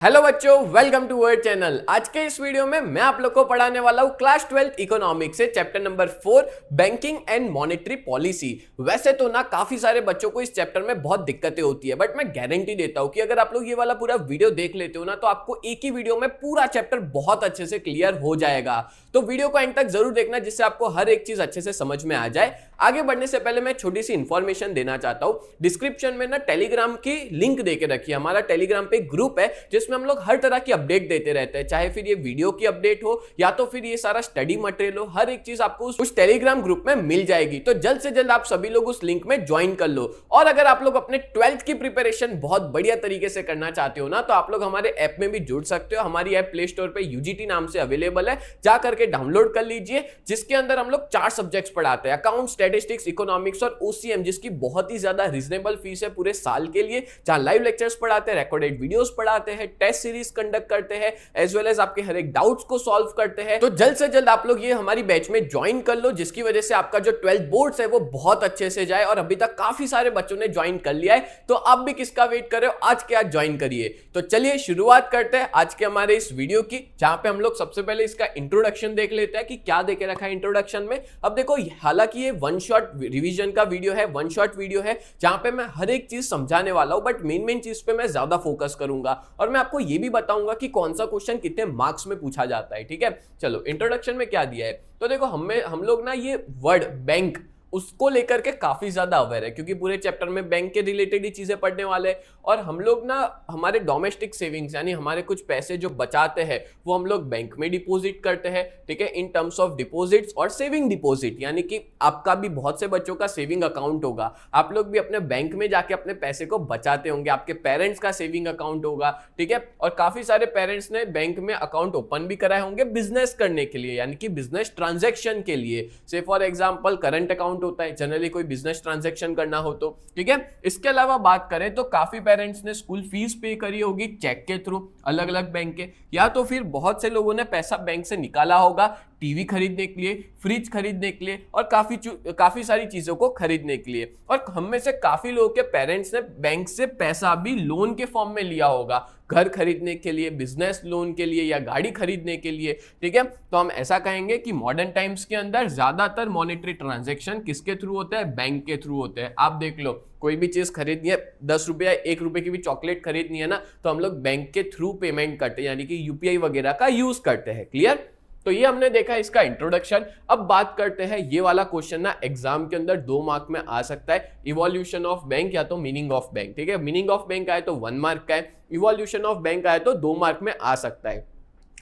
Hello बच्चों, welcome to our channel. आज के इस वीडियो में मैं आप लोग को पढ़ाने वाला हूँ क्लास 12 इकोनॉमिक्स से chapter number 4 banking and monetary policy. वैसे तो ना काफी सारे बच्चों को इस चैप्टर में बहुत दिक्कतें होती है, बट मैं गारंटी देता हूँ कि अगर आप लोग ये वाला पूरा वीडियो देख लेते हो ना तो आपको एक ही वीडियो में पूरा चैप्टर बहुत अच्छे से क्लियर हो जाएगा। तो वीडियो को एंड तक जरूर देखना, जिससे आपको हर एक चीज अच्छे से समझ में आ जाए। आगे बढ़ने से पहले मैं छोटी सी इंफॉर्मेशन देना चाहता हूँ। डिस्क्रिप्शन में ना टेलीग्राम की लिंक देके रखी है। हमारा टेलीग्राम पे ग्रुप है जिसमें हम लोग हर तरह की अपडेट देते रहते हैं, चाहे फिर ये वीडियो की अपडेट हो या तो फिर ये सारा स्टडी मटेरियल हो। हर एक चीज आपको उस टेलीग्राम ग्रुप में मिल जाएगी। तो जल्द से जल्द आप सभी लोग उस लिंक में ज्वाइन कर लो। और अगर आप लोग अपने 12th की प्रिपरेशन बहुत बढ़िया तरीके से करना चाहते हो ना, तो आप लोग हमारे ऐप में भी जुड़ सकते हो। हमारी ऐप प्ले स्टोर पे यूजीटी नाम से अवेलेबल है, जा करके डाउनलोड कर लीजिए। जिसके अंदर हम लोग 4 सब्जेक्ट्स पढ़ाते हैं, अकाउंट, स्टैटिस्टिक्स, इकोनॉमिक्स और ओसीएम, जिसकी बहुत ही ज्यादा रीजनेबल फीस है पूरे साल के लिए। जहां लाइव लेक्चर्स पढ़ाते हैं, रिकॉर्डेड वीडियोस पढ़ाते हैं, टेस्ट सीरीज कंडक्ट करते हैं, एज वेल एज आपके हर एक डाउट्स को सॉल्व करते हैं। तो जल्द से जल्द आप लोग ये हमारी बैच में ज्वाइन कर लो, जिसकी वजह से आपका जो 12th बोर्ड्स है वो बहुत अच्छे से जाए। और अभी तक काफी सारे बच्चों ने ज्वाइन कर लिया है, तो आप भी किसका वेट कर रहे हो? आज के आज ज्वाइन करिए। तो चलिए शुरुआत करते हैं आज के हमारे इस वीडियो की, जहां पे हम लोग सबसे पहले इसका इंट्रोडक्शन देख लेते हैं कि क्या देके रखा है इंट्रोडक्शन में। अब देखो, हालांकि ये वन शॉट रिवीजन का वीडियो है, वन शॉट वीडियो है, जहां पे मैं हर एक चीज समझाने वाला हूं, बट मेन चीज पे मैं ज्यादा फोकस करूंगा। और मैं आपको ये भी बताऊंगा कि कौन सा क्वेश्चन कितने मार्क्स में पूछा जाता है। ठीक है, चलो इंट्रोडक्शन में क्या दिया है। तो देखो, हम लोग ना ये वर्ड बैंक उसको लेकर के काफी ज्यादा अवेयर है, क्योंकि पूरे चैप्टर में बैंक के रिलेटेड ही चीजें पढ़ने वाले हैं। और हम लोग ना हमारे डोमेस्टिक सेविंग्स, यानी हमारे कुछ पैसे जो बचाते हैं वो हम लोग बैंक में डिपॉजिट करते हैं। ठीक है, इन टर्म्स ऑफ डिपॉजिट्स और सेविंग डिपॉजिट, यानी कि आपका भी बहुत से बच्चों का सेविंग अकाउंट होगा, आप लोग भी अपने बैंक में जाके अपने पैसे को बचाते होंगे, आपके पेरेंट्स का सेविंग अकाउंट होगा। ठीक है, और काफी सारे पेरेंट्स ने बैंक में अकाउंट ओपन भी कराए होंगे बिजनेस करने के लिए, यानी कि बिजनेस ट्रांजेक्शन के लिए। से फॉर एग्जाम्पल करंट अकाउंट होता है जनरली कोई बिजनेस ट्रांजैक्शन करना हो तो। ठीक है, इसके अलावा बात करें तो काफी पेरेंट्स ने स्कूल फीस पे करी होगी चेक के थ्रू, अलग अलग बैंक के, या तो फिर बहुत से लोगों ने पैसा बैंक से निकाला होगा टीवी खरीदने के लिए, फ्रिज खरीदने के लिए और काफी सारी चीजों को खरीदने के लिए। और हम में से काफी लोगों के पेरेंट्स ने बैंक से पैसा भी लोन के फॉर्म में लिया होगा, घर खरीदने के लिए, बिजनेस लोन के लिए या गाड़ी खरीदने के लिए। ठीक है, तो हम ऐसा कहेंगे कि मॉडर्न टाइम्स के अंदर ज्यादातर मॉनेटरी ट्रांजैक्शन किसके थ्रू होते हैं? बैंक के थ्रू होते हैं। आप देख लो, कोई भी चीज खरीदनी है, 10 रुपया 1 रुपए की भी चॉकलेट खरीदनी है ना, तो हम लोग बैंक के थ्रू पेमेंट करते हैं, यानी कि यूपीआई वगैरह का यूज करते हैं। क्लियर? तो ये हमने देखा इसका इंट्रोडक्शन। अब बात करते हैं, ये वाला क्वेश्चन ना एग्जाम के अंदर 2 मार्क में आ सकता है, इवोल्यूशन ऑफ बैंक या तो मीनिंग ऑफ बैंक। ठीक है, मीनिंग ऑफ बैंक आए तो 1 मार्क का है, इवोल्यूशन ऑफ बैंक आए तो 2 मार्क में आ सकता है।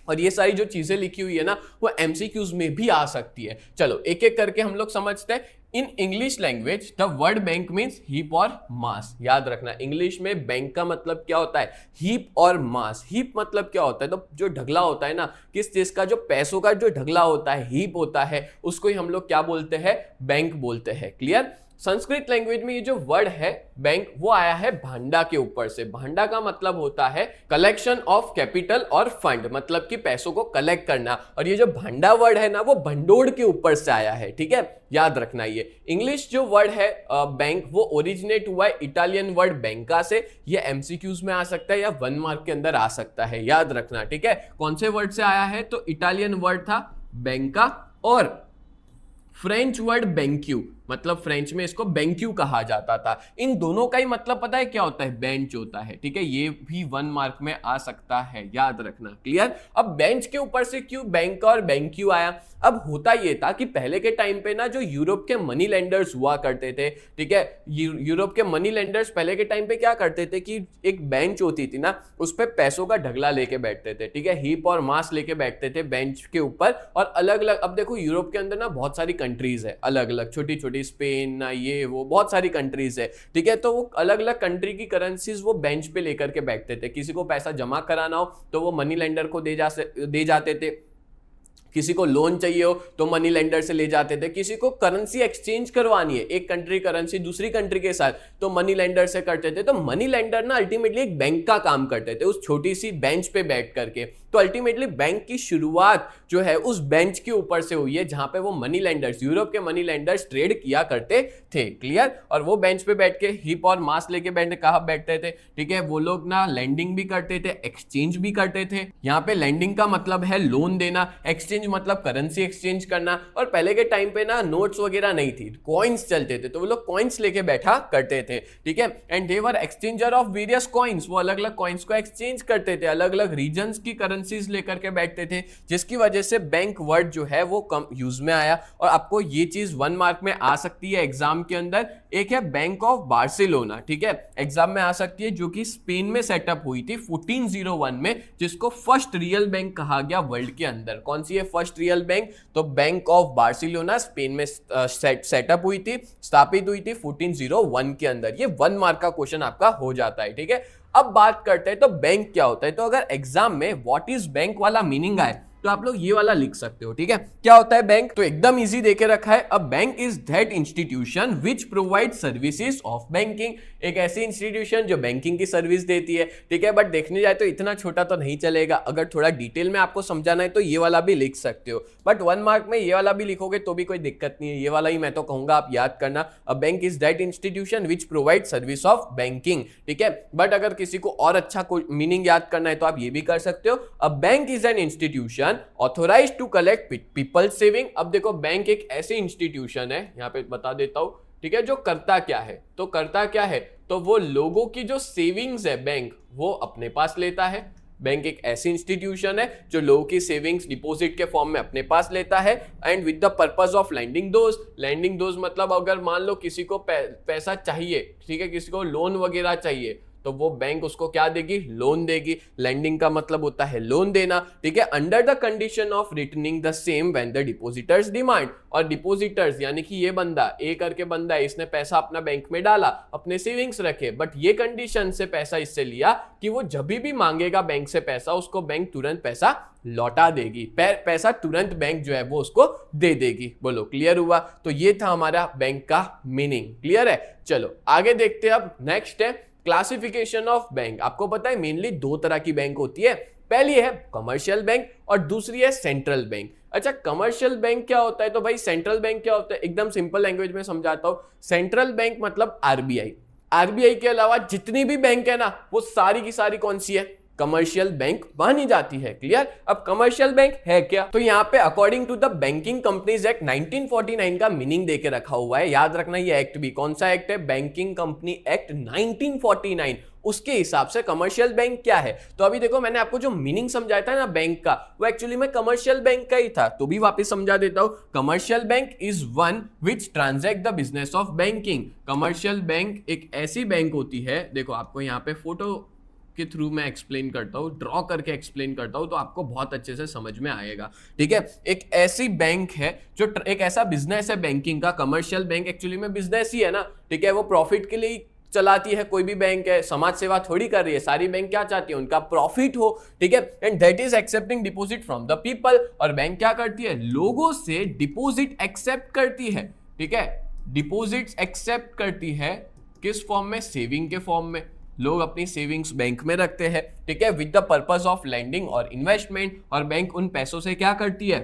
और ये सारी जो चीजें लिखी हुई है ना, वो एमसीक्यूज में भी आ सकती है। चलो एक एक करके हम लोग समझते हैं। In English language the word bank means heap और मास। याद रखना, इंग्लिश में बैंक का मतलब क्या होता है? हीप और मास। हीप मतलब क्या होता है? तो जो ढगला होता है ना, किस चीज का, जो पैसों का जो ढगला होता है, हीप होता है, उसको ही हम लोग क्या बोलते हैं? बैंक बोलते हैं। क्लियर? संस्कृत लैंग्वेज में ये जो वर्ड है बैंक, वो आया है भांडा के ऊपर से। भांडा का मतलब होता है कलेक्शन ऑफ कैपिटल और फंड, मतलब कि पैसों को कलेक्ट करना। और ये जो भांडा वर्ड है ना, वो भंडोड़ के ऊपर से आया है। ठीक है, याद रखना। ये इंग्लिश जो वर्ड है बैंक, वो ओरिजिनेट हुआ है इटालियन वर्ड बैंका से। ये एमसीक्यूज में आ सकता है या 1 मार्क के अंदर आ सकता है, याद रखना। ठीक है, कौन से वर्ड से आया है? तो इटालियन वर्ड था बैंका, और फ्रेंच वर्ड बैंक्यू, मतलब फ्रेंच में इसको बैंक्यू कहा जाता था। इन दोनों का ही मतलब पता है क्या होता है? बेंच होता है। ठीक है, ये भी 1 मार्क में आ सकता है, याद रखना। क्लियर? अब बेंच के ऊपर से क्यों बैंक और बैंक्यू आया? अब होता ये था कि पहले के टाइम पे ना जो यूरोप के मनी लेंडर्स हुआ करते थे, ठीक है, यूरोप के मनी लेंडर्स पहले के टाइम पे क्या करते थे कि एक बेंच होती थी ना, उस पे पैसों का ढगला लेके बैठते थे। ठीक है, हीप और मास लेके बैठते थे बेंच के ऊपर। और अलग अलग, अब देखो यूरोप के अंदर ना बहुत सारी कंट्रीज है, अलग अलग छोटी छोटी, स्पेन ना, ये वो बहुत सारी कंट्रीज है। ठीक है, तो वो अलग अलग कंट्री की करेंसीज वो बेंच पे लेकर के बैठते थे। किसी को पैसा जमा कराना हो तो वो मनी लेंडर को दे जाते थे, किसी को लोन चाहिए हो तो मनी लेंडर से ले जाते थे, किसी को करेंसी एक्सचेंज करवानी है एक कंट्री करेंसी दूसरी कंट्री के साथ तो मनी लेंडर से करते थे। तो मनी लेंडर ना अल्टीमेटली एक बैंक का काम करते थे उस छोटी सी बेंच पे बैठ करके। तो अल्टीमेटली बैंक की शुरुआत जो है उस बेंच के ऊपर से हुई है जहां पे वो मनी लेंडर्स, यूरोप के मनी लेंडर्स ट्रेड किया करते थे। क्लियर? और वो बेंच पे बैठ के हिप और मास लेके बैठते थे। ठीक है, वो लोग ना लेंडिंग भी करते थे, एक्सचेंज भी करते थे। यहाँ पे लेंडिंग का मतलब है लोन देना, एक्सचेंज मतलब करेंसी एक्सचेंज करना। और पहले के टाइम पे ना नोट्स वगैरह नहीं थी, कॉइन्स चलते थे, तो वो लोग कॉइन्स लेके बैठा करते थे। ठीक है, and they were exchanger of various coins, वो अलग अलग कॉइन्स को एक्सचेंज करते थे, अलग अलग रीजन्स की करेंसीज लेकर के बैठते थे, जिसकी वजह से बैंक वर्ड जो है वो कम यूज में आया। और आपको ये चीज 1 मार्क में आ सकती है एग्जाम के अंदर। एक है बैंक ऑफ बार्सिलोना, ठीक है, एग्जाम में आ सकती है, जो कि स्पेन में सेटअप हुई थी 1401 में, जिसको फर्स्ट रियल बैंक कहा गया वर्ल्ड के अंदर। कौन सी है फर्स्ट रियल बैंक? तो बैंक ऑफ बार्सिलोना स्पेन में सेटअप हुई थी, स्थापित हुई थी 1401 के अंदर। ये 1 मार्क का क्वेश्चन आपका हो जाता है। ठीक है, अब बात करते हैं तो बैंक क्या होता है। तो अगर एग्जाम में व्हाट इज बैंक वाला मीनिंग आए तो आप लोग ये वाला लिख सकते हो। ठीक है, क्या होता है बैंक? तो एकदम इजी देके रखा है, अ bank is that institution which provide services of banking. एक ऐसी इंस्टीट्यूशन जो बैंकिंग की सर्विस देती है। ठीक है, बट देखने जाए तो इतना छोटा तो नहीं चलेगा, अगर थोड़ा डिटेल में आपको समझाना है तो ये वाला भी लिख सकते हो, बट 1 मार्क में ये वाला भी लिखोगे तो भी कोई दिक्कत नहीं है। ये वाला ही मैं तो कहूंगा आप याद करना, अ bank is that institution which provide service of banking. ठीक है, बट अगर किसी को और अच्छा मीनिंग याद करना है तो आप ये भी कर सकते हो, a bank is an institution authorized to collect people saving. अब देखो, बैंक एक ऐसी इंस्टीट्यूशन है, यहां पे बता देता हूं, ठीक है, जो करता क्या है। तो करता क्या है? तो वो लोगों की जो सेविंग्स है बैंक वो अपने पास लेता है। बैंक एक ऐसी इंस्टीट्यूशन है जो लोगों की सेविंग्स डिपॉजिट के फॉर्म में अपने पास लेता है, and with the purpose of lending those मतलब अगर मान लो किसी को पैसा चाहिए, ठीक है, किसी को लोन वगैरह चाहिए, तो वो बैंक उसको क्या देगी? लोन देगी। लैंडिंग का मतलब होता है लोन देना। ठीक है, under the condition of returning the same when the depositors demand. और डिपॉजिटर्स यानी कि ये बंदा, ए करके बंदा है, इसने पैसा अपना बैंक में डाला, अपने सेविंग्स रखे, बट ये कंडीशन से पैसा इससे लिया कि वो जब भी मांगेगा बैंक से पैसा, उसको बैंक तुरंत पैसा लौटा देगी। पैसा तुरंत बैंक जो है वो उसको दे देगी। बोलो क्लियर हुआ? तो ये था हमारा बैंक का मीनिंग। क्लियर है? चलो आगे देखते हैं। अब नेक्स्ट है क्लासिफिकेशन ऑफ बैंक। आपको पता है मेनली 2 तरह की बैंक होती है, पहली है कमर्शियल बैंक और दूसरी है सेंट्रल बैंक। अच्छा, कमर्शियल बैंक क्या होता है? तो भाई सेंट्रल बैंक क्या होता है? एकदम सिंपल लैंग्वेज में समझाता हूं। सेंट्रल बैंक मतलब आरबीआई। आरबीआई के अलावा जितनी भी बैंक है ना, वो सारी की सारी कौन सी है? कमर्शियल बैंक मानी जाती है। क्लियर? अब कमर्शियल बैंक है क्या? तो यहाँ पे according to the banking companies act 1949 का मीनिंग देके रखा हुआ है। याद रखना ये एक्ट भी कौन सा एक्ट है? Banking company act 1949। उसके हिसाब से कमर्शियल बैंक क्या है? तो अभी देखो, मैंने आपको जो मीनिंग समझाया था ना बैंक का, वो एक्चुअली में कमर्शियल बैंक का ही था, तो भी वापस समझा देता हूं। Commercial bank is one which transact the business of banking. Commercial bank एक ऐसी बैंक होती है, देखो आपको यहाँ पे फोटो के थ्रू मैं एक्सप्लेन करता हूँ, ड्रॉ करके एक्सप्लेन करता हूँ, तो आपको बहुत अच्छे से समझ में आएगा। ठीक है, एक ऐसी बैंक है जो एक ऐसा बिजनेस है बैंकिंग का। कमर्शियल बैंक एक्चुअली में बिजनेस ही है ना, ठीक है, वो प्रॉफिट के लिए चलाती है। कोई भी बैंक है, समाज सेवा थोड़ी कर रही है। सारी बैंक क्या चाहती है? उनका प्रॉफिट हो। ठीक है, and that is accepting deposit from the people. और बैंक क्या करती है? लोगों से डिपॉजिट एक्सेप्ट करती है। ठीक है, डिपॉजिट्स एक्सेप्ट करती है किस फॉर्म में? सेविंग के फॉर्म में। लोग अपनी सेविंग्स बैंक में रखते हैं, ठीक है, with the purpose of lending और इन्वेस्टमेंट। और बैंक उन पैसों से क्या करती है?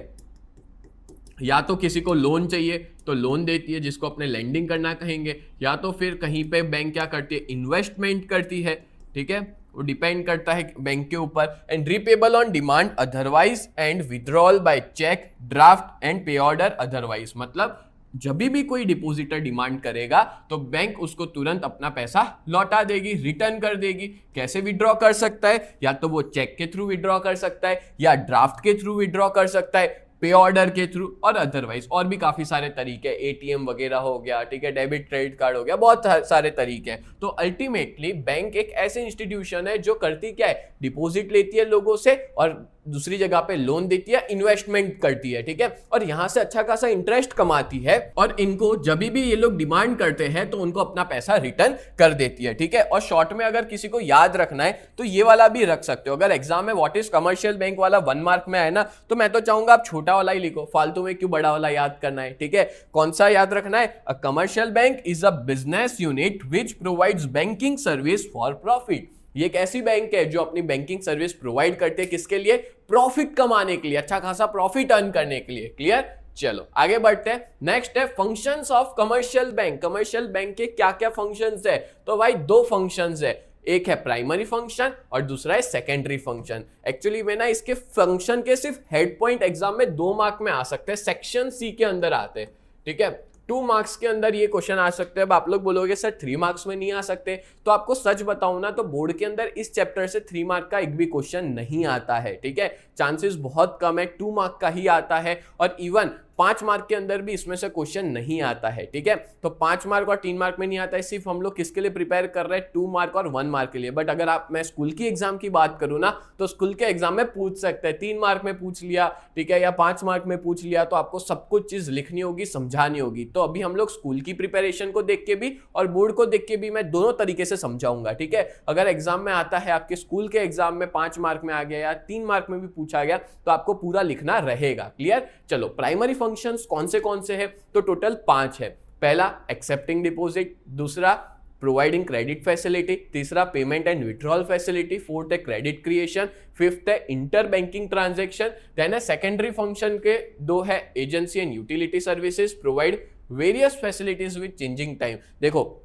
या तो किसी को लोन चाहिए तो लोन देती है, जिसको अपने लैंडिंग करना कहेंगे, या तो फिर कहीं पे बैंक क्या करती है? इन्वेस्टमेंट करती है। ठीक है, वो डिपेंड करता है बैंक के ऊपर। And repayable on demand otherwise, and withdrawal by cheque, draft and pay order otherwise. मतलब जब भी कोई डिपॉजिटर डिमांड करेगा तो बैंक उसको तुरंत अपना पैसा लौटा देगी, रिटर्न कर देगी। कैसे विड्रॉ कर सकता है? या तो वो चेक के थ्रू विड्रॉ कर सकता है, या ड्राफ्ट के थ्रू विड्रॉ कर सकता है, पे ऑर्डर के थ्रू, और अदरवाइज और भी काफी सारे तरीके, एटीएम वगैरह हो गया, ठीक है, डेबिट क्रेडिट कार्ड हो गया, बहुत सारे तरीके हैं। तो अल्टीमेटली बैंक एक ऐसी इंस्टीट्यूशन है जो करती क्या है? डिपॉजिट लेती है लोगों से और दूसरी जगह पे लोन देती है, इन्वेस्टमेंट करती है, ठीक है, और यहां से अच्छा खासा इंटरेस्ट कमाती है और इनको जब भी ये लोग डिमांड करते हैं तो उनको अपना पैसा रिटर्न कर देती है, ठीक है। और शॉर्ट में अगर किसी को याद रखना है तो ये वाला भी रख सकते हो। अगर एग्जाम में व्हाट इज कमर्शियल बैंक वाला 1 मार्क में है ना, तो मैं तो चाहूंगा आप छोटा वाला ही लिखो, फालतू में क्यों बड़ा वाला याद करना है, ठीक है। कौन सा याद रखना है? A commercial bank is a business unit which provides banking service for profit. ये एक ऐसी बैंक है जो अपनी बैंकिंग सर्विस प्रोवाइड करती है, किसके लिए? प्रॉफिट कमाने के लिए, अच्छा खासा प्रॉफिट अर्न करने के लिए। क्लियर? चलो आगे बढ़ते हैं। नेक्स्ट है functions of commercial bank. Commercial bank के क्या क्या फंक्शंस है? तो भाई 2 फंक्शंस है, एक है प्राइमरी फंक्शन और दूसरा है सेकेंडरी फंक्शन। एक्चुअली में ना इसके फंक्शन के सिर्फ हेड पॉइंट एग्जाम में 2 मार्क में आ सकते हैं, सेक्शन सी के अंदर आते हैं, ठीक है। 2 मार्क्स के अंदर ये क्वेश्चन आ सकते हैं। अब आप लोग बोलोगे सर 3 मार्क्स में नहीं आ सकते, तो आपको सच बताऊं ना तो बोर्ड के अंदर इस चैप्टर से 3 मार्क का एक भी क्वेश्चन नहीं आता है, ठीक है। चांसेस बहुत कम है, 2 मार्क का ही आता है और इवन 5 मार्क के अंदर भी इसमें से क्वेश्चन नहीं आता है, ठीक है। तो 5 मार्क और 3 मार्क में नहीं आता है, सिर्फ हम लोग किसके लिए प्रिपेयर कर रहे हैं? 2 मार्क और 1 मार्क के लिए। बट अगर मैं स्कूल की एग्जाम की बात करूं ना तो स्कूल के एग्जाम में पूछ सकते हैं, 3 मार्क में पूछ लिया, ठीक है, या 5 मार्क में पूछ लिया, तो आपको सब कुछ चीज लिखनी होगी, समझानी होगी। तो अभी हम लोग स्कूल की प्रिपरेशन को देख के भी और बोर्ड को देख के भी मैं दोनों तरीके से समझाऊंगा, ठीक है। अगर एग्जाम में आता है, आपके स्कूल के एग्जाम में 5 मार्क में आ गया या 3 मार्क में भी पूछा गया, तो आपको पूरा लिखना रहेगा। क्लियर? चलो प्राइमरी फंक्शंस कौन से हैं? तो टोटल 5 है। पहला एक्सेप्टिंग डिपॉजिट, दूसरा प्रोवाइडिंग क्रेडिट फैसिलिटी, तीसरा payment and withdrawal facility, fourth है क्रेडिट क्रिएशन, फिफ्थ है इंटर बैंकिंग ट्रांजैक्शन। देन है सेकेंडरी फंक्शन के 2 है agency and utility services, provide various facilities with changing time. देखो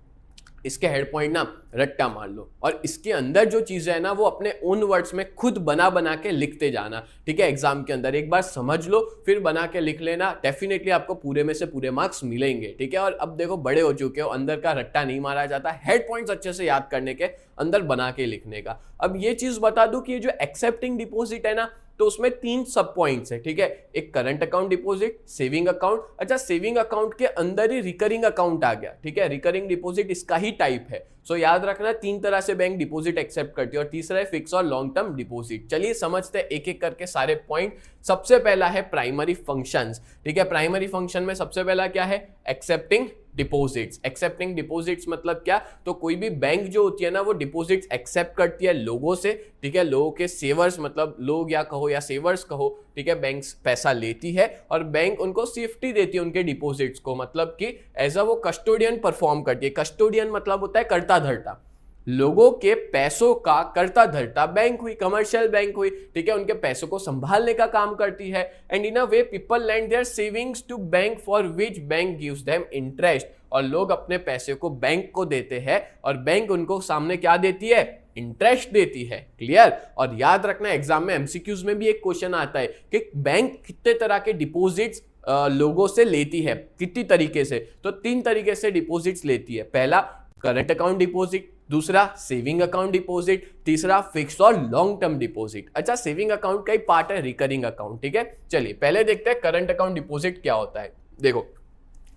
इसके हेड पॉइंट ना रट्टा मार लो और इसके अंदर जो चीजें है ना वो अपने ओन वर्ड्स में खुद बना के लिखते जाना, ठीक है। एग्जाम के अंदर एक बार समझ लो फिर बना के लिख लेना, डेफिनेटली आपको पूरे में से पूरे मार्क्स मिलेंगे, ठीक है। और अब देखो बड़े हो चुके हो, अंदर का रट्टा नहीं मारा जाता, हेड पॉइंट्स अच्छे से याद करने के, अंदर बना के लिखने का। अब ये चीज बता दूं कि ये जो एक्सेप्टिंग डिपॉजिट है ना तो उसमें 3 सब पॉइंट्स है, ठीक है। एक current account deposit, saving account, अच्छा सेविंग अकाउंट के अंदर ही रिकरिंग अकाउंट आ गया, ठीक है। रिकरिंग डिपॉजिट इसका ही टाइप है। सो याद रखना 3 तरह से बैंक डिपॉजिट एक्सेप्ट करती है और तीसरा है फिक्स और लॉन्ग टर्म डिपॉजिट। चलिए समझते हैं एक एक करके सारे पॉइंट। सबसे पहला है प्राइमरी फंक्शंस, ठीक है। प्राइमरी फंक्शन में सबसे पहला क्या है? Accepting deposits. एक्सेप्टिंग डिपॉजिट्स मतलब क्या? तो कोई भी बैंक जो होती है ना वो डिपॉजिट्स एक्सेप्ट करती है लोगों से, ठीक है। लोगों के सेवर्स, मतलब लोग या कहो या सेवर्स कहो, ठीक है। बैंक पैसा लेती है और बैंक उनको सेफ्टी देती है उनके डिपॉजिट्स को, मतलब कि एज अ वो कस्टोडियन परफॉर्म करती है। कस्टोडियन मतलब होता है करता धरता, लोगों के पैसों का करता धरता बैंक हुई, कमर्शियल बैंक हुई, ठीक है। उनके पैसों को संभालने का काम करती है। And in a way people lend their savings to bank for which bank gives them interest. और लोग अपने पैसे को बैंक को देते हैं और बैंक उनको सामने क्या देती है? इंटरेस्ट देती है। क्लियर? और याद रखना एग्जाम में एमसीक्यूज में भी एक क्वेश्चन आता है कि बैंक कितने तरह के डिपॉजिट्स लोगों से लेती है, कितनी तरीके से? तो 3 तरीके से डिपॉजिट्स लेती है। पहला करंट अकाउंट डिपॉजिट, दूसरा सेविंग अकाउंट डिपॉजिट, तीसरा फिक्स्ड और लॉन्ग टर्म डिपॉजिट। अच्छा सेविंग अकाउंट का ही पार्ट है रिकरिंग अकाउंट, ठीक है। चलिए पहले देखते हैं करंट अकाउंट डिपॉजिट क्या होता है। देखो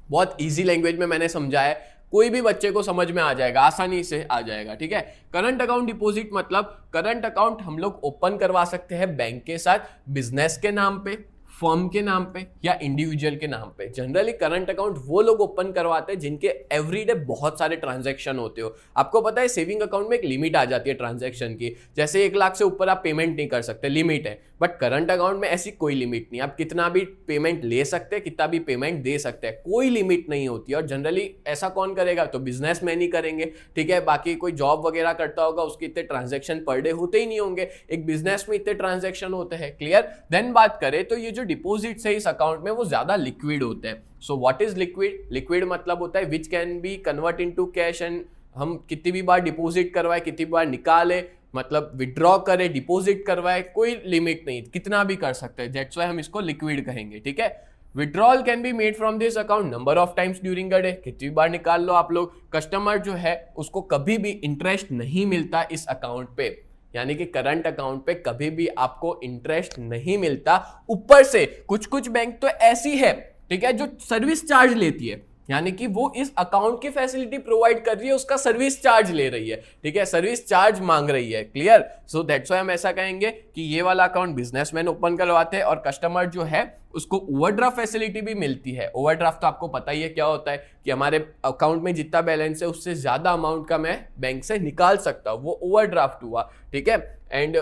बहुत इजी लैंग्वेज में मैंने समझाया है, कोई भी बच्चे को समझ में आ जाएगा, आसानी से आ जाएगा, ठीक है। करंट अकाउंट डिपॉजिट मतलब करंट अकाउंट हम लोग ओपन करवा सकते हैं बैंक के साथ, बिजनेस के नाम पे, फर्म के नाम पे या इंडिविजुअल के नाम पे। जनरली करंट अकाउंट वो लोग ओपन करवाते हैं जिनके एवरीडे बहुत सारे ट्रांजैक्शन होते हो। आपको पता है सेविंग अकाउंट में एक लिमिट आ जाती है ट्रांजैक्शन की, जैसे 1 लाख से ऊपर आप पेमेंट नहीं कर सकते, लिमिट है। बट करंट अकाउंट में ऐसी कोई लिमिट नहीं, आप कितना भी पेमेंट ले सकते हैं, कितना भी पेमेंट दे सकते हैं, कोई लिमिट नहीं होती। और जनरली ऐसा कौन करेगा? तो बिजनेसमैन ही करेंगे, ठीक है। बाकी कोई जॉब वगैरह करता होगा उसके इतने ट्रांजैक्शन पर डे होते ही नहीं होंगे, एक बिजनेस में इतने ट्रांजैक्शन होते हैं। क्लियर? देन बात करें तो ये जो डिपॉजिट्स है इस अकाउंट में वो ज्यादा लिक्विड होते हैं। So what is liquid? Liquid मतलब होता है which can be convert into cash, and हम कितनी भी बार डिपॉजिट करवाए, कितनी बार निकाले, मतलब विड्रॉ करे, डिपॉजिट करवाए, कोई लिमिट नहीं, कितना भी कर सकते हैं। दैट्स व्हाई हम इसको लिक्विड कहेंगे, ठीक है। Withdrawal can be made from this account number of times during a day, कितनी बार निकाल लो आप लोग। कस्टमर जो है उसको कभी भी इंटरेस्ट नहीं मिलता इस अकाउंट पे, यानी कि करंट अकाउंट पे कभी भी आपको इंटरेस्ट नहीं मिलता। ऊपर से कुछ बैंक तो ऐसी है, ठीक है, जो सर्विस चार्ज लेती है, यानी कि वो इस अकाउंट की फैसिलिटी प्रोवाइड कर रही है, उसका सर्विस चार्ज ले रही है, ठीक है, सर्विस चार्ज मांग रही है। क्लियर? सो दैट्स व्हाई हम ऐसा कहेंगे कि ये वाला अकाउंट बिजनेसमैन ओपन करवाते हैं और कस्टमर जो है उसको ओवरड्राफ्ट फैसिलिटी भी मिलती है। ओवरड्राफ्ट तो आपको पता ही है क्या होता है कि हमारे अकाउंट में जितना बैलेंस है उससे ज्यादा अमाउंट का मैं बैंक से निकाल सकता हूं, वो ओवरड्राफ्ट हुआ, ठीक है। And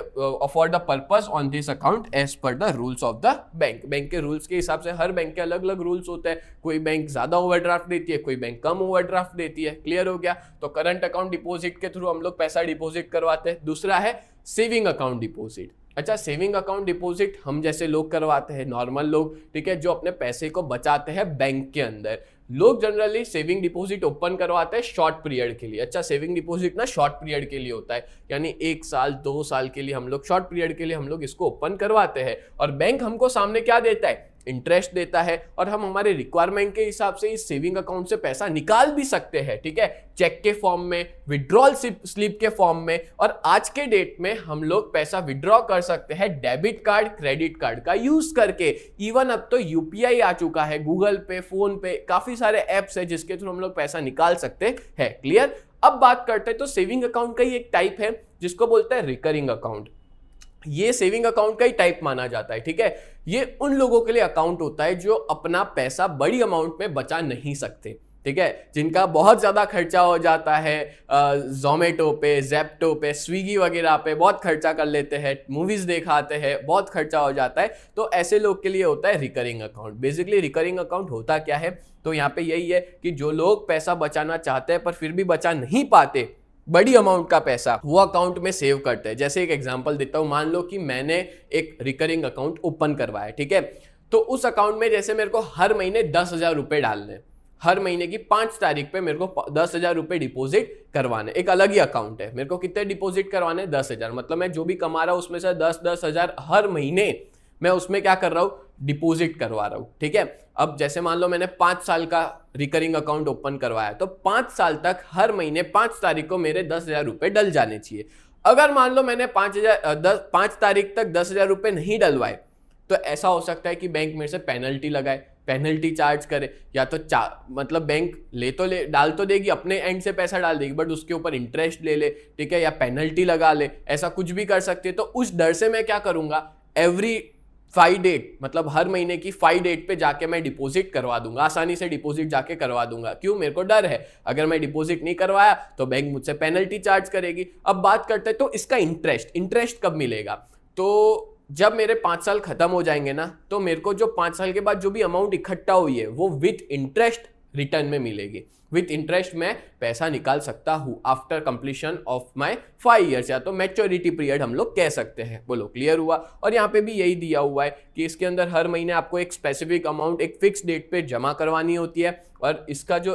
for the purpose on this account as per the rules of the bank. Bank के रूल्स के हिसाब से हर बैंक के अलग अलग रूल्स होते हैं, कोई बैंक ज्यादा ओवरड्राफ्ट देती है, कोई बैंक कम ओवरड्राफ्ट देती है। क्लियर हो गया? तो करंट अकाउंट डिपॉजिट के थ्रू हम लोग पैसा डिपॉजिट करवाते हैं। दूसरा है सेविंग अकाउंट डिपॉजिट। अच्छा, सेविंग अकाउंट डिपॉजिट हम जैसे लोग करवाते हैं, नॉर्मल लोग, ठीक है, जो अपने पैसे को बचाते हैं बैंक के अंदर। लोग जनरली सेविंग डिपॉजिट ओपन करवाते हैं शॉर्ट पीरियड के लिए। अच्छा, सेविंग डिपॉजिट ना शॉर्ट पीरियड के लिए होता है, यानी 1 साल 2 साल के लिए हम लोग शॉर्ट पीरियड के लिए हम लोग इसको ओपन करवाते हैं और बैंक हमको सामने क्या देता है? इंटरेस्ट देता है और हम हमारे रिक्वायरमेंट के हिसाब से इस सेविंग अकाउंट से पैसा निकाल भी सकते हैं, ठीक है, चेक के फॉर्म में, विड्रॉल स्लिप के फॉर्म में। और आज के डेट में हम लोग पैसा विड्रॉ कर सकते हैं डेबिट कार्ड, क्रेडिट कार्ड का यूज करके। इवन अब तो यूपीआई आ चुका है, गूगल पे, फोन पे, काफी सारे एप्स है जिसके थ्रू हम लोग पैसा निकाल सकते हैं। क्लियर? अब बात करते हैं तो सेविंग अकाउंट का ही एक टाइप है जिसको बोलते हैं रिकरिंग अकाउंट। ये सेविंग अकाउंट का ही टाइप माना जाता है, ठीक है। ये उन लोगों के लिए अकाउंट होता है जो अपना पैसा बड़ी अमाउंट में बचा नहीं सकते, ठीक है, जिनका बहुत ज्यादा खर्चा हो जाता है, जोमेटो पे, जेप्टो पे, स्विगी वगैरह पे बहुत खर्चा कर लेते हैं, मूवीज दिखाते हैं, बहुत खर्चा हो जाता है। तो ऐसे लोग के लिए होता है recurring account. Basically recurring account होता क्या है? तो यहाँ पे यही है कि जो लोग पैसा बचाना चाहते हैं पर फिर भी बचा नहीं पाते बड़ी अमाउंट का पैसा, वो अकाउंट में सेव करते हैं। जैसे एक एग्जांपल देता हूं, मान लो कि मैंने एक रिकरिंग अकाउंट ओपन करवाया, ठीक है, तो उस अकाउंट में जैसे मेरे को हर महीने 10,000 रुपए डालने, हर महीने की 5 तारीख पे मेरे को 10,000 रुपए डिपॉजिट करवाने। एक अलग ही अकाउंट है, मेरे को कितने डिपॉजिट करवाने? 10,000। मतलब मैं जो भी कमा रहा हूं उसमें से 10,000 हर महीने मैं उसमें क्या कर रहा हूं? डिपॉजिट करवा रहा हूं, ठीक है। अब जैसे मान लो मैंने 5 साल का रिकरिंग अकाउंट ओपन करवाया, तो 5 साल तक हर महीने 5 तारीख को मेरे 10,000 रुपए डल जाने चाहिए। अगर मान लो मैंने 5 तारीख तक 10,000 रुपए नहीं डलवाए, तो ऐसा हो सकता है कि बैंक मेरे से पेनल्टी लगाए, पेनल्टी चार्ज करे, या तो मतलब बैंक डाल तो देगी, अपने एंड से पैसा डाल देगी, बट उसके ऊपर इंटरेस्ट ले ले, ठीक है, या पेनल्टी लगा ले, ऐसा कुछ भी कर सकती है। तो उस डर से मैं क्या करूंगा? एवरी 5 डेट, मतलब हर महीने की 5 डेट पे जाके मैं डिपॉजिट करवा दूंगा, आसानी से डिपॉजिट जाके करवा दूंगा। क्यों? मेरे को डर है अगर मैं डिपॉजिट नहीं करवाया तो बैंक मुझसे पेनल्टी चार्ज करेगी। अब बात करते हैं तो इसका इंटरेस्ट कब मिलेगा? तो जब मेरे 5 साल खत्म हो जाएंगे ना, तो मेरे को जो 5 साल के बाद जो भी अमाउंट इकट्ठा हुई है वो विथ इंटरेस्ट रिटर्न में मिलेगी। विथ इंटरेस्ट मैं पैसा निकाल सकता हूं after completion of my 5 years, या तो मैच्योरिटी पीरियड हम लोग कह सकते हैं। बोलो, क्लियर हुआ? और यहाँ पे भी यही दिया हुआ है कि इसके अंदर हर महीने आपको एक स्पेसिफिक अमाउंट एक फिक्स डेट पे जमा करवानी होती है, और इसका जो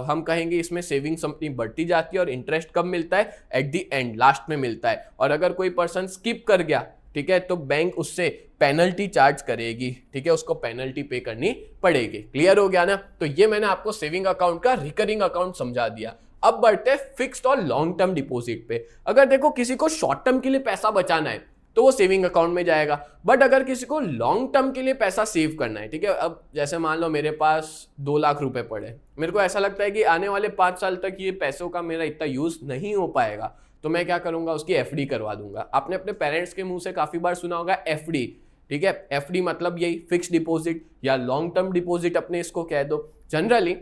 हम कहेंगे इसमें सेविंग्स अपनी बढ़ती जाती है, और इंटरेस्ट कब मिलता है? एट द एंड, लास्ट में मिलता है। और अगर कोई पर्सन स्किप कर गया, ठीक है, तो बैंक उससे पेनल्टी चार्ज करेगी, ठीक है, उसको पेनल्टी पे करनी पड़ेगी। क्लियर हो गया ना? तो ये मैंने आपको सेविंग अकाउंट का रिकरिंग अकाउंट समझा दिया। अब बढ़ते हैं फिक्स्ड और लॉन्ग टर्म डिपॉजिट पे। अगर देखो किसी को शॉर्ट टर्म के लिए पैसा बचाना है तो वो सेविंग अकाउंट में जाएगा, बट अगर किसी को लॉन्ग टर्म के लिए पैसा सेव करना है, ठीक है, अब जैसे मान लो मेरे पास 2 लाख रुपए पड़े, मेरे को ऐसा लगता है कि आने वाले 5 साल तक ये पैसों का मेरा इतना यूज नहीं हो पाएगा, तो मैं क्या करूंगा? उसकी एफडी करवा दूंगा। आपने अपने पेरेंट्स के मुंह से काफी बार सुना होगा एफडी, ठीक है, एफडी मतलब यही फिक्स्ड डिपॉजिट या लॉन्ग टर्म डिपॉजिट अपने इसको कह दो। जनरली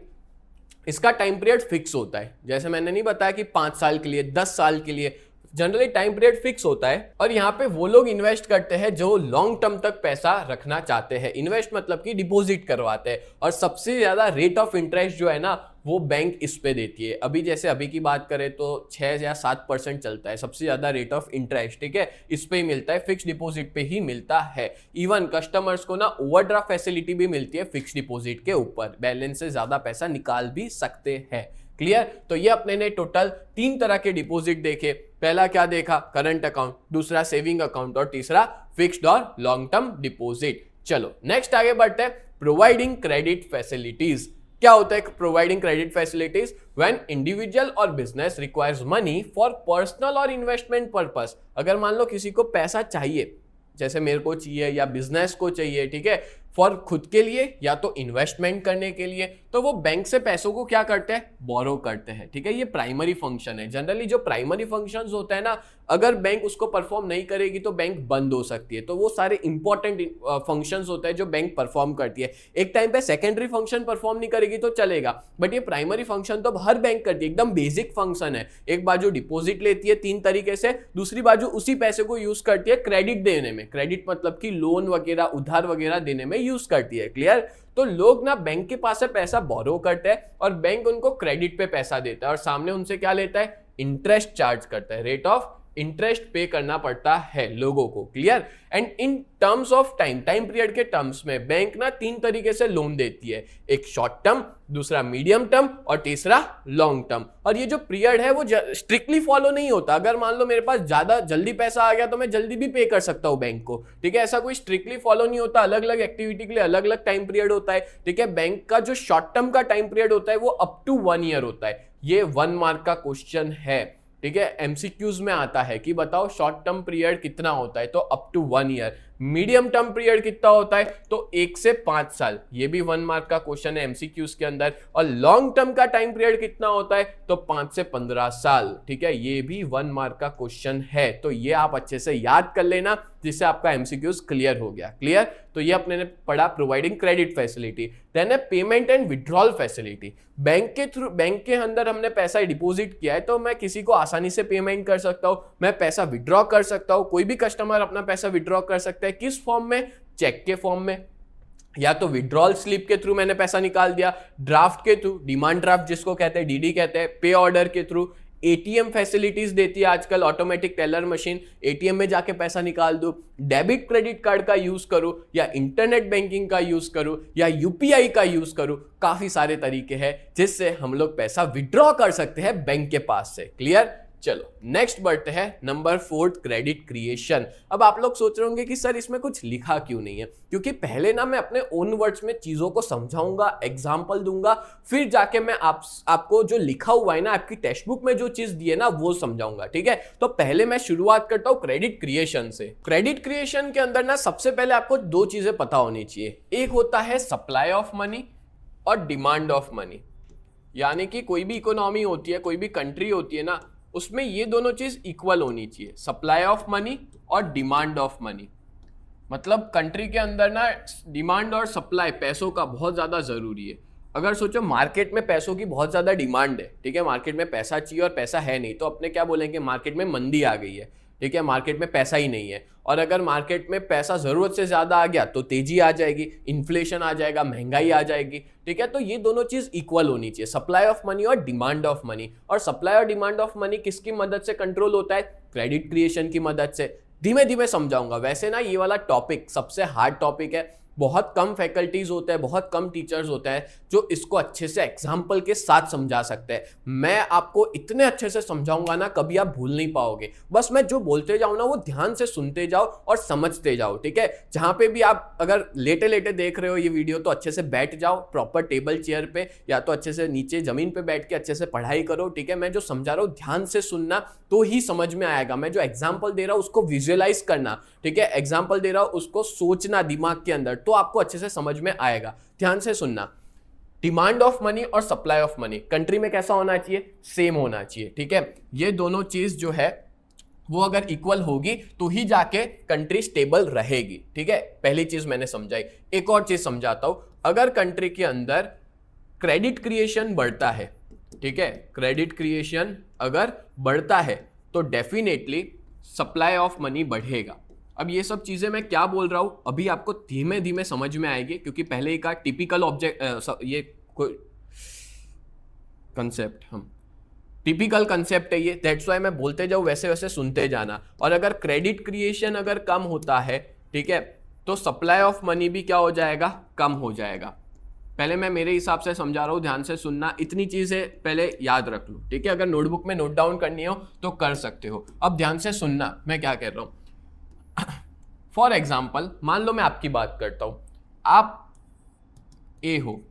इसका टाइम पीरियड फिक्स होता है, जैसे मैंने नहीं बताया कि 5 साल के लिए, 10 साल के लिए, जनरली टाइम पीरियड फिक्स होता है। और यहाँ पे वो लोग इन्वेस्ट करते हैं जो लॉन्ग टर्म तक पैसा रखना चाहते हैं। इन्वेस्ट मतलब कि डिपॉजिट करवाते हैं, और सबसे ज्यादा रेट ऑफ इंटरेस्ट जो है ना वो बैंक इस पे देती है। अभी जैसे अभी की बात करें तो 6 या 7% चलता है सबसे ज्यादा रेट ऑफ इंटरेस्ट, ठीक है, इस पे ही मिलता है, फिक्स डिपॉजिट पे ही मिलता है। इवन कस्टमर्स को ना ओवरड्राफ्ट फैसिलिटी भी मिलती है फिक्स डिपॉजिट के ऊपर, बैलेंस से ज्यादा पैसा निकाल भी सकते हैं। क्लियर? तो ये अपने ने टोटल 3 तरह के डिपॉजिट देखे। पहला क्या देखा? करंट अकाउंट, दूसरा सेविंग अकाउंट, और तीसरा फिक्स्ड और लॉन्ग टर्म डिपॉजिट। चलो नेक्स्ट आगे बढ़ते हैं, प्रोवाइडिंग क्रेडिट फैसिलिटीज। क्या होता है providing credit facilities? When individual और business requires money for personal और इन्वेस्टमेंट पर्पस। अगर मान लो किसी को पैसा चाहिए, जैसे मेरे को चाहिए या बिजनेस को चाहिए, ठीक है, फॉर खुद के लिए या तो इन्वेस्टमेंट करने के लिए, तो वो बैंक से पैसों को क्या करते हैं, बोरो करते हैं। ठीक है, ये प्राइमरी फंक्शन है। जनरली जो प्राइमरी फंक्शंस होता है ना, अगर बैंक उसको परफॉर्म नहीं करेगी तो बैंक बंद हो सकती है। तो वो सारे इंपॉर्टेंट फंक्शंस होते हैं जो बैंक परफॉर्म करती है। एक टाइम पे सेकेंडरी फंक्शन परफॉर्म नहीं करेगी तो चलेगा, बट ये प्राइमरी फंक्शन तो हर बैंक करती है, एकदम बेसिक फंक्शन है। एक बाजू डिपॉजिट लेती है 3 तरीके से, दूसरी बाजू उसी पैसे को यूज करती है क्रेडिट देने में। क्रेडिट मतलब कि लोन वगैरह, उधार वगैरह देने में यूज करती है। क्लियर? तो लोग ना बैंक के पास से पैसा बोरो करते हैं और बैंक उनको क्रेडिट पे पैसा देता है और सामने उनसे क्या लेता है, इंटरेस्ट चार्ज करता है। रेट ऑफ इंटरेस्ट पे करना पड़ता है लोगों को। Clear? And in terms of time period के टर्म्स में बैंक ना 3 तरीके से लोन देती है, एक शॉर्ट टर्म, दूसरा मीडियम टर्म और तीसरा लॉन्ग टर्म। और ये जो पीरियड है वो स्ट्रिक्टली फॉलो नहीं होता। अगर मान लो मेरे पास ज्यादा जल्दी पैसा आ गया तो मैं जल्दी भी पे कर सकता हूँ बैंक को। ठीक है, ऐसा कोई स्ट्रिक्टली फॉलो नहीं होता। अलग अलग एक्टिविटी के लिए अलग अलग टाइम पीरियड होता है। ठीक है, बैंक का जो शॉर्ट टर्म का टाइम पीरियड होता है वो अप टू 1 ईयर होता है। ये 1 मार्क का क्वेश्चन है। ठीक है, एमसीक्यूज में आता है कि बताओ शॉर्ट टर्म पीरियड कितना होता है, तो up to 1 year. Medium term period कितना होता है, तो 1 से 5 साल। ये भी 1 मार्क का क्वेश्चन है एमसीक्यूज के अंदर। और लॉन्ग टर्म का टाइम पीरियड कितना होता है, तो 5 से 15 साल। ठीक है, ये भी 1 मार्क का क्वेश्चन है। तो ये आप अच्छे से याद कर लेना, जिससे आपका एमसीक्यूज क्लियर हो गया। क्लियर? तो ये अपने ने पढ़ा प्रोवाइडिंग क्रेडिट फैसिलिटी। देन है payment and withdrawal facility. Bank के थ्रू, बैंक के अंदर हमने पैसा डिपॉजिट किया है तो मैं किसी को आसानी से पेमेंट कर सकता हूं, मैं पैसा विड्रॉ कर सकता हूं। कोई भी कस्टमर अपना पैसा विड्रॉ कर सकता है। किस फॉर्म में? चेक के फॉर्म में, या तो विड्रॉल स्लिप के थ्रू मैंने पैसा निकाल दिया, ड्राफ्ट के थ्रू, डिमांड ड्राफ्ट जिसको कहते हैं, डीडी कहते हैं, पे ऑर्डर के थ्रू। एटीएम फैसिलिटीज देती है आजकल, ऑटोमेटिक टेलर मशीन, एटीएम में जाके पैसा निकाल दो। डेबिट क्रेडिट कार्ड का यूज करो, या इंटरनेट बैंकिंग का यूज करो, या यूपीआई का यूज करो। काफी सारे तरीके हैं जिससे हम लोग पैसा विड्रॉ कर सकते हैं बैंक के पास से। क्लियर? चलो नेक्स्ट बढ़ते हैं, नंबर 4, क्रेडिट क्रिएशन। अब आप लोग सोच रहे होंगे कि सर इसमें कुछ लिखा क्यों नहीं है, क्योंकि पहले ना मैं अपने ओन वर्ड्स में चीजों को समझाऊंगा, एग्जांपल दूंगा, फिर जाके मैं आपको जो लिखा हुआ है ना, आपकी टेक्स्ट बुक में जो चीज दी है ना, वो समझाऊंगा। ठीक है, तो पहले मैं शुरुआत करता हूं क्रेडिट क्रिएशन से। क्रेडिट क्रिएशन के अंदर ना सबसे पहले आपको 2 चीजें पता होनी चाहिए। एक होता है सप्लाई ऑफ मनी और डिमांड ऑफ मनी। यानी कि कोई भी इकोनॉमी होती है, कोई भी कंट्री होती है ना, उसमें ये दोनों चीज इक्वल होनी चाहिए, सप्लाई ऑफ मनी और डिमांड ऑफ मनी। मतलब कंट्री के अंदर ना डिमांड और सप्लाई पैसों का बहुत ज्यादा जरूरी है। अगर सोचो मार्केट में पैसों की बहुत ज्यादा डिमांड है, ठीक है, मार्केट में पैसा चाहिए और पैसा है नहीं, तो अपने क्या बोलेंगे, मार्केट में मंदी आ गई है। ठीक है, मार्केट में पैसा ही नहीं है। और अगर मार्केट में पैसा जरूरत से ज्यादा आ गया तो तेजी आ जाएगी, इन्फ्लेशन आ जाएगा, महंगाई आ जाएगी। ठीक है, तो ये दोनों चीज इक्वल होनी चाहिए, सप्लाई ऑफ मनी और डिमांड ऑफ मनी। और सप्लाई और डिमांड ऑफ मनी किसकी मदद से कंट्रोल होता है? क्रेडिट क्रिएशन की मदद से। धीमे धीमे समझाऊंगा। वैसे ना ये वाला टॉपिक सबसे हार्ड टॉपिक है, बहुत कम फैकल्टीज होते हैं, बहुत कम टीचर्स होते हैं जो इसको अच्छे से एग्जाम्पल के साथ समझा सकते हैं। मैं आपको इतने अच्छे से समझाऊंगा ना, कभी आप भूल नहीं पाओगे। बस मैं जो बोलते जाऊं ना, वो ध्यान से सुनते जाओ और समझते जाओ। ठीक है, जहां पे भी आप अगर लेटे लेटे देख रहे हो ये वीडियो, तो अच्छे से बैठ जाओ प्रॉपर टेबल चेयर पे, या तो अच्छे से नीचे जमीन पे बैठ के अच्छे से पढ़ाई करो। ठीक है, मैं जो समझा रहा हूं ध्यान से सुनना, तो ही समझ में आएगा। मैं जो एग्जाम्पल दे रहा हूं उसको विजुअलाइज करना। ठीक है, एग्जाम्पल दे रहा हूं उसको सोचना दिमाग के अंदर, तो आपको अच्छे से समझ में आएगा। ध्यान से सुनना। डिमांड ऑफ मनी और सप्लाई ऑफ मनी कंट्री में कैसा होना चाहिए? सेम होना चाहिए। ठीक है, ये दोनों चीज जो है वो अगर इक्वल होगी तो ही जाके कंट्री स्टेबल रहेगी। ठीक है, पहली चीज मैंने समझाई। एक और चीज समझाता हूं। अगर कंट्री के अंदर क्रेडिट क्रिएशन बढ़ता है, ठीक है, क्रेडिट क्रिएशन अगर बढ़ता है तो डेफिनेटली सप्लाई ऑफ मनी बढ़ेगा। अब ये सब चीजें मैं क्या बोल रहा हूं अभी आपको धीमे धीमे समझ में आएगी, क्योंकि पहले ही का टिपिकल ऑब्जेक्ट, ये कोई कंसेप्ट, हम टिपिकल कंसेप्ट है ये, दैट्स व्हाई मैं बोलते जाऊं, वैसे वैसे सुनते जाना। और अगर क्रेडिट क्रिएशन अगर कम होता है, ठीक है, तो सप्लाई ऑफ मनी भी क्या हो जाएगा? कम हो जाएगा। पहले मैं मेरे हिसाब से समझा रहा हूं, ध्यान से सुनना। इतनी चीजें पहले याद रख लो। ठीक है, अगर नोटबुक में नोट डाउन करनी हो तो कर सकते हो। अब ध्यान से सुनना मैं क्या कह रहा हूं। फॉर एग्जाम्पल, मान लो मैं आपकी बात करता हूं, आप ए हो,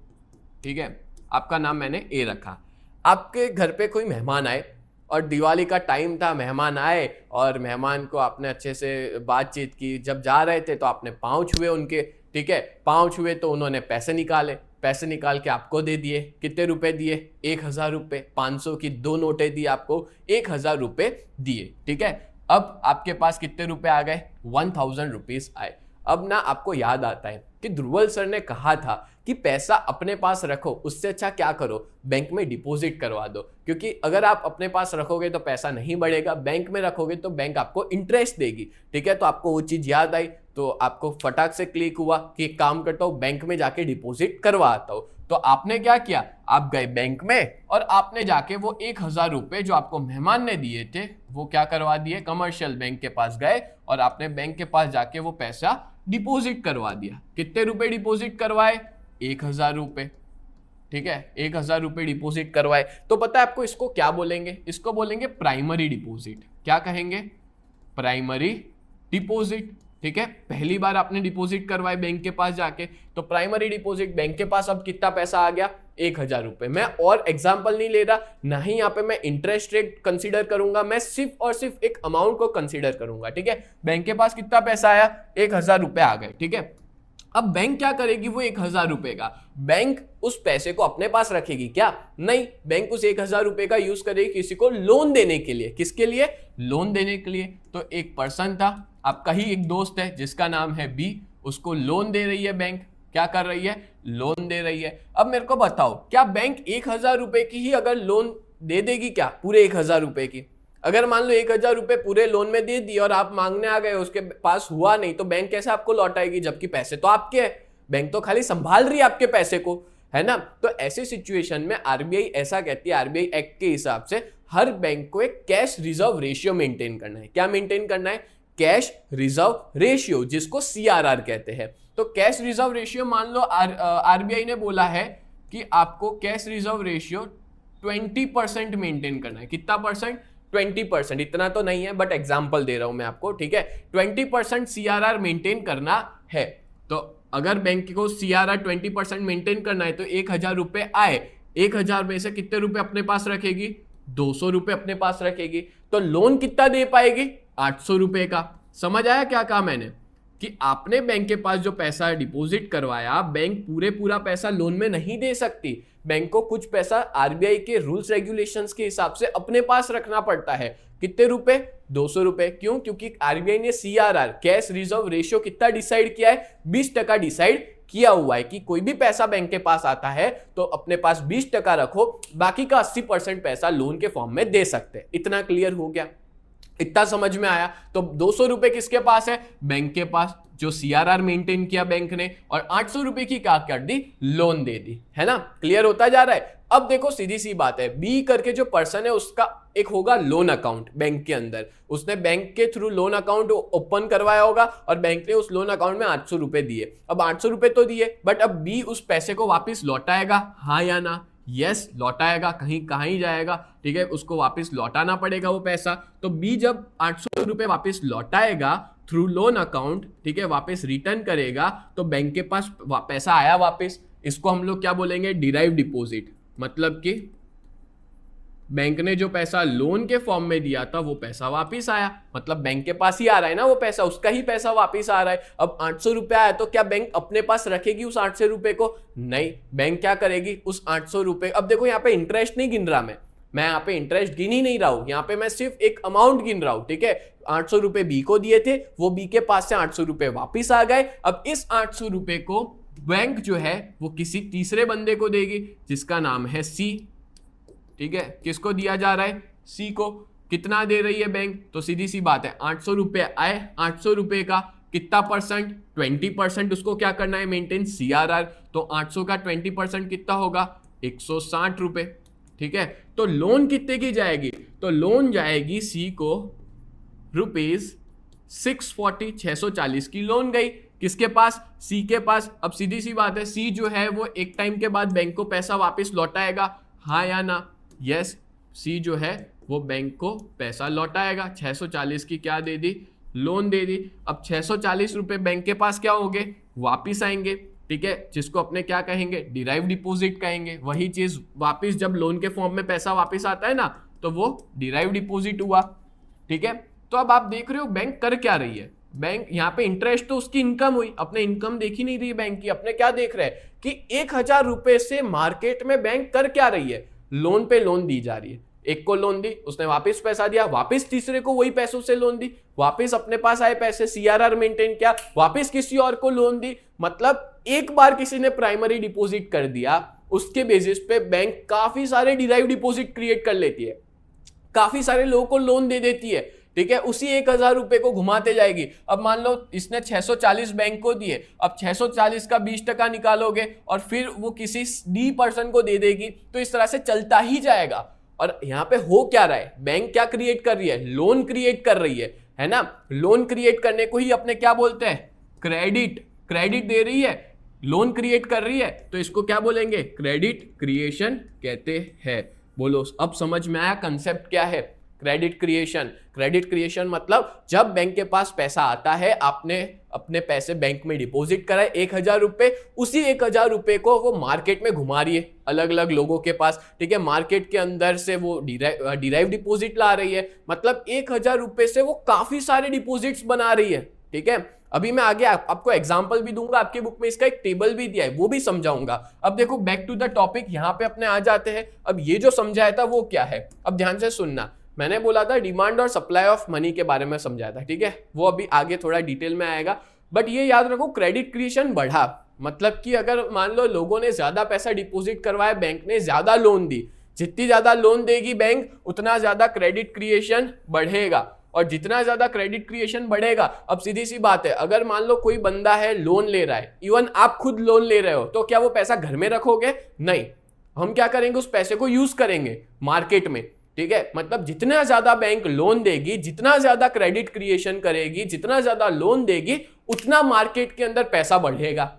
ठीक है, आपका नाम मैंने ए रखा। आपके घर पे कोई मेहमान आए और दिवाली का टाइम था, मेहमान आए और मेहमान को आपने अच्छे से बातचीत की, जब जा रहे थे तो आपने पाँव छुए उनके। ठीक है, पाँव छुए तो उन्होंने पैसे निकाले, पैसे निकाल के आपको दे दिए, कितने रुपए दिए, 1000 रुपये, 500 की 2 नोटें दी आपको, 1000 रुपये दिए, ठीक है। अब आपके पास कितने रुपए आ गए, 1000 रुपीज आए। अब ना आपको याद आता है कि ध्रुवल सर ने कहा था कि पैसा अपने पास रखो, उससे अच्छा क्या करो, बैंक में डिपॉजिट करवा दो, क्योंकि अगर आप अपने पास रखोगे तो पैसा नहीं बढ़ेगा, बैंक में रखोगे तो बैंक आपको इंटरेस्ट देगी, ठीक है। तो आपको वो चीज याद आई, तो आपको फटाक से क्लिक हुआ कि एक काम करता हूं, बैंक में जाके डिपॉजिट करवा आता हूं। तो आपने क्या किया, आप गए बैंक में और आपने जाके वो 1000 रुपए जो आपको मेहमान ने दिए थे वो क्या करवा दिए, कमर्शियल बैंक के पास गए और आपने बैंक के पास जाके वो पैसा डिपॉजिट करवा दिया। कितने रुपए डिपॉजिट करवाए, 1000 रुपए, ठीक है, 1000 रुपए डिपॉजिट करवाए। तो पता है आपको इसको क्या बोलेंगे, इसको बोलेंगे प्राइमरी डिपॉजिट। क्या कहेंगे, प्राइमरी डिपॉजिट, ठीक है। पहली बार आपने डिपॉजिट करवाए बैंक के पास जाके, तो प्राइमरी डिपॉजिट, बैंक के पास अब कितना पैसा आ गया, 1000 रुपए। मैं और एग्जांपल नहीं ले रहा, ना ही यहाँ पे मैं इंटरेस्ट रेट कंसीडर करूंगा, मैं सिर्फ और सिर्फ एक अमाउंट को कंसीडर करूंगा, ठीक है। बैंक के पास कितना पैसा आया, 1000 रुपए आ गए, ठीक है। अब बैंक क्या करेगी, वो 1000 रुपए का, बैंक उस पैसे को अपने पास रखेगी क्या, नहीं, बैंक उस 1000 रुपए का यूज करेगी किसी को लोन देने के लिए। किसके लिए, लोन देने के लिए। तो एक पर्सन था, आपका ही एक दोस्त है जिसका नाम है बी, उसको लोन दे रही है बैंक, क्या कर रही है, लोन दे रही है। अब मेरे को बताओ, क्या बैंक 1000 रुपए की ही अगर लोन दे देगी क्या, पूरे 1000 रुपए की? अगर मान लो 1000 रुपए पूरे लोन में दे दिए और आप मांगने आ गए, उसके पास हुआ नहीं, तो बैंक कैसे आपको लौटाएगी, जबकि पैसे तो आपके हैं, बैंक तो खाली संभाल रही है आपके पैसे को, है ना। तो ऐसी सिचुएशन में आरबीआई ऐसा कहती है, आरबीआई एक्ट के हिसाब से हर बैंक को एक कैश रिजर्व रेशियो मेंटेन करना है। क्या मेंटेन करना है, कैश रिजर्व रेशियो, जिसको सीआरआर कहते हैं। तो कैश रिजर्व रेशियो, मान लो आरबीआई ने बोला है कि आपको कैश रिजर्व रेशियो 20% मेंटेन करना है। कितना परसेंट, 20%। इतना तो नहीं है, बट एग्जांपल दे रहा हूं मैं आपको, ठीक है। 20% सीआरआर मेंटेन करना है। तो अगर बैंक को सीआरआर 20% मेंटेन करना है, तो 1000 रुपए आए, 1000 में से कितने रुपए अपने पास रखेगी, 200 रुपए अपने पास रखेगी। तो लोन कितना दे पाएगी, 800 रुपए का। समझ आया क्या कहा मैंने, कि आपने बैंक के पास जो पैसा डिपॉजिट करवाया, बैंक पूरा पैसा लोन में नहीं दे सकती, बैंक को कुछ पैसा आरबीआई के रूल्स रेगुलेशंस के हिसाब से अपने पास रखना पड़ता है। कितने रुपए, 200 रुपए। क्यों, क्योंकि आरबीआई ने सीआरआर, कैश रिजर्व रेशियो, कितना डिसाइड किया है, 20% डिसाइड किया हुआ है कि कोई भी पैसा बैंक के पास आता है तो अपने पास 20% रखो, बाकी का 80% पैसा लोन के फॉर्म में दे सकते हैं। इतना क्लियर हो गया, इतना समझ में आया। तो 200 रुपए किसके पास है, बैंक के पास, जो सीआरआर मेंटेन किया बैंक ने, और 800 रुपए की क्या कर दी, लोन दे दी, है ना। क्लियर होता जा रहा है। अब देखो सीधी सी बात है, बी करके जो पर्सन है उसका एक होगा लोन अकाउंट बैंक के अंदर, उसने बैंक के थ्रू लोन अकाउंट ओपन करवाया होगा और बैंक ने उस लोन अकाउंट में 800 रुपए दिए। अब 800 रुपए तो दिए, बट अब बी उस पैसे को वापस लौटाएगा, हाँ या ना, यस लौटाएगा, कहीं ही जाएगा, ठीक है, उसको वापस लौटाना पड़ेगा वो पैसा। तो बी जब 800 रुपए वापस लौटाएगा थ्रू लोन अकाउंट, ठीक है, वापस रिटर्न करेगा, तो बैंक के पास पैसा आया वापस। इसको हम लोग क्या बोलेंगे, डिराइव डिपॉजिट। मतलब कि बैंक ने जो पैसा लोन के फॉर्म में दिया था वो पैसा वापस आया, मतलब बैंक के पास ही आ रहा है ना वो पैसा, उसका ही पैसा वापस आ रहा है। अब 800 रुपया आया तो क्या बैंक अपने पास रखेगी उस 800 रुपए को, नहीं, बैंक क्या करेगी, उस 800 रुपए, अब देखो यहाँ पे इंटरेस्ट नहीं गिन रहा मैं यहाँ पे इंटरेस्ट गिन ही नहीं रहा हूं, यहाँ पे मैं सिर्फ एक अमाउंट गिन रहा हूं, ठीक है। 800 रुपए बी को दिए थे, वो बी के पास से 800 रुपए वापिस आ गए। अब इस 800 रुपए को बैंक जो है वो किसी तीसरे बंदे को देगी जिसका नाम है सी, ठीक है। किसको दिया जा रहा है, सी को। कितना दे रही है बैंक, तो सीधी सी बात है, 800 रुपए आए, 800 रुपए का कितना परसेंट, 20% उसको क्या करना है, मेंटेन सीआरआर। तो 800 का 20% कितना होगा, 160 रुपए, ठीक है। तो लोन कितने की जाएगी, तो लोन जाएगी सी को ₹640, 640 की लोन गई। किसके पास, सी के पास। अब सीधी सी बात है, सी जो है वो एक टाइम के बाद बैंक को पैसा वापस लौटाएगा, हाँ या ना, यस। सी जो है वो बैंक को पैसा लौटाएगा, 640 की क्या दे दी, लोन दे दी। अब 640 रुपए बैंक के पास क्या होंगे, वापिस आएंगे, ठीक है, जिसको अपने क्या कहेंगे, डिराइव डिपॉजिट कहेंगे। वही चीज वापिस जब लोन के फॉर्म में पैसा वापिस आता है ना, तो वो डिराइव डिपॉजिट हुआ, ठीक है। तो अब आप देख रहे हो बैंक कर क्या रही है, बैंक यहाँ पे इंटरेस्ट तो उसकी इनकम हुई, अपने इनकम देख ही नहीं रही बैंक की, अपने क्या देख रहे हैं कि 1,000 रुपए से मार्केट में बैंक कर क्या रही है, लोन पे लोन दी जा रही है। एक को लोन दी, उसने वापस पैसा दिया, वापस तीसरे को वही पैसों से लोन दी, वापस अपने पास आए पैसे, सीआरआर मेंटेन किया, वापस किसी और को लोन दी। मतलब एक बार किसी ने प्राइमरी डिपॉजिट कर दिया, उसके बेसिस पे बैंक काफी सारे डिराइव डिपॉजिट क्रिएट कर लेती है, काफी सारे लोगों को लोन दे देती है। ठीक है, उसी 1,000 रुपए को घुमाते जाएगी। अब मान लो इसने 640 बैंक को दिए, अब 640 का 20% निकालोगे और फिर वो किसी डी पर्सन को दे देगी, तो इस तरह से चलता ही जाएगा। और यहाँ पे हो क्या रहा है, बैंक क्या क्रिएट कर रही है, लोन क्रिएट कर रही है ना। लोन क्रिएट करने को ही अपने क्या बोलते हैं, क्रेडिट। क्रेडिट दे रही है, लोन क्रिएट कर रही है, तो इसको क्या बोलेंगे, क्रेडिट क्रिएशन कहते हैं। बोलो अब समझ में आया कंसेप्ट क्या है, क्रेडिट क्रिएशन। क्रेडिट क्रिएशन मतलब जब बैंक के पास पैसा आता है, आपने अपने पैसे बैंक में डिपॉजिट कराए 1,000 रुपए, उसी 1,000 रुपए को वो मार्केट में घुमा रही है अलग अलग लोगों के पास। ठीक है, मार्केट के अंदर से वो डिराइव डिपॉजिट ला रही है, मतलब 1,000 रुपए से वो काफी सारे डिपॉजिट्स बना रही है। ठीक है, अभी मैं आगे आपको एग्जांपल भी दूंगा, आपकी बुक में इसका एक टेबल भी दिया है, वो भी समझाऊंगा। अब देखो बैक टू द टॉपिक, यहाँ पे अपने आ जाते हैं। अब ये जो समझाया था वो क्या है, अब ध्यान से सुनना। मैंने बोला था डिमांड और सप्लाई ऑफ मनी के बारे में समझाया था, ठीक है, वो अभी आगे थोड़ा डिटेल में आएगा। बट ये याद रखो, क्रेडिट क्रिएशन बढ़ा, मतलब कि अगर मान लो लोगों ने ज्यादा पैसा डिपॉजिट करवाया, बैंक ने ज्यादा लोन दी, जितनी ज्यादा लोन देगी बैंक, उतना ज्यादा क्रेडिट क्रिएशन बढ़ेगा। और जितना ज्यादा क्रेडिट क्रिएशन बढ़ेगा, अब सीधी सी बात है, अगर मान लो कोई बंदा है लोन ले रहा है, इवन आप खुद लोन ले रहे हो, तो क्या वो पैसा घर में रखोगे? नहीं, हम क्या करेंगे, उस पैसे को यूज करेंगे मार्केट में। ठीक है, मतलब जितना ज्यादा बैंक लोन देगी, जितना ज्यादा क्रेडिट क्रिएशन करेगी, जितना ज्यादा लोन देगी, उतना मार्केट के अंदर पैसा बढ़ेगा,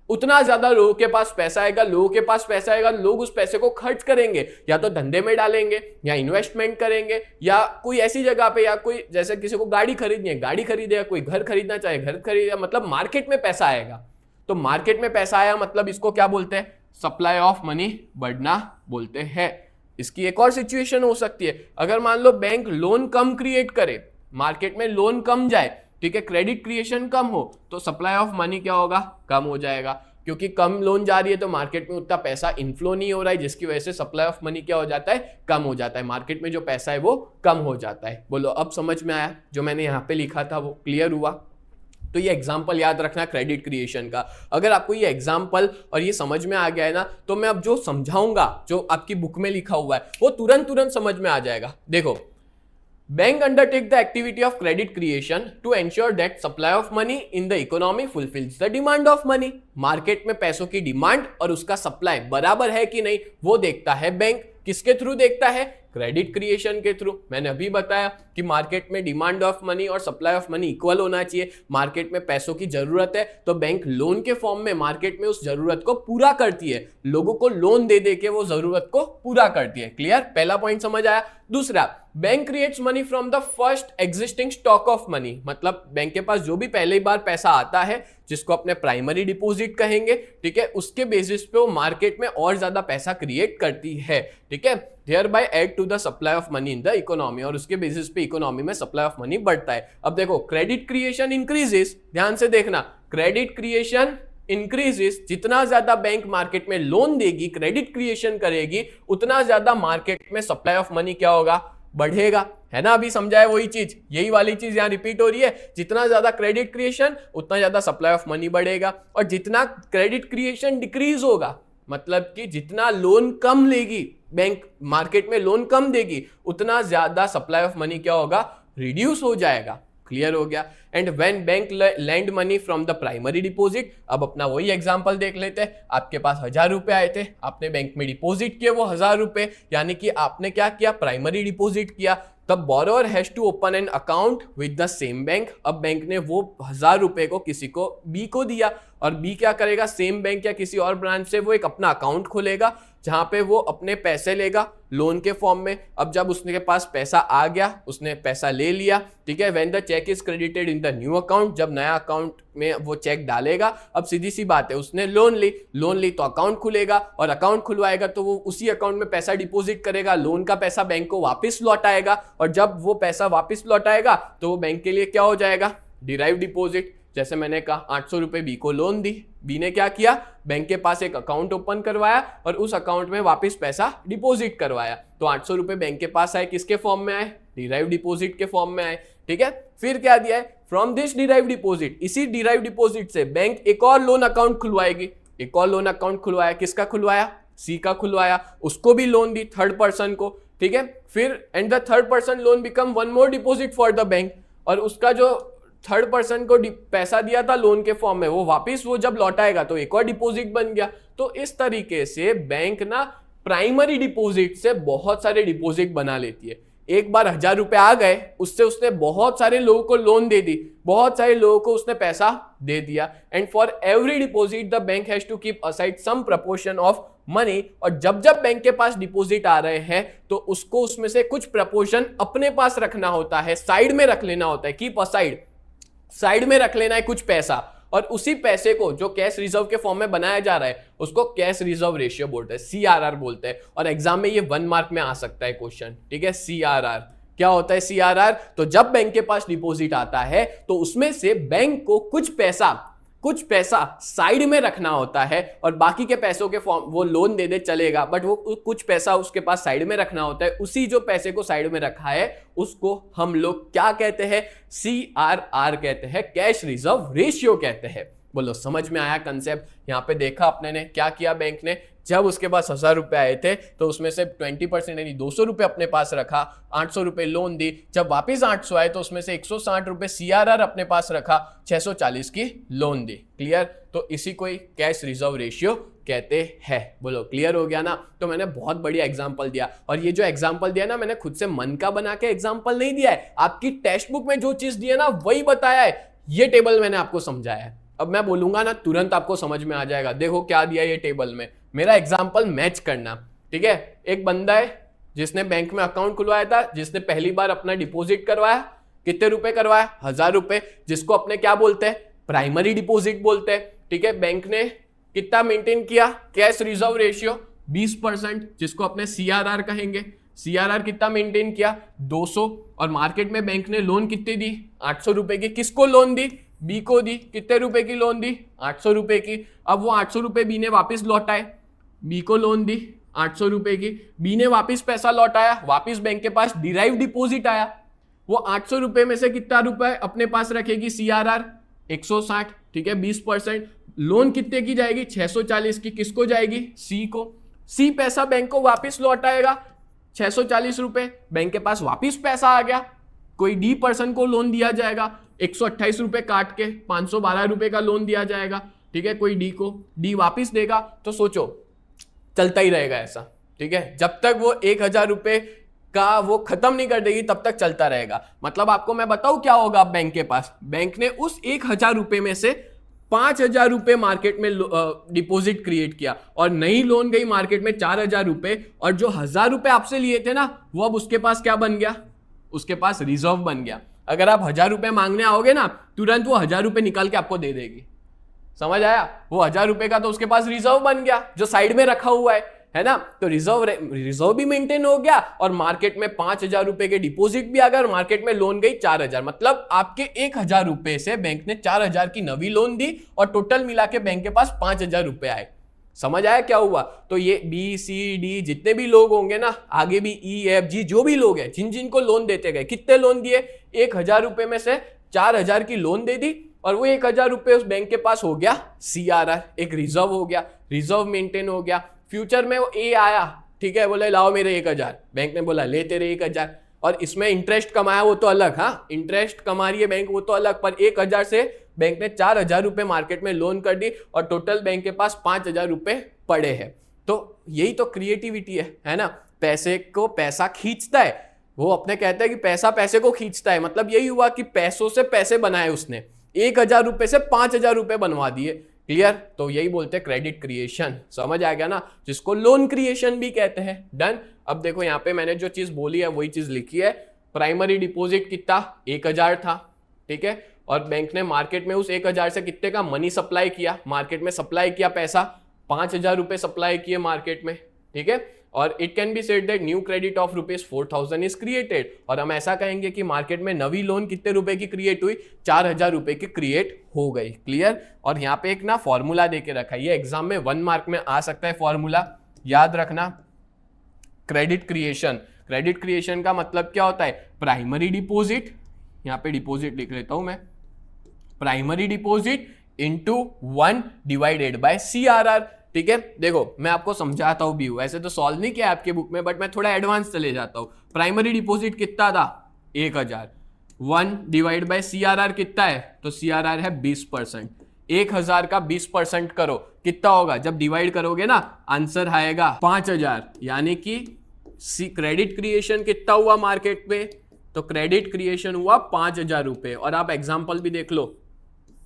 उतना ज्यादा लोगों के पास पैसा आएगा। लोगों के पास पैसा आएगा, लोग उस पैसे को खर्च करेंगे, या तो धंधे में डालेंगे, या इन्वेस्टमेंट करेंगे, या कोई ऐसी जगह पे, या कोई जैसे किसी को गाड़ी खरीदनी है गाड़ी खरीदेगा, कोई घर खरीदना चाहे घर खरीदेगा, मतलब मार्केट में पैसा आएगा। तो मार्केट में पैसा आया मतलब इसको क्या बोलते हैं, सप्लाई ऑफ मनी बढ़ना बोलते हैं। इसकी एक और सिचुएशन हो सकती है, अगर मान लो बैंक लोन कम क्रिएट करे, मार्केट में लोन कम जाए, ठीक है, क्रेडिट क्रिएशन कम हो, तो सप्लाई ऑफ मनी क्या होगा, कम हो जाएगा। क्योंकि कम लोन जा रही है तो मार्केट में उतना पैसा इनफ्लो नहीं हो रहा है, जिसकी वजह से सप्लाई ऑफ मनी क्या हो जाता है, कम हो जाता है, मार्केट में जो पैसा है वो कम हो जाता है। बोलो अब समझ में आया, जो मैंने यहाँ पे लिखा था वो क्लियर हुआ? तो ये एग्जाम्पल याद रखना क्रेडिट क्रिएशन का। अगर आपको ये एग्जाम्पल और ये समझ में आ गया है ना, तो मैं अब जो समझाऊंगा, जो आपकी बुक में लिखा हुआ है, वो तुरंत समझ में आ जाएगा। देखो, bank undertake the activity of credit creation to ensure that supply of money in the economy fulfills the demand of money। Market में पैसों की डिमांड और उसका सप्लाई बराबर है कि नहीं, वो देखता है बैंक। किसके थ्रू देखता है, क्रेडिट क्रिएशन के थ्रू। मैंने अभी बताया कि मार्केट में डिमांड ऑफ मनी और सप्लाई ऑफ मनी इक्वल होना चाहिए। मार्केट में पैसों की जरूरत है तो बैंक लोन के फॉर्म में मार्केट में उस जरूरत को पूरा करती है, लोगों को लोन दे दे के वो जरूरत को पूरा करती है। क्लियर, पहला पॉइंट समझ आया। दूसरा, bank creates money from the first existing stock of money, मतलब बैंक के पास जो भी पहली बार पैसा आता है, जिसको अपने प्राइमरी डिपॉजिट कहेंगे, ठीक है, उसके बेसिस पे वो मार्केट में और ज्यादा पैसा क्रिएट करती है। ठीक है, thereby add to the supply of money in the economy, और उसके बेसिस पे इकोनॉमी में सप्लाई ऑफ मनी बढ़ता है। अब देखो, क्रेडिट क्रिएशन इंक्रीजेस, ध्यान से देखना, क्रेडिट क्रिएशन इंक्रीजेस, जितना ज्यादा बैंक मार्केट में लोन देगी, क्रेडिट क्रिएशन करेगी, उतना ज्यादा मार्केट में सप्लाई ऑफ मनी क्या होगा, बढ़ेगा। है ना, अभी समझाया वही चीज, यही वाली चीज यहाँ रिपीट हो रही है। जितना ज्यादा क्रेडिट क्रिएशन, उतना ज्यादा सप्लाई ऑफ मनी बढ़ेगा, और जितना क्रेडिट क्रिएशन डिक्रीज होगा, मतलब कि जितना लोन कम लेगी बैंक, मार्केट में लोन कम देगी, उतना ज्यादा सप्लाई ऑफ मनी क्या होगा, रिड्यूस हो जाएगा। क्लियर हो गया। And when bank land money from the primary deposit, अब अपना वही एग्जांपल देख लेते हैं। आपके पास 1,000 रुपए आए थे, आपने बैंक में डिपॉजिट किए वो 1,000 रुपए, यानी कि आपने क्या किया, प्राइमरी डिपॉजिट किया। तब borrower has to open an account with the same bank. अब बैंक ने वो 1,000 रुपए को किसी को बी को दिया, और बी क्या करेगा, सेम बैंक या किसी और ब्रांच से वो एक अपना अकाउंट खोलेगा, जहां पे वो अपने पैसे लेगा लोन के फॉर्म में। अब जब उसने के पास पैसा आ गया, उसने पैसा ले लिया, ठीक है, when the cheque is credited in the new account, जब नया अकाउंट में वो चेक डालेगा, अब सीधी सी बात है, उसने लोन ली तो अकाउंट खुलेगा, और अकाउंट खुलवाएगा तो वो उसी अकाउंट में पैसा डिपॉजिट करेगा, लोन का पैसा बैंक को वापस लौटाएगा, और जब वो पैसा वापस लौटाएगा तो वो बैंक के लिए क्या हो जाएगा, डिराइव डिपॉजिट, जैसे मैंने कहा 800 रुपए बी को लोन दी, बी ने क्या किया, बैंक के पास एक अकाउंट ओपन करवाया और उस अकाउंट में वापस पैसा डिपॉजिट करवाया। तो 800 रुपए बैंक के पास आए, किसके फॉर्म में आए, डिराइव डिपॉजिट के फॉर्म में आए। ठीक है, फिर क्या दिया है, फ्रॉम दिस डिराइव डिपॉजिट, इसी डिराइव डिपॉजिट से बैंक एक और लोन अकाउंट खुलवाएगी। एक और लोन अकाउंट खुलवाया, किसका खुलवाया, सी का खुलवाया, उसको भी लोन दी थर्ड पर्सन को। ठीक है, फिर and the third person loan become one more deposit for the bank, और उसका जो थर्ड पर्सन को पैसा दिया था लोन के फॉर्म में, वो वापस वो जब लौटाएगा तो एक और डिपॉजिट बन गया। तो इस तरीके से बैंक ना प्राइमरी डिपॉजिट से बहुत सारे डिपॉजिट बना लेती है। एक बार 1000 रुपए आ गए, उससे उसने बहुत सारे लोगों को लोन दे दी, बहुत सारे लोगों को उसने पैसा दे दिया। And for every deposit the bank has to keep aside some proportion of money, और जब जब बैंक के पास डिपॉजिट आ रहे हैं तो उसको उसमें से कुछ प्रपोर्शन अपने पास रखना होता है, साइड में रख लेना होता है, कीप असाइड, साइड में रख लेना है कुछ पैसा, और उसी पैसे को जो कैश रिजर्व के फॉर्म में बनाया जा रहा है उसको कैश रिजर्व रेशियो बोलते हैं, सीआरआर बोलते हैं। और एग्जाम में ये 1 मार्क में आ सकता है क्वेश्चन। ठीक है, सीआरआर क्या होता है, सीआरआर, तो जब बैंक के पास डिपॉजिट आता है तो उसमें से बैंक को कुछ पैसा साइड में रखना होता है, और बाकी के पैसों के फॉर्म वो लोन दे दे चलेगा, बट वो कुछ पैसा उसके पास साइड में रखना होता है। उसी जो पैसे को साइड में रखा है उसको हम लोग क्या कहते हैं, सीआरआर कहते हैं, कैश रिजर्व रेशियो कहते हैं। बोलो समझ में आया कंसेप्ट। यहां पे देखा अपने ने क्या किया, बैंक ने जब उसके पास 1000 रुपए आए थे तो उसमें से 20% यानी 200 रुपए अपने पास रखा, 800 रुपए लोन दी, जब वापस 800 आए तो उसमें से 160 रुपए सीआरआर अपने पास रखा, 640 की लोन दी। क्लियर, तो इसी को ही कैश रिजर्व रेशियो कहते हैं। बोलो क्लियर हो गया ना। तो मैंने बहुत बढ़िया एग्जांपल दिया, और ये जो एग्जांपल दिया ना मैंने खुद से मन का बना के एग्जांपल नहीं दिया है, आपकी टेक्स्ट बुक में जो चीज दी है ना वही बताया है, ये टेबल मैंने आपको समझाया है। अब मैं बोलूंगा ना तुरंत आपको समझ में आ जाएगा। देखो क्या दिया ये टेबल में, मेरा एग्जांपल मैच करना। ठीक है, एक बंदा है जिसने बैंक में अकाउंट खुलवाया था, जिसने पहली बार अपना डिपॉजिट करवाया, कितने रुपए करवाया, 1000 रुपए, जिसको अपने क्या बोलते हैं, प्राइमरी डिपॉजिट बोलते हैं। ठीक है, बैंक ने कितना मेंटेन किया, कैश रिजर्व रेशियो 20%, जिसको अपने सीआरआर कहेंगे। सीआरआर कितना मेंटेन किया, 200, और मार्केट में बैंक ने लोन कितनी दी, 800 रुपए की। किसको लोन दी, बी को दी। कितने रुपए की लोन दी, 800 रुपए की। अब वो 800 रुपए बी ने वापस लौटाए, बी को लोन दी 800 रुपए की, बी ने वापस पैसा लौटाया, वापस बैंक के पास डिराइव डिपॉजिट आया, वो 800 रुपए में से कितना रुपए अपने पास रखेगी, सीआरआर 160। ठीक है, 20%, लोन कितने की जाएगी, 640 की। किसको जाएगी, सी को। सी पैसा बैंक को वापस लौटाएगा 640 रुपए, बैंक के पास वापस पैसा आ गया। कोई डी पर्सन को लोन दिया जाएगा, 128 रुपए काट के 512 रुपए का लोन दिया जाएगा। ठीक है, कोई डी को, डी वापिस देगा। तो सोचो चलता ही रहेगा ऐसा। ठीक है, जब तक वो 1000 रुपए का वो खत्म नहीं कर देगी तब तक चलता रहेगा। मतलब आपको मैं बताऊं क्या होगा बैंक के पास, बैंक ने उस 1000 रुपए में से 5000 रुपए मार्केट में डिपॉजिट क्रिएट किया, और नई लोन गई मार्केट में 4000 रुपए, और जो 1000 रुपए आपसे लिए थे ना वो अब उसके पास क्या बन गया, उसके पास रिजर्व बन गया। अगर आप 1000 रुपए मांगने आओगे ना तुरंत वो 1000 रुपए निकाल के आपको दे देगी। समझ आया, वो 1000 रुपए का तो उसके पास रिजर्व बन गया जो साइड में रखा हुआ है ना। तो रिजर्व भी मेंटेन हो गया, और मार्केट में 5000 रुपए के डिपॉजिट भी आ गए, और मार्केट में लोन गई 4000। मतलब आपके 1000 रुपए से बैंक ने 4000 की नवी लोन दी, और टोटल मिला के बैंक के पास 5000 रुपए आए। समझ आया क्या हुआ। तो ये बी सी डी जितने भी लोग होंगे ना, आगे भी ई एफ जी जो भी लोग हैं, जिन जिनको लोन देते गए, कितने लोन दिए, 1000 रुपए में से 4000 की लोन दे दी, और वो 1000 रुपए उस बैंक के पास हो गया सीआरआर, एक रिजर्व हो गया, रिजर्व मेंटेन हो गया। फ्यूचर में वो ए आया, ठीक है, बोले लाओ मेरे 1000, बैंक ने बोला ले तेरे 1000, और इसमें इंटरेस्ट कमाया वो तो अलग, हाँ इंटरेस्ट कमा रही है बैंक वो तो अलग, पर 1000 से बैंक ने 4000 रुपए मार्केट में लोन कर दी, और टोटल बैंक के पास 5000 रुपए पड़े हैं। तो यही तो क्रिएटिविटी है ना। पैसे को पैसा खींचता है, वो अपने कहते हैं कि पैसा पैसे को खींचता है। मतलब यही हुआ कि पैसों से पैसे बनाए उसने, 1000 रुपए से 5000 रुपए बनवा दिए। क्लियर, तो यही बोलते हैं क्रेडिट क्रिएशन। समझ आ गया ना, जिसको लोन क्रिएशन भी कहते हैं। डन। अब देखो यहाँ पे मैंने जो चीज बोली है वही चीज लिखी है। प्राइमरी डिपॉजिट कितना, 1000 था, ठीक है, और बैंक ने मार्केट में उस 1000 से कितने का मनी सप्लाई किया, मार्केट में सप्लाई किया पैसा, 5000 रुपए सप्लाई किए मार्केट में। ठीक है। और it can be said that new credit of ₹4,000 is created, और हम ऐसा कहेंगे कि मार्केट में नवी लोन कितने रुपए की क्रिएट हुई, 4,000 रुपए की क्रिएट हो गई। क्लियर। और यहाँ पे एक ना फॉर्मूला देके रखा है, ये एग्जाम में 1 मार्क में आ सकता है फॉर्मूला, याद रखना। क्रेडिट क्रिएशन, क्रेडिट क्रिएशन का मतलब क्या होता है, प्राइमरी डिपॉजिट, यहाँ पे डिपॉजिट लिख लेता हूं मैं, primary deposit into 1 divided by CRR। ठीक है, देखो मैं आपको समझाता हूं भी, ऐसे तो सॉल्व नहीं किया आपके बुक में, बट मैं थोड़ा एडवांस चले जाता हूं। प्राइमरी डिपॉजिट कितना था, 1,000, 1 डिवाइड बाय CRR कितना है, तो CRR है 20%। 1,000 का 20% करो, कितना होगा, जब डिवाइड करोगे ना आंसर आएगा 5,000, यानी कि क्रेडिट क्रिएशन कितना हुआ मार्केट में, तो क्रेडिट क्रिएशन हुआ 5,000 रुपए। और आप एग्जाम्पल भी देख लो,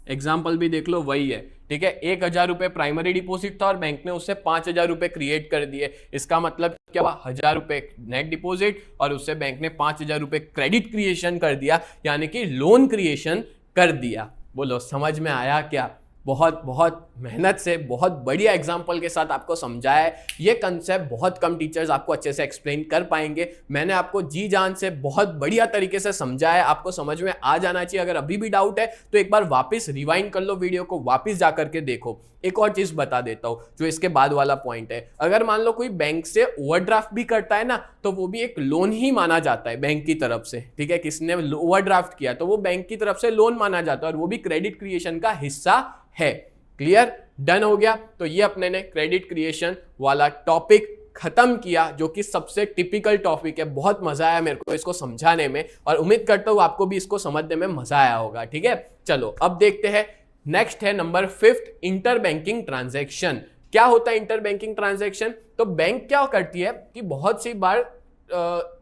एग्जाम्पल भी देख लो, वही है। ठीक है, 1,000 रुपए प्राइमरी डिपॉजिट था और बैंक ने उससे 5,000 रुपए क्रिएट कर दिए। इसका मतलब क्या हुआ, 1,000 रुपए नेट डिपॉजिट और उससे बैंक ने 5,000 रुपए क्रेडिट क्रिएशन कर दिया, यानी कि लोन क्रिएशन कर दिया। बोलो समझ में आया क्या? बहुत बहुत मेहनत से बहुत बढ़िया एग्जाम्पल के साथ आपको समझाया है। ये कंसेप्ट बहुत कम टीचर्स आपको अच्छे से एक्सप्लेन कर पाएंगे। मैंने आपको जी जान से बहुत बढ़िया तरीके से समझाया, आपको समझ में आ जाना चाहिए। अगर अभी भी डाउट है तो एक बार वापस रिवाइंड कर लो वीडियो को, वापस जा करके देखो। एक और चीज बता देता हूं जो इसके बाद वाला पॉइंट है, अगर मान लो कोई बैंक से ओवरड्राफ्ट भी करता है ना, तो वो भी एक लोन ही माना जाता है बैंक की तरफ से। ठीक है, किसने ओवरड्राफ्ट किया तो वो बैंक की तरफ से लोन माना जाता है और वो भी क्रेडिट क्रिएशन का हिस्सा है। क्लियर, डन हो गया। तो ये अपने ने क्रेडिट क्रिएशन वाला टॉपिक खत्म किया, जो कि सबसे टिपिकल टॉपिक है। बहुत मजा आया मेरे को इसको समझाने में और उम्मीद करता हूं आपको भी इसको समझने में मजा आया होगा। ठीक है, चलो अब देखते हैं। नेक्स्ट है नंबर 5, इंटर बैंकिंग ट्रांजैक्शन। क्या होता है इंटर बैंकिंग ट्रांजैक्शन? तो बैंक क्या करती है कि बहुत सी बार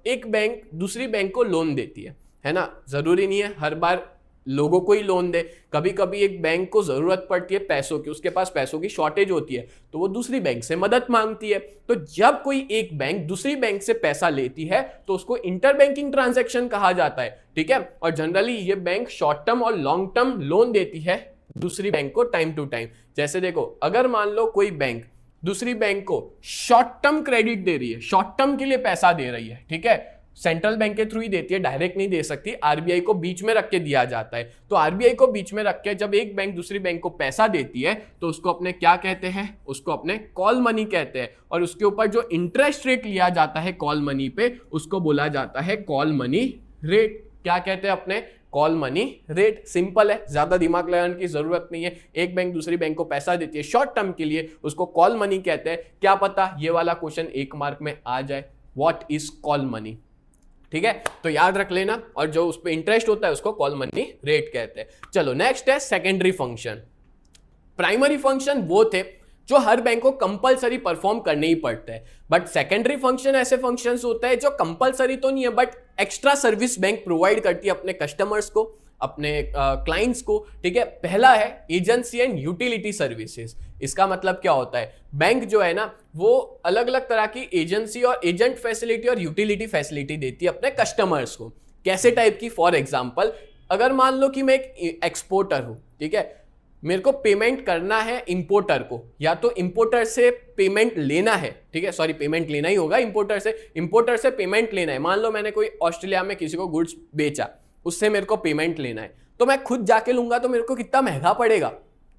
एक बैंक दूसरी बैंक को लोन देती है ना। जरूरी नहीं है हर बार लोगों को ही लोन दे, कभी कभी एक बैंक को जरूरत पड़ती है पैसों की, उसके पास पैसों की शॉर्टेज होती है तो वो दूसरी बैंक से मदद मांगती है। तो जब कोई एक बैंक दूसरी बैंक से पैसा लेती है तो उसको इंटर बैंकिंग ट्रांजैक्शन कहा जाता है। ठीक है, और जनरली ये बैंक शॉर्ट टर्म और लॉन्ग टर्म लोन देती है दूसरी बैंक को टाइम टू टाइम। जैसे देखो, अगर मान लो कोई बैंक दूसरी बैंक को शॉर्ट टर्म क्रेडिट दे रही है, शॉर्ट टर्म के लिए पैसा दे रही है, ठीक है, सेंट्रल बैंक के थ्रू ही देती है, डायरेक्ट नहीं दे सकती, आरबीआई को बीच में रख के दिया जाता है। तो आरबीआई को बीच में रख के जब एक बैंक दूसरी बैंक को पैसा देती है तो उसको अपने क्या कहते हैं, उसको अपने कॉल मनी कहते हैं। और उसके ऊपर जो इंटरेस्ट रेट लिया जाता है कॉल मनी पे, उसको बोला जाता है कॉल मनी रेट। क्या कहते हैं अपने, कॉल मनी रेट। सिंपल है, ज्यादा दिमाग लगाने की जरूरत नहीं है। एक बैंक दूसरी बैंक को पैसा देती है शॉर्ट टर्म के लिए, उसको कॉल मनी कहते हैं। क्या पता ये वाला क्वेश्चन 1 मार्क में आ जाए, व्हाट इज कॉल मनी। ठीक है, तो याद रख लेना। और जो उस पर इंटरेस्ट होता है उसको कॉल मनी रेट कहते हैं। चलो नेक्स्ट है सेकेंडरी फंक्शन। प्राइमरी फंक्शन वो थे जो हर बैंक को कंपलसरी परफॉर्म करने ही पड़ते हैं, बट सेकेंडरी फंक्शन ऐसे फंक्शंस होते हैं जो कंपलसरी तो नहीं है but extra service bank provide करती है अपने कस्टमर्स को, अपने क्लाइंट्स को। ठीक है, पहला है एजेंसी एंड यूटिलिटी सर्विसेज। इसका मतलब क्या होता है, बैंक जो है ना वो अलग अलग तरह की एजेंसी और एजेंट फैसिलिटी और यूटिलिटी फैसिलिटी देती है अपने कस्टमर्स को। कैसे टाइप की, फॉर एग्जांपल अगर मान लो कि मैं एक एक्सपोर्टर हूं, ठीक है, मेरे को पेमेंट करना है इंपोर्टर को, या तो इंपोर्टर से पेमेंट लेना है, ठीक है, सॉरी पेमेंट लेना ही होगा, इंपोर्टर से पेमेंट लेना है। मान लो मैंने कोई ऑस्ट्रेलिया में किसी को गुड्स बेचा, उससे मेरे को पेमेंट लेना है, तो मैं खुद जाके लूंगा तो मेरे को कितना महंगा पड़ेगा,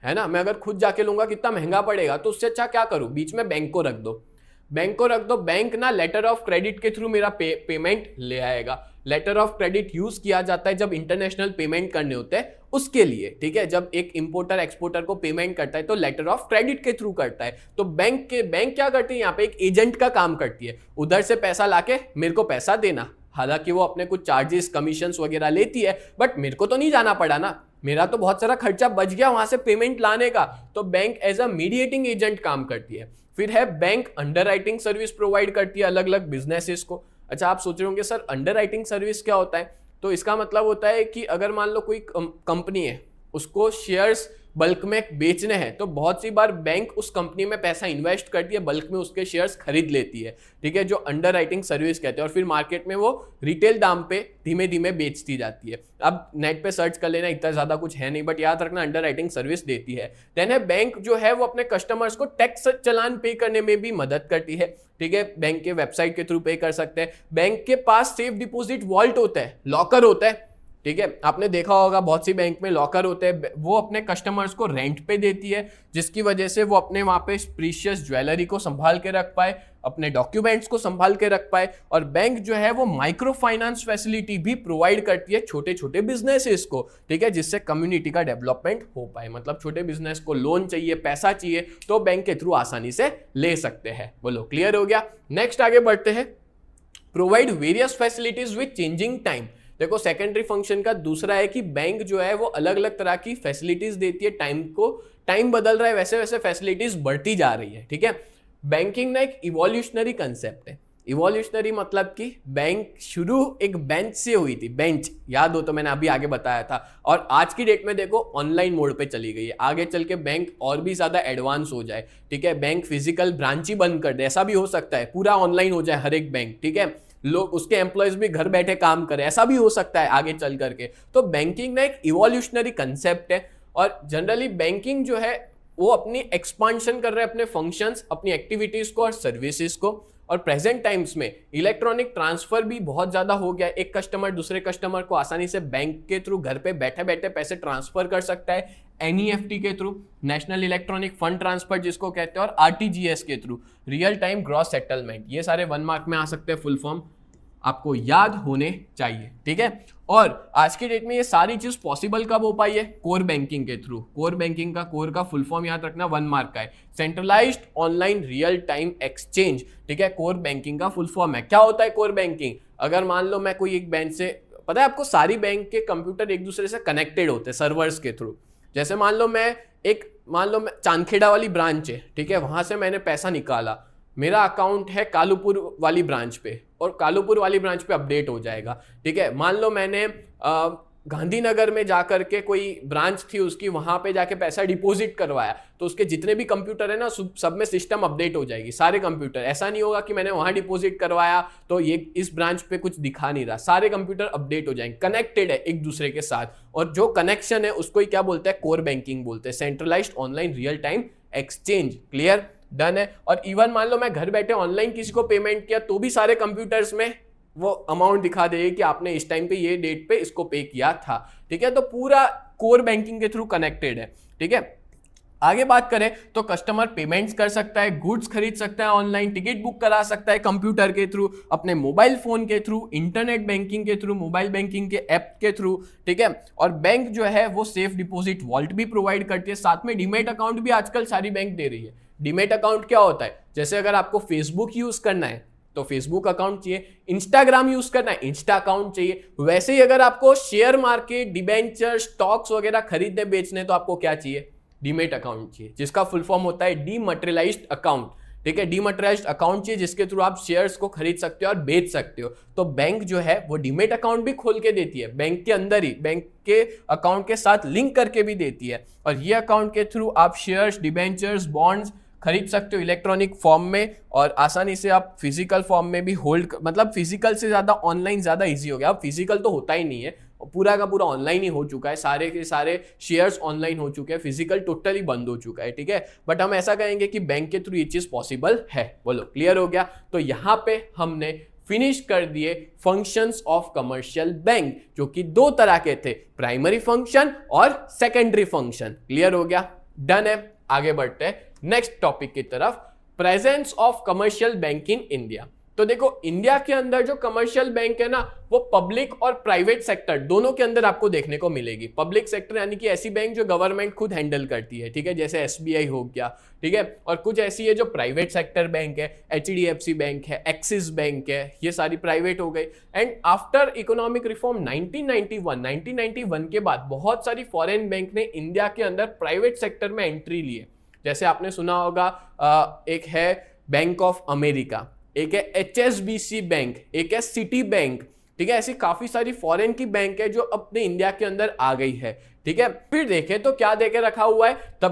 है ना। मैं अगर खुद जाके लूंगा कितना महंगा पड़ेगा, तो उससे अच्छा क्या करूं, बीच में बैंक को रख दो। बैंक ना लेटर ऑफ क्रेडिट के थ्रू मेरा पेमेंट ले आएगा। लेटर ऑफ क्रेडिट यूज किया जाता है जब इंटरनेशनल पेमेंट करने होते हैं उसके लिए। ठीक है, जब एक इंपोर्टर एक्सपोर्टर को पेमेंट करता है तो लेटर ऑफ क्रेडिट के थ्रू करता है। तो बैंक क्या करती है, यहाँ पे एक एजेंट का काम करती है, उधर से पैसा लाके मेरे को पैसा देना। हालांकि वो अपने कुछ चार्जेस कमीशन वगैरह लेती है, बट मेरे को तो नहीं जाना पड़ा ना, मेरा तो बहुत सारा खर्चा बच गया वहां से पेमेंट लाने का। तो bank as a mediating agent काम करती है। फिर है बैंक अंडरराइटिंग सर्विस प्रोवाइड करती है अलग अलग बिजनेसेस को। अच्छा, आप सोच रहे होंगे सर अंडरराइटिंग सर्विस क्या होता है, तो इसका मतलब होता है कि अगर मान लो कोई कंपनी है, उसको शेयर्स बल्क में बेचने हैं तो बहुत सी बार बैंक उस कंपनी में पैसा इन्वेस्ट करती है, बल्क में उसके शेयर्स खरीद लेती है, ठीक है, जो अंडर राइटिंग सर्विस कहते हैं, और फिर मार्केट में वो रिटेल दाम पे धीमे धीमे बेचती जाती है। अब नेट पे सर्च कर लेना, इतना ज्यादा कुछ है नहीं, बट याद रखना अंडर राइटिंग सर्विस देती है। देन है बैंक जो है वो अपने कस्टमर्स को टैक्स चालान पे करने में भी मदद करती है, ठीक है, बैंक के वेबसाइट के थ्रू पे कर सकते हैं। बैंक के पास सेफ डिपॉजिट वॉल्ट होता है, लॉकर होता है, ठीक है, आपने देखा होगा बहुत सी बैंक में लॉकर होते हैं, वो अपने कस्टमर्स को रेंट पे देती है, जिसकी वजह से वो अपने वहां पे प्रीशियस ज्वेलरी को संभाल के रख पाए, अपने डॉक्यूमेंट्स को संभाल के रख पाए। और बैंक जो है वो माइक्रो फाइनेंस फैसिलिटी भी प्रोवाइड करती है छोटे छोटे बिजनेसेस को, ठीक है, जिससे कम्युनिटी का डेवलपमेंट हो पाए। मतलब छोटे बिजनेस को लोन चाहिए, पैसा चाहिए, तो बैंक के थ्रू आसानी से ले सकते हैं। बोलो क्लियर हो गया? नेक्स्ट आगे बढ़ते हैं। Provide various facilities with changing time. देखो सेकेंडरी फंक्शन का दूसरा है कि बैंक जो है वो अलग अलग तरह की फैसिलिटीज देती है, टाइम बदल रहा है वैसे वैसे फैसिलिटीज बढ़ती जा रही है, ठीक है। बैंकिंग ना एक इवोल्यूशनरी कंसेप्ट है। इवोल्यूशनरी मतलब कि बैंक शुरू एक बेंच से हुई थी, बेंच याद हो तो मैंने अभी आगे बताया था, और आज की डेट में देखो ऑनलाइन मोड पे चली गई है। आगे चल के बैंक और भी ज्यादा एडवांस हो जाए, ठीक है, बैंक फिजिकल ब्रांच ही बंद कर दे, ऐसा भी हो सकता है, पूरा ऑनलाइन हो जाए हर एक बैंक, ठीक है, लोग उसके एम्प्लॉयज भी घर बैठे काम करें, ऐसा भी हो सकता है आगे चल करके। तो बैंकिंग ना एक इवोल्यूशनरी कंसेप्ट है, और जनरली बैंकिंग जो है वो अपनी एक्सपांशन कर रहे हैं, अपने फंक्शंस, अपनी एक्टिविटीज को और सर्विसेज को। और प्रेजेंट टाइम्स में इलेक्ट्रॉनिक ट्रांसफर भी बहुत ज्यादा हो गया है, एक कस्टमर दूसरे कस्टमर को आसानी से बैंक के थ्रू घर पे बैठे बैठे पैसे ट्रांसफर कर सकता है, एनईएफटी के through, national electronic fund transfer जिसको कहते हैं, और आरटीजीएस के through, real time gross settlement. ये सारे 1 मार्क में आ सकते हैं, फुल फॉर्म आपको याद होने चाहिए, ठीक है। और आज के डेट में ये सारी चीज पॉसिबल कब हो पाई है? कोर बैंकिंग के थ्रू। कोर बैंकिंग का कोर का फुल फॉर्म याद रखना, 1 मार्क का है, centralised online real time exchange, ठीक है, कोर बैंकिंग का फुल फॉर्म है। क्या होता है कोर बैंकिंग? अगर मान लो मैं कोई एक बैंक से, पता है आपको सारी बैंक के कंप्यूटर एक दूसरे से कनेक्टेड होते हैं सर्वर्स के थ्रू। जैसे मान लो मैं चांदखेड़ा वाली ब्रांच है, ठीक है, वहां से मैंने पैसा निकाला, मेरा अकाउंट है कालूपुर वाली ब्रांच पे, और कालूपुर वाली ब्रांच पे अपडेट हो जाएगा, ठीक है। मान लो मैंने गांधीनगर में जाकर के कोई ब्रांच थी उसकी, वहां पे जाके पैसा डिपॉजिट करवाया, तो उसके जितने भी कंप्यूटर है ना, सब में सिस्टम अपडेट हो जाएगी, सारे कंप्यूटर। ऐसा नहीं होगा कि मैंने वहां डिपॉजिट करवाया तो ये इस ब्रांच पे कुछ दिखा नहीं रहा, सारे कंप्यूटर अपडेट हो जाएंगे, कनेक्टेड है एक दूसरे के साथ। और जो कनेक्शन है उसको ही क्या बोलते हैं? कोर बैंकिंग बोलते हैं, centralised online real time exchange. Clear? Done है। और इवन मान लो मैं घर बैठे ऑनलाइन किसी को पेमेंट किया तो भी सारे कंप्यूटर्स में वो अमाउंट दिखा देगी कि आपने इस टाइम पे ये डेट पे इसको पे किया था, ठीक है। तो पूरा कोर बैंकिंग के थ्रू कनेक्टेड है, ठीक है। आगे बात करें तो कस्टमर पेमेंट्स कर सकता है, गुड्स खरीद सकता है ऑनलाइन, टिकट बुक करा सकता है कंप्यूटर के थ्रू, अपने मोबाइल फोन के थ्रू, इंटरनेट बैंकिंग के थ्रू, मोबाइल बैंकिंग के ऐप के थ्रू, ठीक है। और बैंक जो है वो सेफ डिपॉजिट वॉल्ट भी प्रोवाइड करती है, साथ में डीमैट अकाउंट भी आजकल सारी बैंक दे रही है। डीमैट अकाउंट क्या होता है? जैसे अगर आपको फेसबुक यूज करना है तो फेसबुक अकाउंट चाहिए, इंस्टाग्राम यूज करना है इंस्टा अकाउंट चाहिए, वैसे ही अगर आपको शेयर मार्केट, डिबेंचर, स्टॉक्स वगैरह खरीदने बेचने तो आपको क्या चाहिए? डीमैट अकाउंट चाहिए, जिसका फुल फॉर्म होता है डीमटेरियलाइज्ड अकाउंट, ठीक है। डीमटेरियलाइज्ड अकाउंट चाहिए जिसके थ्रू आप शेयर्स को खरीद सकते हो और बेच सकते हो। तो बैंक जो है वो डीमैट अकाउंट भी खोल के देती है, बैंक के अंदर ही, बैंक के अकाउंट के साथ लिंक करके भी देती है। और ये अकाउंट के थ्रू आप शेयर्स, डिबेंचर्स, बॉन्ड्स खरीद सकते हो इलेक्ट्रॉनिक फॉर्म में, और आसानी से आप फिजिकल फॉर्म में भी होल्ड, मतलब फिजिकल से ज्यादा ऑनलाइन ज्यादा इजी हो गया। अब फिजिकल तो होता ही नहीं है, पूरा का पूरा ऑनलाइन ही हो चुका है, सारे के सारे शेयर्स ऑनलाइन हो चुके हैं, फिजिकल टोटली बंद हो चुका है, ठीक है। बट हम ऐसा कहेंगे कि बैंक के थ्रू ये चीज पॉसिबल है। बोलो क्लियर हो गया? तो यहाँ पे हमने फिनिश कर दिए फंक्शंस ऑफ कमर्शियल बैंक, जो कि 2 तरह के थे, प्राइमरी फंक्शन और सेकेंडरी फंक्शन। क्लियर हो गया? डन है। आगे बढ़ते हैं नेक्स्ट टॉपिक की तरफ, presence of commercial bank in India. तो देखो इंडिया के अंदर जो कमर्शियल बैंक है ना, वो पब्लिक और प्राइवेट सेक्टर दोनों के अंदर आपको देखने को मिलेगी। पब्लिक सेक्टर यानी कि ऐसी बैंक जो गवर्नमेंट खुद हैंडल करती है, ठीक है, जैसे एसबीआई हो गया, ठीक है। और कुछ ऐसी है जो प्राइवेट सेक्टर बैंक है, एचडीएफसी बैंक है, एक्सिस बैंक है, ये सारी प्राइवेट हो गई। एंड आफ्टर इकोनॉमिक रिफॉर्म 1991 के बाद बहुत सारी फॉरेन बैंक ने इंडिया के अंदर प्राइवेट सेक्टर में एंट्री ली है। जैसे आपने सुना होगा, एक है बैंक ऑफ अमेरिका, एक है एचएसबीसी बैंक, एक है सिटी बैंक, ठीक है, ऐसी काफी सारी फॉरेन की बैंक है जो अपने इंडिया के अंदर आ गई है। ठीक है, फिर देखें तो क्या देके रखा हुआ है, the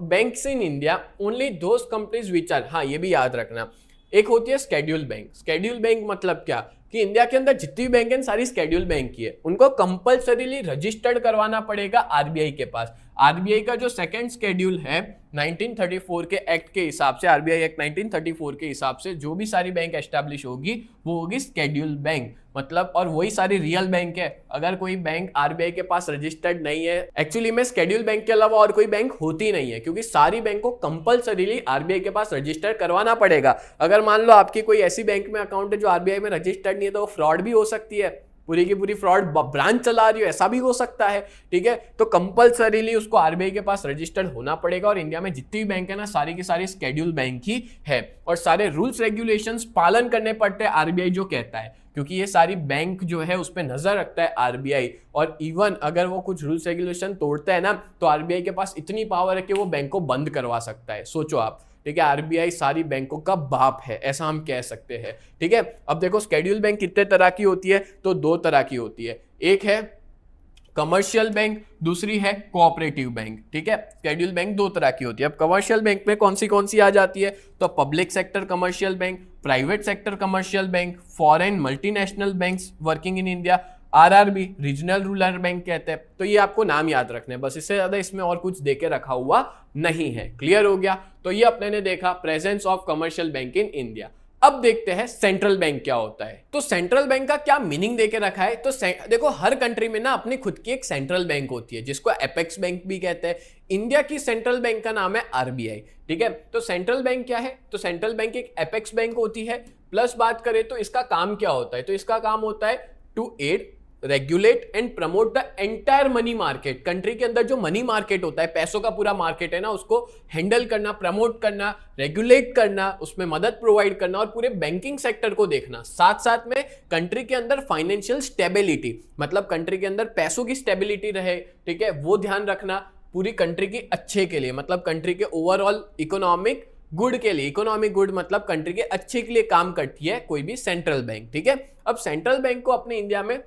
banks in India only those companies which are, हाँ ये भी याद रखना, एक होती है स्केड्यूल बैंक। स्केड्यूल बैंक मतलब क्या कि इंडिया के अंदर जितनी बैंक है सारी स्केड्यूल बैंक की है, उनको कंपल्सरीली रजिस्टर्ड करवाना पड़ेगा आरबीआई के पास। आरबीआई का जो सेकंड शेड्यूल है 1934 के एक्ट के हिसाब से, आरबीआई एक्ट 1934 के हिसाब से जो भी सारी बैंक एस्टैब्लिश होगी वो होगी स्केड्यूल बैंक, मतलब और वही सारी रियल बैंक है। अगर कोई बैंक आरबीआई के पास रजिस्टर्ड नहीं है, एक्चुअली में स्केड्यूल बैंक के अलावा और कोई बैंक होती नहीं है, क्योंकि सारी बैंक को कंपल्सरीली आरबीआई के पास रजिस्टर करवाना पड़ेगा। अगर मान लो आपकी कोई ऐसी बैंक में अकाउंट है जो आरबीआई में रजिस्टर्ड नहीं है, तो वो फ्रॉड भी हो सकती है, पूरी की पूरी फ्रॉड ब्रांच चला रही हो, ऐसा भी हो सकता है। ठीक है, तो कंपल्सरीली उसको आरबीआई के पास रजिस्टर्ड होना पड़ेगा। और इंडिया में जितनी भी बैंक है ना सारी की सारी स्केड्यूल बैंक ही है, और सारे रूल्स रेगुलेशंस पालन करने पड़ते हैं आरबीआई जो कहता है, क्योंकि ये सारी बैंक जो है उस पर नजर रखता है आरबीआई। और इवन अगर वो कुछ रूल्स रेगुलेशन तोड़ता है ना, तो आरबीआई के पास इतनी पावर है कि वो बैंक को बंद करवा सकता है। सोचो आप, ठीक है, आरबीआई सारी बैंकों का बाप है, ऐसा हम कह सकते हैं। ठीक है, अब देखो स्केड्यूल बैंक कितने तरह की होती है, तो दो तरह की होती है, एक है कमर्शियल बैंक, दूसरी है कोऑपरेटिव बैंक। ठीक है, स्केड्यूल बैंक दो तरह की होती है। अब कमर्शियल बैंक में कौन सी आ जाती है, तो public sector commercial bank, private sector commercial bank, foreign multinational banks working in India, RRB regional rural bank कहते हैं। तो ये आपको नाम याद रखने हैं बस, इससे ज्यादा इसमें और कुछ देके रखा हुआ नहीं है। क्लियर हो गया, तो ये अपने ने देखा presence of commercial bank in India. अब देखते हैं सेंट्रल बैंक क्या होता है। तो सेंट्रल बैंक का क्या मीनिंग देके रखा है, तो देखो हर कंट्री में ना अपनी खुद की एक सेंट्रल बैंक होती है, जिसको एपेक्स बैंक भी कहते हैं। इंडिया की सेंट्रल बैंक का नाम है आरबीआई। ठीक है, तो सेंट्रल बैंक क्या है, तो सेंट्रल बैंक एक एपेक्स बैंक होती है। प्लस बात करें तो इसका काम क्या होता है, तो इसका काम होता है to aid regulate and promote the entire money market. Country के अंदर जो मनी मार्केट होता है, पैसों का पूरा मार्केट है ना, उसको हैंडल करना, प्रमोट करना, रेगुलेट करना, उसमें मदद प्रोवाइड करना और पूरे बैंकिंग सेक्टर को देखना। साथ साथ में कंट्री के अंदर फाइनेंशियल स्टेबिलिटी, मतलब कंट्री के अंदर पैसों की स्टेबिलिटी रहे, ठीक है, वो ध्यान रखना पूरी कंट्री के अच्छे के लिए, मतलब कंट्री के ओवरऑल इकोनॉमिक गुड के लिए। इकोनॉमिक गुड मतलब कंट्री के अच्छे के लिए काम करती है कोई भी सेंट्रल बैंक। ठीक है, अब सेंट्रल बैंक को अपने इंडिया में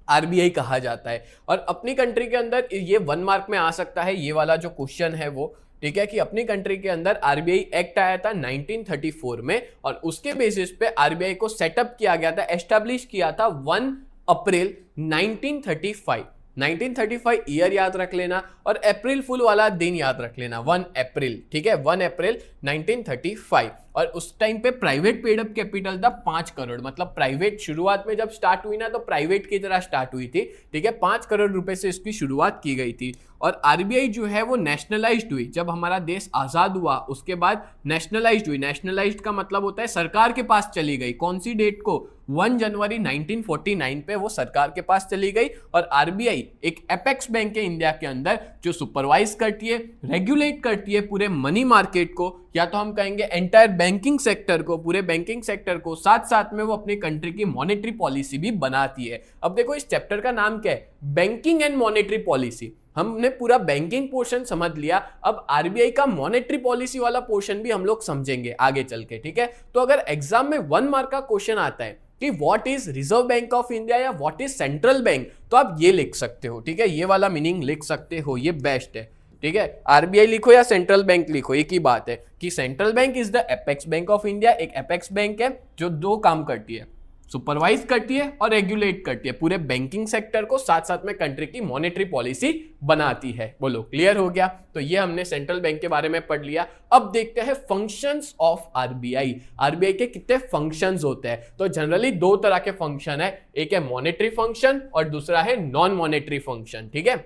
आरबीआई कहा जाता है। और अपनी कंट्री के अंदर ये 1 मार्क में आ सकता है, ये वाला जो क्वेश्चन है वो, ठीक है, कि अपनी कंट्री के अंदर आरबीआई एक्ट आया था 1934 में, और उसके बेसिस पे आरबीआई को सेटअप किया गया था, एस्टैब्लिश किया था 1 अप्रैल 1935। 1935 ईयर याद रख लेना, और अप्रैल फुल वाला दिन याद रख लेना, 1 अप्रैल। ठीक है, 1 अप्रैल 1935। और उस टाइम पे प्राइवेट पेड अप कैपिटल था 5 करोड़, मतलब प्राइवेट शुरुआत में जब स्टार्ट हुई ना तो प्राइवेट की तरह स्टार्ट हुई थी। ठीक है, 5 करोड़ रुपए से इसकी शुरुआत की गई थी। और आरबीआई जो है वो नेशनलाइज्ड हुई जब हमारा देश आजाद हुआ, उसके बाद नेशनलाइज्ड हुई। नेशनलाइज्ड का मतलब होता है सरकार के पास चली गई। कौन सी डेट को, 1 जनवरी 1949 पे वो सरकार के पास चली गई। और आरबीआई एक एपेक्स बैंक है इंडिया के अंदर, जो सुपरवाइज करती है, रेगुलेट करती है पूरे मनी मार्केट को, या तो हम कहेंगे एंटायर बैंकिंग सेक्टर को, पूरे बैंकिंग सेक्टर को। साथ साथ में वो अपनी कंट्री की मॉनेटरी पॉलिसी भी बनाती है। अब देखो इस चैप्टर का नाम क्या है, बैंकिंग एंड मॉनेटरी पॉलिसी। हमने पूरा बैंकिंग पोर्शन समझ लिया, अब आरबीआई का मॉनेटरी पॉलिसी वाला पोर्शन भी हम लोग समझेंगे आगे चल के। ठीक है, तो अगर एग्जाम में 1 मार्क का क्वेश्चन आता है कि what is reserve bank of India या व्हाट इज सेंट्रल बैंक, तो आप ये लिख सकते हो। ठीक है, ये वाला मीनिंग लिख सकते हो, ये बेस्ट है। ठीक है, आरबीआई लिखो या सेंट्रल बैंक लिखो, एक ही बात है कि central bank is the apex bank of India. एक एपेक्स बैंक है जो 2 काम करती है, सुपरवाइज करती है और रेगुलेट करती है पूरे बैंकिंग सेक्टर को, साथ साथ में कंट्री की मॉनेटरी पॉलिसी बनाती है। बोलो क्लियर हो गया, तो ये हमने सेंट्रल बैंक के बारे में पढ़ लिया। अब देखते हैं फंक्शंस ऑफ आरबीआई। आरबीआई के कितने फंक्शंस होते हैं, तो जनरली 2 तरह के फंक्शन है, एक है मॉनेटरी फंक्शन और दूसरा है नॉन मॉनेटरी फंक्शन। ठीक है,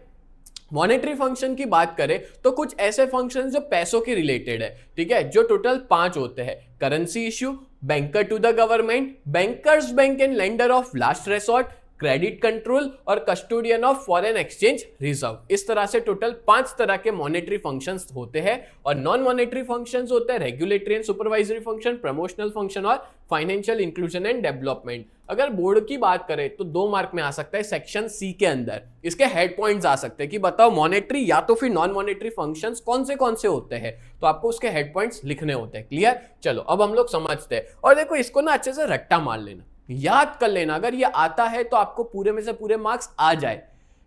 मॉनेटरी फंक्शन की बात करें तो कुछ ऐसे फंक्शन जो पैसों के रिलेटेड है, ठीक है, जो टोटल 5 होते हैं। Currency issue, banker to the government, bankers bank and lender of last resort, credit control और custodian of foreign exchange reserve. इस तरह से टोटल 5 तरह के मॉनेटरी फंक्शंस होते हैं। और नॉन मॉनेटरी फंक्शंस होते हैं regulatory and supervisory function, promotional function और फाइनेंशियल इंक्लूजन एंड डेवलपमेंट। अगर बोर्ड की बात करें तो 2 मार्क में आ सकता है सेक्शन सी के अंदर, इसके हेड पॉइंट्स आ सकते हैं कि बताओ मॉनेटरी या तो फिर नॉन मॉनेटरी फंक्शंस कौन से होते हैं, तो आपको उसके हेड पॉइंट्स लिखने होते हैं। क्लियर, चलो अब हम लोग समझते हैं। और देखो इसको ना अच्छे से रट्टा मार लेना, याद कर लेना, अगर ये आता है तो आपको पूरे में से पूरे मार्क्स आ जाए,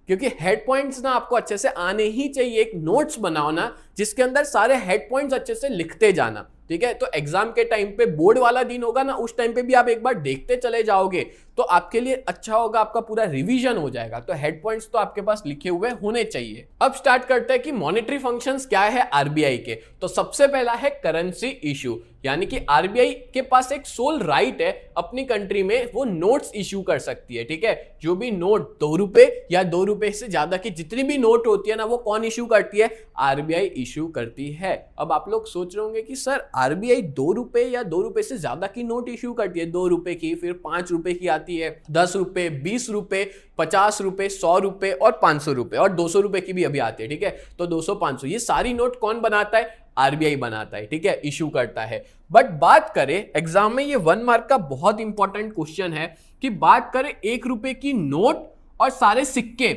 क्योंकि हेड पॉइंट्स ना आपको अच्छे से आने ही चाहिए। एक नोट्स बनाओ ना जिसके अंदर सारे हेड पॉइंट्स अच्छे से लिखते जाना, ठीक है। तो एग्जाम के टाइम पे बोर्ड वाला दिन होगा ना, उस टाइम पे भी आप एक बार देखते चले जाओगे तो आपके लिए अच्छा होगा, आपका पूरा रिवीजन हो जाएगा। तो हेड पॉइंट्स तो आपके पास लिखे हुए होने चाहिए। अब स्टार्ट करते हैं कि मॉनेटरी फंक्शंस क्या है आरबीआई के। तो सबसे पहला है करेंसी इशू, यानी कि आरबीआई के पास एक सोल राइट है अपनी कंट्री में, वो नोट्स इशू कर सकती है, ठीक है। जो भी नोट 2 रुपए या 2 रुपए से ज्यादा की जितनी भी नोट होती है ना, वो कौन इशू करती है? आरबीआई इशू करती है। अब आप लोग सोच रहे होंगे कि सर आरबीआई 2 रुपए या 2 रुपए से ज्यादा की नोट इशू करती है, 2 रुपए की, फिर 5 रुपए की आती है, 10 रुपए, 20 रुपए, 50 रुपए, 100 रुपए और 500 रुपए और 200 रुपए की भी अभी आती है, ठीक है। तो 200, 500 ये सारी नोट कौन बनाता है? आरबीआई बनाता है, ठीक है, इशू करता है। बट बात करें एग्जाम में, ये 1 मार्क का बहुत इंपॉर्टेंट क्वेश्चन है कि बात करें 1 रुपए की नोट और सारे सिक्के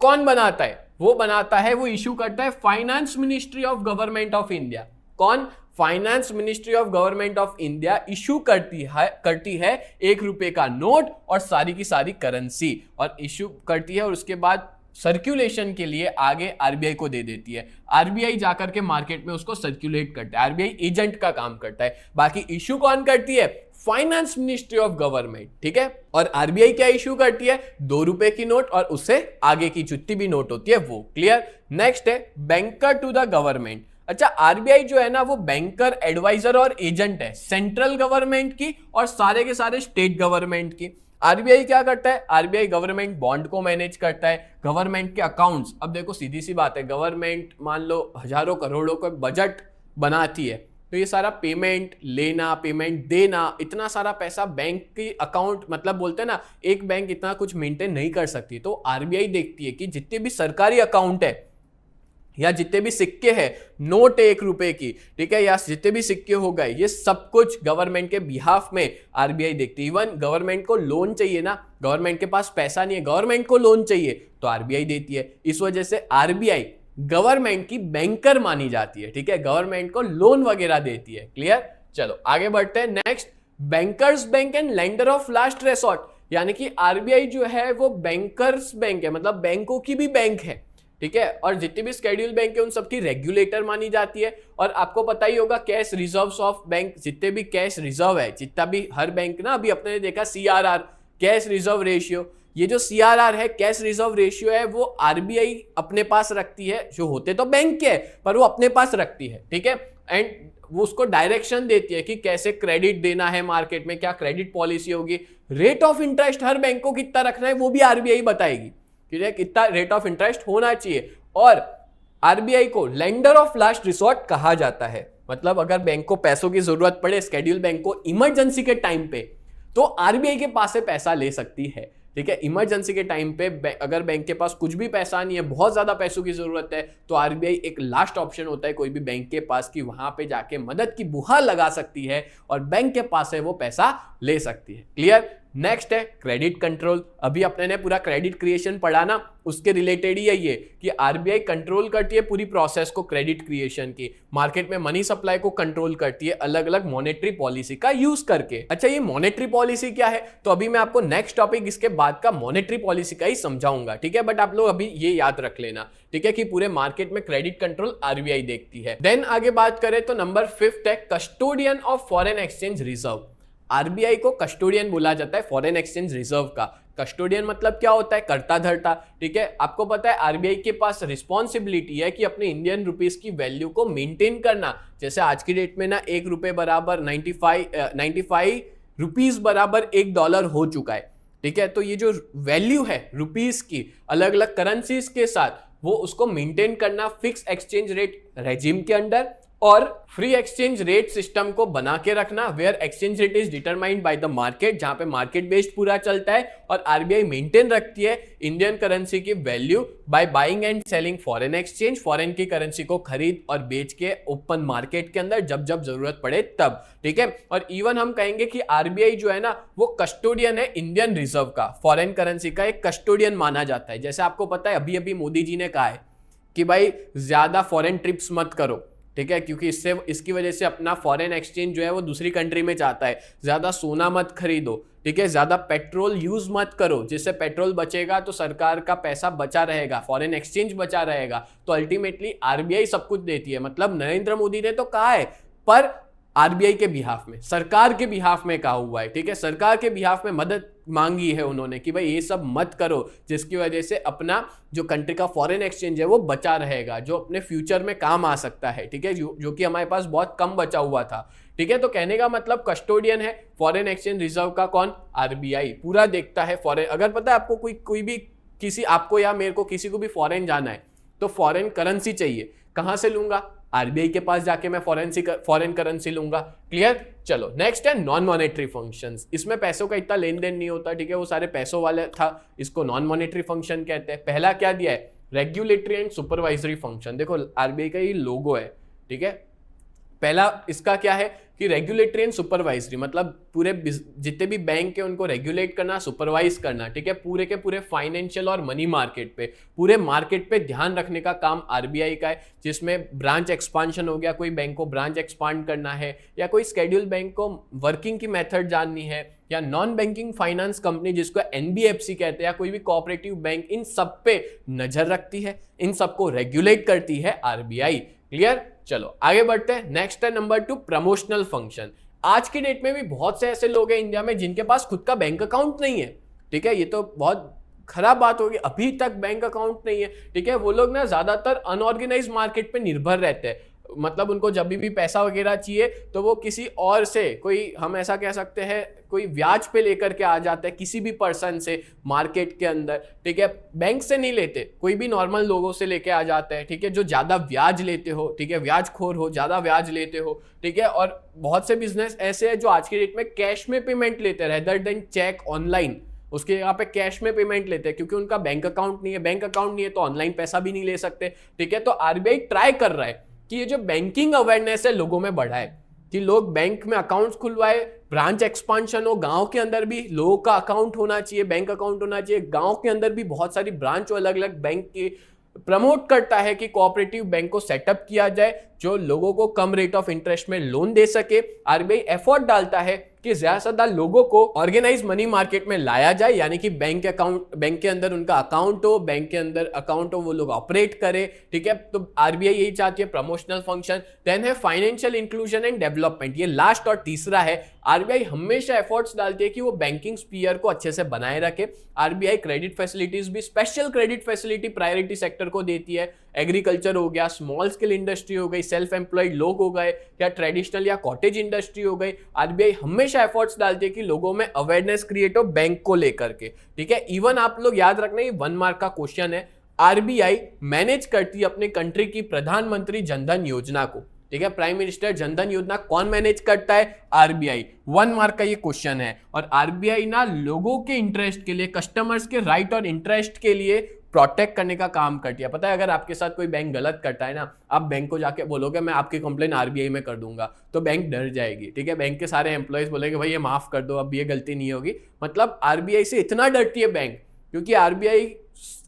कौन बनाता है? वो बनाता है, वो इशू करता है finance ministry of government of India. कौन? Finance ministry of government of India issue करती है 1 रुपए का नोट और सारी की सारी करेंसी, और इशू करती है और उसके बाद सर्कुलेशन के लिए आगे आरबीआई को दे देती है। आरबीआई जाकर के मार्केट में उसको सर्कुलेट करता है, आरबीआई एजेंट का काम करता है। बाकी इशू कौन करती है? फाइनेंस मिनिस्ट्री ऑफ गवर्नमेंट, ठीक है। और आरबीआई क्या इशू करती है? 2 रुपए की नोट और उससे आगे की जितनी भी नोट होती है वो। क्लियर। नेक्स्ट है बैंकर टू द गवर्नमेंट। अच्छा, आरबीआई जो है ना वो बैंकर, एडवाइजर और एजेंट है सेंट्रल गवर्नमेंट की और सारे के सारे स्टेट गवर्नमेंट की। आरबीआई क्या करता है? आरबीआई गवर्नमेंट बॉन्ड को मैनेज करता है, गवर्नमेंट के अकाउंट्स। अब देखो सीधी सी बात है, गवर्नमेंट मान लो हजारों करोड़ों का बजट बनाती है, तो ये सारा पेमेंट लेना, पेमेंट देना, इतना सारा पैसा बैंक की अकाउंट, मतलब बोलते हैं ना एक बैंक इतना कुछ मेंटेन नहीं कर सकती। तो आरबीआई देखती है कि जितने भी सरकारी अकाउंट है या जितने भी सिक्के हैं, नोट 1 रुपए की, ठीक है, या जितने भी सिक्के हो गए, ये सब कुछ गवर्नमेंट के बिहाफ में आरबीआई देखती है। इवन गवर्नमेंट को लोन चाहिए ना, गवर्नमेंट के पास पैसा नहीं है, गवर्नमेंट को लोन चाहिए तो आरबीआई देती है। इस वजह से आरबीआई गवर्नमेंट की बैंकर मानी जाती है, ठीक है, गवर्नमेंट को लोन वगैरह देती है। क्लियर। चलो आगे बढ़ते हैं। Next, bankers bank and lender of last resort, यानी कि आरबीआई जो है वो बैंकर्स बैंक है, मतलब बैंकों की भी बैंक है, ठीक है, और जितने भी शेड्यूल बैंक है उन सबकी रेगुलेटर मानी जाती है। और आपको पता ही होगा कैश रिजर्व्स ऑफ बैंक, जितने भी कैश रिजर्व है, जितना भी हर बैंक ना, अभी अपने ने देखा सीआरआर, कैश रिजर्व रेशियो, ये जो सीआरआर है, कैश रिजर्व रेशियो है, वो आरबीआई अपने पास रखती है, जो होते तो बैंक के पर वो अपने पास रखती है, ठीक है। एंड वो उसको डायरेक्शन देती है कि कैसे क्रेडिट देना है मार्केट में, क्या क्रेडिट पॉलिसी होगी, rate of interest her bank को कितना रखना है वो भी आरबीआई बताएगी, कितना रेट ऑफ इंटरेस्ट होना चाहिए। और आरबीआई को लेंडर ऑफ लास्ट रिसोर्ट कहा जाता है, मतलब अगर बैंक को पैसों की जरूरत पड़े, शेड्यूल बैंक को इमरजेंसी के टाइम पे, तो आरबीआई के पास से पैसा ले सकती है, ठीक है। इमरजेंसी के टाइम पे अगर बैंक के पास कुछ भी पैसा नहीं है, बहुत ज्यादा पैसों की जरूरत है, तो आरबीआई एक लास्ट ऑप्शन होता है कोई भी बैंक के पास कि वहां पे जाके मदद की गुहार लगा सकती है और बैंक के पास से वो पैसा ले सकती है। क्लियर। नेक्स्ट है क्रेडिट कंट्रोल। अभी अपने ने पूरा क्रेडिट क्रिएशन पढ़ा ना, उसके रिलेटेड ही है ये कि आरबीआई कंट्रोल करती है पूरी प्रोसेस को क्रेडिट क्रिएशन की, मार्केट में मनी सप्लाई को कंट्रोल करती है अलग अलग मॉनेटरी पॉलिसी का यूज करके। अच्छा, ये मॉनेटरी पॉलिसी क्या है? तो अभी मैं आपको नेक्स्ट टॉपिक इसके बाद का मॉनेटरी पॉलिसी का ही समझाऊंगा, ठीक है। बट आप लोग अभी ये याद रख लेना, ठीक है, कि पूरे मार्केट में क्रेडिट कंट्रोल आरबीआई देखती है। देन आगे बात करें तो नंबर 5 है custodian of foreign exchange reserve. RBI को कस्टोडियन बोला जाता है फॉरेन एक्सचेंज रिजर्व का। कस्टोडियन मतलब क्या होता है? करता धरता, ठीक है। आपको पता है आरबीआई के पास रिस्पॉन्सिबिलिटी है कि अपने इंडियन रुपीस की वैल्यू को मेंटेन करना। जैसे आज की डेट में ना 1 रुपए बराबर 95 रुपीस बराबर $1 हो चुका है, ठीक है। तो ये जो वैल्यू है रुपीस की अलग अलग करेंसीज के साथ, वो उसको मेंटेन करना फिक्स एक्सचेंज रेट रेजिम के अंडर और फ्री एक्सचेंज रेट सिस्टम को बना के रखना, where exchange rate is determined by the market, जहां पे मार्केट बेस्ड पूरा चलता है। और आरबीआई मेंटेन रखती है इंडियन करेंसी की value by buying and selling foreign exchange, foreign की करेंसी को खरीद और बेच के ओपन मार्केट के अंदर जब जब जरूरत पड़े तब, ठीक है। और इवन हम कहेंगे कि आरबीआई जो है ना वो कस्टोडियन है इंडियन रिजर्व का, फॉरेन करेंसी का एक कस्टोडियन माना जाता है। जैसे आपको पता है अभी अभी मोदी जी ने कहा है कि भाई ज्यादा फॉरेन ट्रिप्स मत करो, ठीक है, क्योंकि इसकी वजह से अपना फॉरेन एक्सचेंज जो है वो दूसरी कंट्री में जाता है। ज्यादा सोना मत खरीदो, ठीक है, ज्यादा पेट्रोल यूज मत करो, जिससे पेट्रोल बचेगा तो सरकार का पैसा बचा रहेगा, फॉरेन एक्सचेंज बचा रहेगा, तो अल्टीमेटली आरबीआई सब कुछ देती है। मतलब नरेंद्र मोदी ने तो कहा है, पर आरबीआई के बिहाफ में, सरकार के बिहाफ में कहा हुआ है, ठीक है, सरकार के बिहाफ में मदद मांगी है उन्होंने कि भाई ये सब मत करो, जिसकी वजह से अपना जो कंट्री का फॉरेन एक्सचेंज है वो बचा रहेगा, जो अपने फ्यूचर में काम आ सकता है, ठीक है, जो कि हमारे पास बहुत कम बचा हुआ था, ठीक है। तो कहने का मतलब कस्टोडियन है फॉरेन एक्सचेंज रिजर्व का कौन? आरबीआई। पूरा देखता है फॉरेन, अगर पता है आपको कोई भी किसी, आपको या मेरे को किसी को भी फॉरेन जाना है तो फॉरेन करेंसी चाहिए, कहां से लूंगा? आरबीआई के पास जाके मैं फॉरेन करेंसी लूंगा। क्लियर? चलो नेक्स्ट है नॉन मॉनेटरी फंक्शंस। इसमें पैसों का इतना लेन देन नहीं होता, ठीक है, वो सारे पैसों वाले था, इसको नॉन मॉनेटरी फंक्शन कहते हैं। पहला क्या दिया है? Regulatory and supervisory function. देखो आरबीआई का ये लोगो है, ठीक है, पहला इसका क्या है कि रेगुलेटरी एंड सुपरवाइजरी, मतलब पूरे जितने भी बैंक है उनको रेगुलेट करना, सुपरवाइज करना, ठीक है, पूरे के पूरे फाइनेंशियल और मनी मार्केट पे, पूरे मार्केट पे ध्यान रखने का काम आरबीआई का है, जिसमें ब्रांच एक्सपांशन हो गया, कोई बैंक को ब्रांच एक्सपांड करना है, या कोई स्केड्यूल बैंक को वर्किंग की मेथड जाननी है, या नॉन बैंकिंग फाइनेंस कंपनी जिसको एनबीएफसी कहते हैं, या कोई भी कोऑपरेटिव बैंक, इन सब पे नजर रखती है, इन सबको रेगुलेट करती है आरबीआई। क्लियर? चलो आगे बढ़ते हैं। नेक्स्ट है नंबर 2, प्रमोशनल फंक्शन। आज की डेट में भी बहुत से ऐसे लोग हैं इंडिया में जिनके पास खुद का बैंक अकाउंट नहीं है, ठीक है, ये तो बहुत खराब बात होगी, अभी तक बैंक अकाउंट नहीं है, ठीक है। वो लोग ना ज्यादातर अनऑर्गेनाइज मार्केट पे निर्भर रहते हैं, मतलब उनको जब भी पैसा वगैरह चाहिए तो वो किसी और से, कोई हम ऐसा कह सकते हैं कोई ब्याज पे लेकर के आ जाता है किसी भी पर्सन से मार्केट के अंदर, ठीक है, बैंक से नहीं लेते, कोई भी नॉर्मल लोगों से लेके आ जाते हैं, ठीक है, जो ज्यादा ब्याज लेते हो, ठीक है, ब्याज खोर हो, ज्यादा ब्याज लेते हो, ठीक है। और बहुत से बिजनेस ऐसे हैं जो आज की डेट में कैश में पेमेंट लेते हैं रेदर देन चेक ऑनलाइन, उसके यहाँ पे कैश में पेमेंट लेते हैं, क्योंकि उनका बैंक अकाउंट नहीं है, बैंक अकाउंट नहीं है तो ऑनलाइन पैसा भी नहीं ले सकते, ठीक है। तो आरबीआई ट्राई कर रहा है कि ये जो बैंकिंग अवेयरनेस है लोगों में बढ़ाए, कि लोग बैंक में अकाउंट्स खुलवाए, ब्रांच एक्सपांशन हो, गांव के अंदर भी लोगों का अकाउंट होना चाहिए, बैंक अकाउंट होना चाहिए, गांव के अंदर भी बहुत सारी ब्रांच अलग अलग बैंक की प्रमोट करता है कि कोऑपरेटिव बैंक को सेटअप किया जाए जो लोगों को कम रेट ऑफ इंटरेस्ट में लोन दे सके। आरबीआई एफर्ट डालता है कि ज्यादा से ज्यादा लोगों को ऑर्गेनाइज मनी मार्केट में लाया जाए, यानी कि बैंक के अंदर उनका अकाउंट हो, बैंक के अंदर अकाउंट हो, वो लोग ऑपरेट करे, ठीक है। तो आरबीआई यही चाहती है, प्रमोशनल फंक्शन। देन है फाइनेंशियल इंक्लूजन एंड डेवलपमेंट, ये लास्ट और तीसरा है। आरबीआई हमेशा एफर्ट्स डालती है कि वो बैंकिंग स्फीयर को अच्छे से बनाए रखे। आरबीआई क्रेडिट फैसिलिटीज भी, special credit facility priority sector को देती है, एग्रीकल्चर हो गया, स्मॉल स्केल इंडस्ट्री हो गई, सेल्फ एम्प्लॉयड लोग हो गए, या ट्रेडिशनल या कॉटेज इंडस्ट्री हो गई। आरबीआई हमेशा एफर्ट्स डालती है कि लोगों में अवेयरनेस क्रिएट हो बैंक को लेकर के, ठीक है। इवन आप लोग याद रखना, ये 1 मार्क का क्वेश्चन है, आरबीआई मैनेज करती है अपने कंट्री की प्रधानमंत्री जनधन योजना को, ठीक है। प्राइम मिनिस्टर जनधन योजना कौन मैनेज करता है? आरबीआई। 1 मार्क का ये क्वेश्चन है। और आरबीआई ना लोगों के इंटरेस्ट के लिए, कस्टमर्स के राइट और इंटरेस्ट के लिए प्रोटेक्ट करने का काम करती है। पता है, अगर आपके साथ कोई बैंक गलत करता है ना, आप बैंक को जाके बोलोगे मैं आपकी कंप्लेन आरबीआई में कर दूंगा, तो बैंक डर जाएगी, ठीक है। बैंक के सारे एम्प्लॉयज बोलेंगे भाई ये माफ कर दो, अब ये गलती नहीं होगी। मतलब आरबीआई से इतना डरती है बैंक, क्योंकि आरबीआई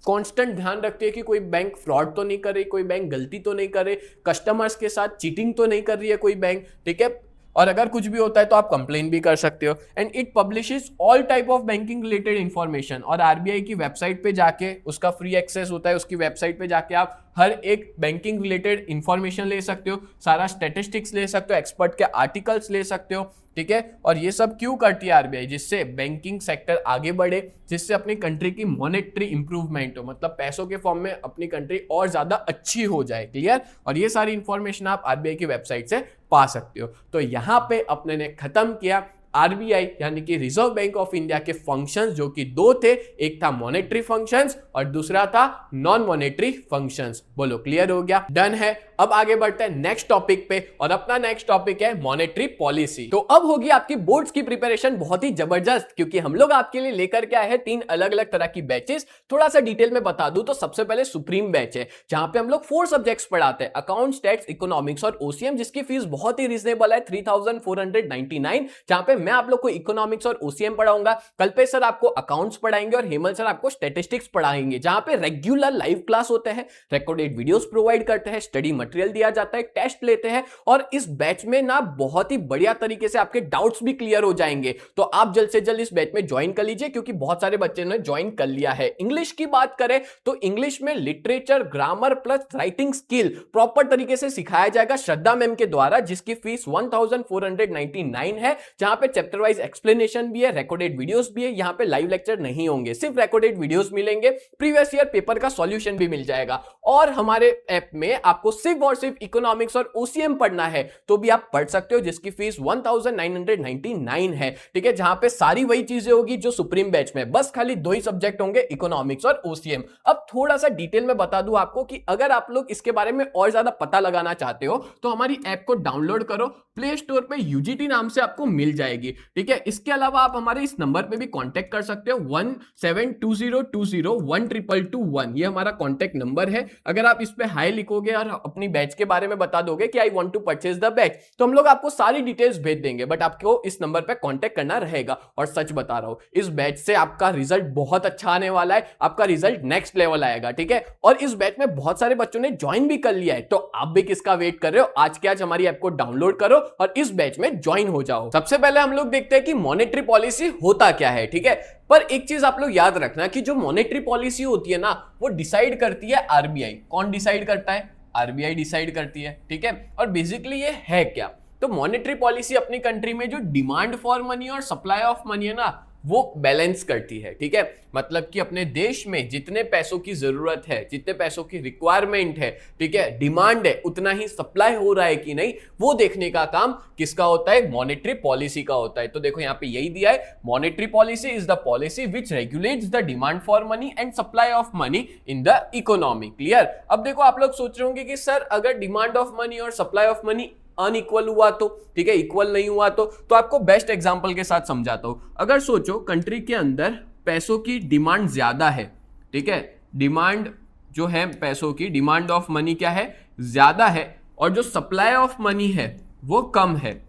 कांस्टेंट ध्यान रखती है कि कोई बैंक फ्रॉड तो नहीं कर रही, कोई बैंक गलती तो नहीं कर रही, कस्टमर्स के साथ चीटिंग तो नहीं कर रही है कोई बैंक, ठीक है। और अगर कुछ भी होता है तो आप कंप्लेन भी कर सकते हो। And it publishes all type of banking related information. और आरबीआई की वेबसाइट पे जाके, उसका फ्री एक्सेस होता है, उसकी वेबसाइट पे जाके आप हर एक बैंकिंग रिलेटेड इंफॉर्मेशन ले सकते हो, सारा स्टैटिस्टिक्स ले सकते हो, एक्सपर्ट के आर्टिकल्स ले सकते हो, ठीक है। और ये सब क्यों करती है आरबीआई? जिससे बैंकिंग सेक्टर आगे बढ़े, जिससे अपनी कंट्री की मॉनेटरी इंप्रूवमेंट हो, मतलब पैसों के फॉर्म में अपनी कंट्री और ज्यादा अच्छी हो जाए। क्लियर? और ये सारी इंफॉर्मेशन आप आरबीआई की वेबसाइट से पा सकते हो। तो यहां पे अपने ने खत्म किया आरबीआई यानी कि रिजर्व बैंक ऑफ इंडिया के फंक्शंस, जो कि 2 थे, एक था मॉनेटरी फंक्शंस और दूसरा था नॉन मॉनेटरी फंक्शंस। बोलो क्लियर हो गया? डन है। अब आगे बढ़ते हैं नेक्स्ट टॉपिक पे, और अपना नेक्स्ट टॉपिक है मॉनेटरी पॉलिसी। तो अब होगी आपकी बोर्ड्स की प्रिपरेशन बहुत ही जबरदस्त, क्योंकि हम लोग आपके लिए लेकर के आए हैं 3 अलग अलग तरह की बैचेस। थोड़ा सा डिटेल में बता दूं तो सबसे पहले सुप्रीम बैच है, जहां पे हम लोग 4 सब्जेक्ट्स पढ़ाते हैं, अकाउंट्स, टैक्स, इकोनॉमिक्स और ओसीएम, जिसकी फीस बहुत ही रीजनेबल है 3499, जहां पे मैं आप लोग को इकोनॉमिक्स और ओसीएम पढ़ाऊंगा, कल्पेश सर आपको अकाउंट्स पढ़ाएंगे और हेमल सर आपको स्टैटिस्टिक्स पढ़ाएंगे, जहां पे रेगुलर लाइव क्लास होते हैं, रिकॉर्डेड वीडियोस प्रोवाइड करते हैं, स्टडी मटेरियल दिया जाता है, टेस्ट लेते हैं और इस बैच में ना बहुत ही बढ़िया तरीके से आपके डाउट्स भी क्लियर हो जाएंगे। तो आप जल्द से जल्द इस बैच में ज्वाइन कर लीजिए, क्योंकि बहुत सारे बच्चे ने ज्वाइन कर लिया है। इंग्लिश की बात करें तो इंग्लिश में literature, grammar plus writing skill proper तरीके से सिखाया जाएगा श्रद्धा मैम के द्वारा, जिसकी फीस 1499 है, जहां पे चैप्टर वाइज एक्सप्लेनेशन भी है, रिकॉर्डेड वीडियोस भी है। यहां पे लाइव लेक्चर नहीं होंगे, सिर्फ रिकॉर्डेड वीडियोस मिलेंगे, प्रीवियस ईयर पेपर का सॉल्यूशन भी मिल जाएगा। और हमारे ऐप में आपको सिर्फ और सिर्फ इकोनॉमिक्स और ओसीएम पढ़ना है तो भी आप पढ़ सकते हो, जिसकी फीस 1999 है, ठीक है, जहां पे सारी वही चीजें होगी जो सुप्रीम बैच में, बस खाली दो ही सब्जेक्ट होंगे, इकोनॉमिक्स और ओसीएम। अब थोड़ा सा डिटेल में बता दूं आपको कि अगर आप लोग इसके बारे में और ज्यादा पता लगाना चाहते हो तो हमारी ऐप को डाउनलोड करो, प्ले स्टोर पे यूजीटी नाम से आपको मिल जाएगी, ठीक है। इसके अलावा आप हमारे इस नंबर पे भी कांटेक्ट कर सकते हो, 1720201221, ये हमारा कांटेक्ट नंबर है। अगर आप इस पे हाई लिखोगे और अपनी बैच के बारे में बता दोगे कि I want to purchase the batch, तो हम लोग आपको सारी डिटेल्स भेज देंगे, बट आपको इस नंबर पे कांटेक्ट करना रहेगा। और सच बता रहा हूं, इस बैच से आपका रिजल्ट बहुत अच्छा आने वाला है, आपका रिजल्ट नेक्स्ट लेवल आएगा, ठीक है। और इस बैच में बहुत सारे बच्चों ने ज्वाइन भी कर लिया है, तो आप भी किसका वेट कर रहे हो? आज के आज हमारी ऐप को डाउनलोड करो और इस बैच में ज्वाइन हो जाओ। सबसे पहले हम लोग देखते हैं कि मॉनेटरी पॉलिसी होता क्या है, ठीक है। पर एक चीज आप लोग याद रखना कि जो मॉनेटरी पॉलिसी होती है ना, वो डिसाइड करती है आरबीआई। कौन डिसाइड करता है? आरबीआई डिसाइड करती है, ठीक है। और बेसिकली ये है क्या? तो मॉनेटरी पॉलिसी अपनी कंट्री में जो डिमांड फॉर मनी और सप्लाई ऑफ मनी है ना, वो बैलेंस करती है, ठीक है। मतलब कि अपने देश में जितने पैसों की जरूरत है, जितने पैसों की रिक्वायरमेंट है, ठीक है, डिमांड है, उतना ही सप्लाई हो रहा है कि नहीं, वो देखने का काम किसका होता है? मॉनेटरी पॉलिसी का होता है। तो देखो यहाँ पे यही दिया है, monetary policy is the policy which regulates the demand for money and supply of money in the economy. Clear? अब देखो आप लोग सोच रहे होंगे कि सर अगर डिमांड ऑफ मनी और सप्लाई ऑफ मनी अनइक्वल हुआ तो, ठीक है, इक्वल नहीं हुआ तो आपको बेस्ट एग्जांपल के साथ समझाता हूं। अगर सोचो कंट्री के अंदर पैसों की डिमांड ज्यादा है, ठीक है, डिमांड जो है पैसों की, डिमांड ऑफ मनी क्या है? ज्यादा है, और जो सप्लाई ऑफ मनी है वो कम है,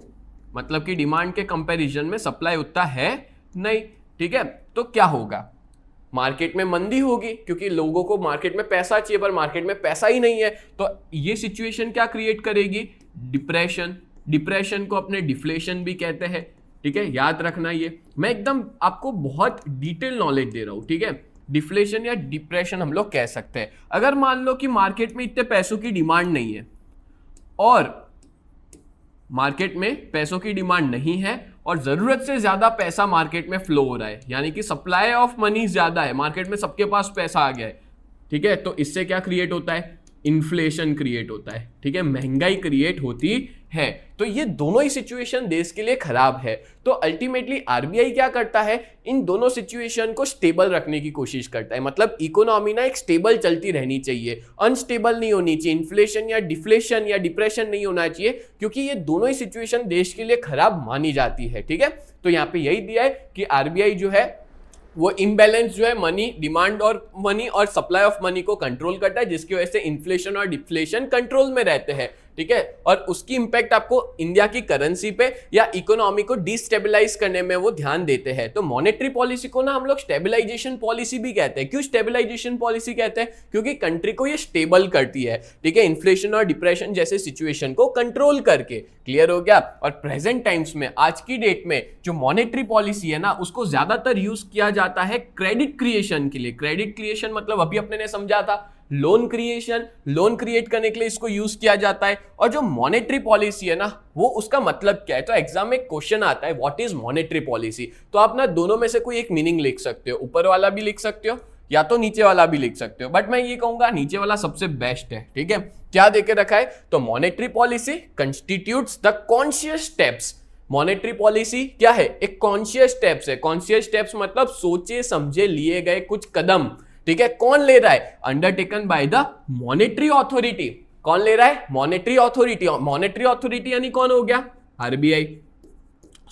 मतलब कि डिमांड के कंपैरिजन में सप्लाई उतना है नहीं, ठीक है। तो क्या होगा? मार्केट में मंदी होगी, क्योंकि लोगों को मार्केट में पैसा चाहिए पर मार्केट में पैसा ही नहीं है। तो ये सिचुएशन क्या क्रिएट करेगी? डिप्रेशन। डिप्रेशन को अपने डिफ्लेशन भी कहते हैं, ठीक है, याद रखना। ये मैं एकदम आपको बहुत डिटेल नॉलेज दे रहा हूं, ठीक है। डिफ्लेशन या डिप्रेशन हम लोग कह सकते हैं। अगर मान लो कि मार्केट में इतने पैसों की डिमांड नहीं है और मार्केट में पैसों की डिमांड नहीं है और जरूरत से ज्यादा पैसा मार्केट में फ्लो हो रहा है, यानी कि सप्लाई ऑफ मनी ज्यादा है, मार्केट में सबके पास पैसा आ गया है, ठीक है, तो इससे क्या क्रिएट होता है? इन्फ्लेशन क्रिएट होता है, ठीक है, महंगाई क्रिएट होती है। तो ये दोनों ही सिचुएशन देश के लिए खराब है। तो अल्टीमेटली आरबीआई क्या करता है? इन दोनों सिचुएशन को स्टेबल रखने की कोशिश करता है। मतलब इकोनॉमी ना एक स्टेबल चलती रहनी चाहिए, अनस्टेबल नहीं होनी चाहिए, इन्फ्लेशन या डिफ्लेशन या डिप्रेशन नहीं होना चाहिए, क्योंकि ये दोनों ही सिचुएशन देश के लिए खराब मानी जाती है, ठीक है। तो यहाँ पे यही दिया है कि आरबीआई जो है वो इम्बैलेंस जो है मनी, डिमांड और मनी और सप्लाई ऑफ मनी को कंट्रोल करता है, जिसकी वजह से इन्फ्लेशन और डिफ्लेशन कंट्रोल में रहते हैं, ठीक है। और उसकी इंपैक्ट आपको इंडिया की करेंसी पे या इकोनॉमी को डिस्टेबलाइज करने में वो ध्यान देते हैं। तो मॉनेटरी पॉलिसी को ना हम लोग स्टेबलाइजेशन पॉलिसी भी कहते हैं। क्यों स्टेबलाइजेशन पॉलिसी कहते हैं? क्योंकि कंट्री को ये स्टेबल करती है, ठीक है, इन्फ्लेशन और डिप्रेशन जैसे सिचुएशन को कंट्रोल करके। क्लियर हो गया? और प्रेजेंट टाइम्स में, आज की डेट में जो मॉनेटरी पॉलिसी है ना, उसको ज्यादातर यूज किया जाता है क्रेडिट क्रिएशन के लिए। क्रेडिट क्रिएशन मतलब अभी अपने ने समझा था लोन क्रिएशन, लोन क्रिएट करने के लिए इसको यूज किया जाता है। और जो मॉनेटरी पॉलिसी है ना, वो उसका मतलब क्या है? तो एग्जाम में क्वेश्चन आता है व्हाट इज मॉनेटरी पॉलिसी, तो आप ना दोनों में से कोई एक मीनिंग लिख सकते हो, ऊपर वाला भी लिख सकते हो या तो नीचे वाला भी लिख सकते हो, बट मैं ये कहूंगा नीचे वाला सबसे बेस्ट है, ठीक है। क्या देके रखा है? तो monetary policy constitutes the conscious steps. Monetary policy क्या है? एक कॉन्शियस स्टेप्स है। कॉन्शियस स्टेप्स मतलब सोचे समझे लिए गए कुछ कदम, ठीक है। कौन ले रहा है? Undertaken by the monetary authority. कौन ले रहा है? Monetary authority. मॉनेटरी अथॉरिटी यानी कौन हो गया? आरबीआई।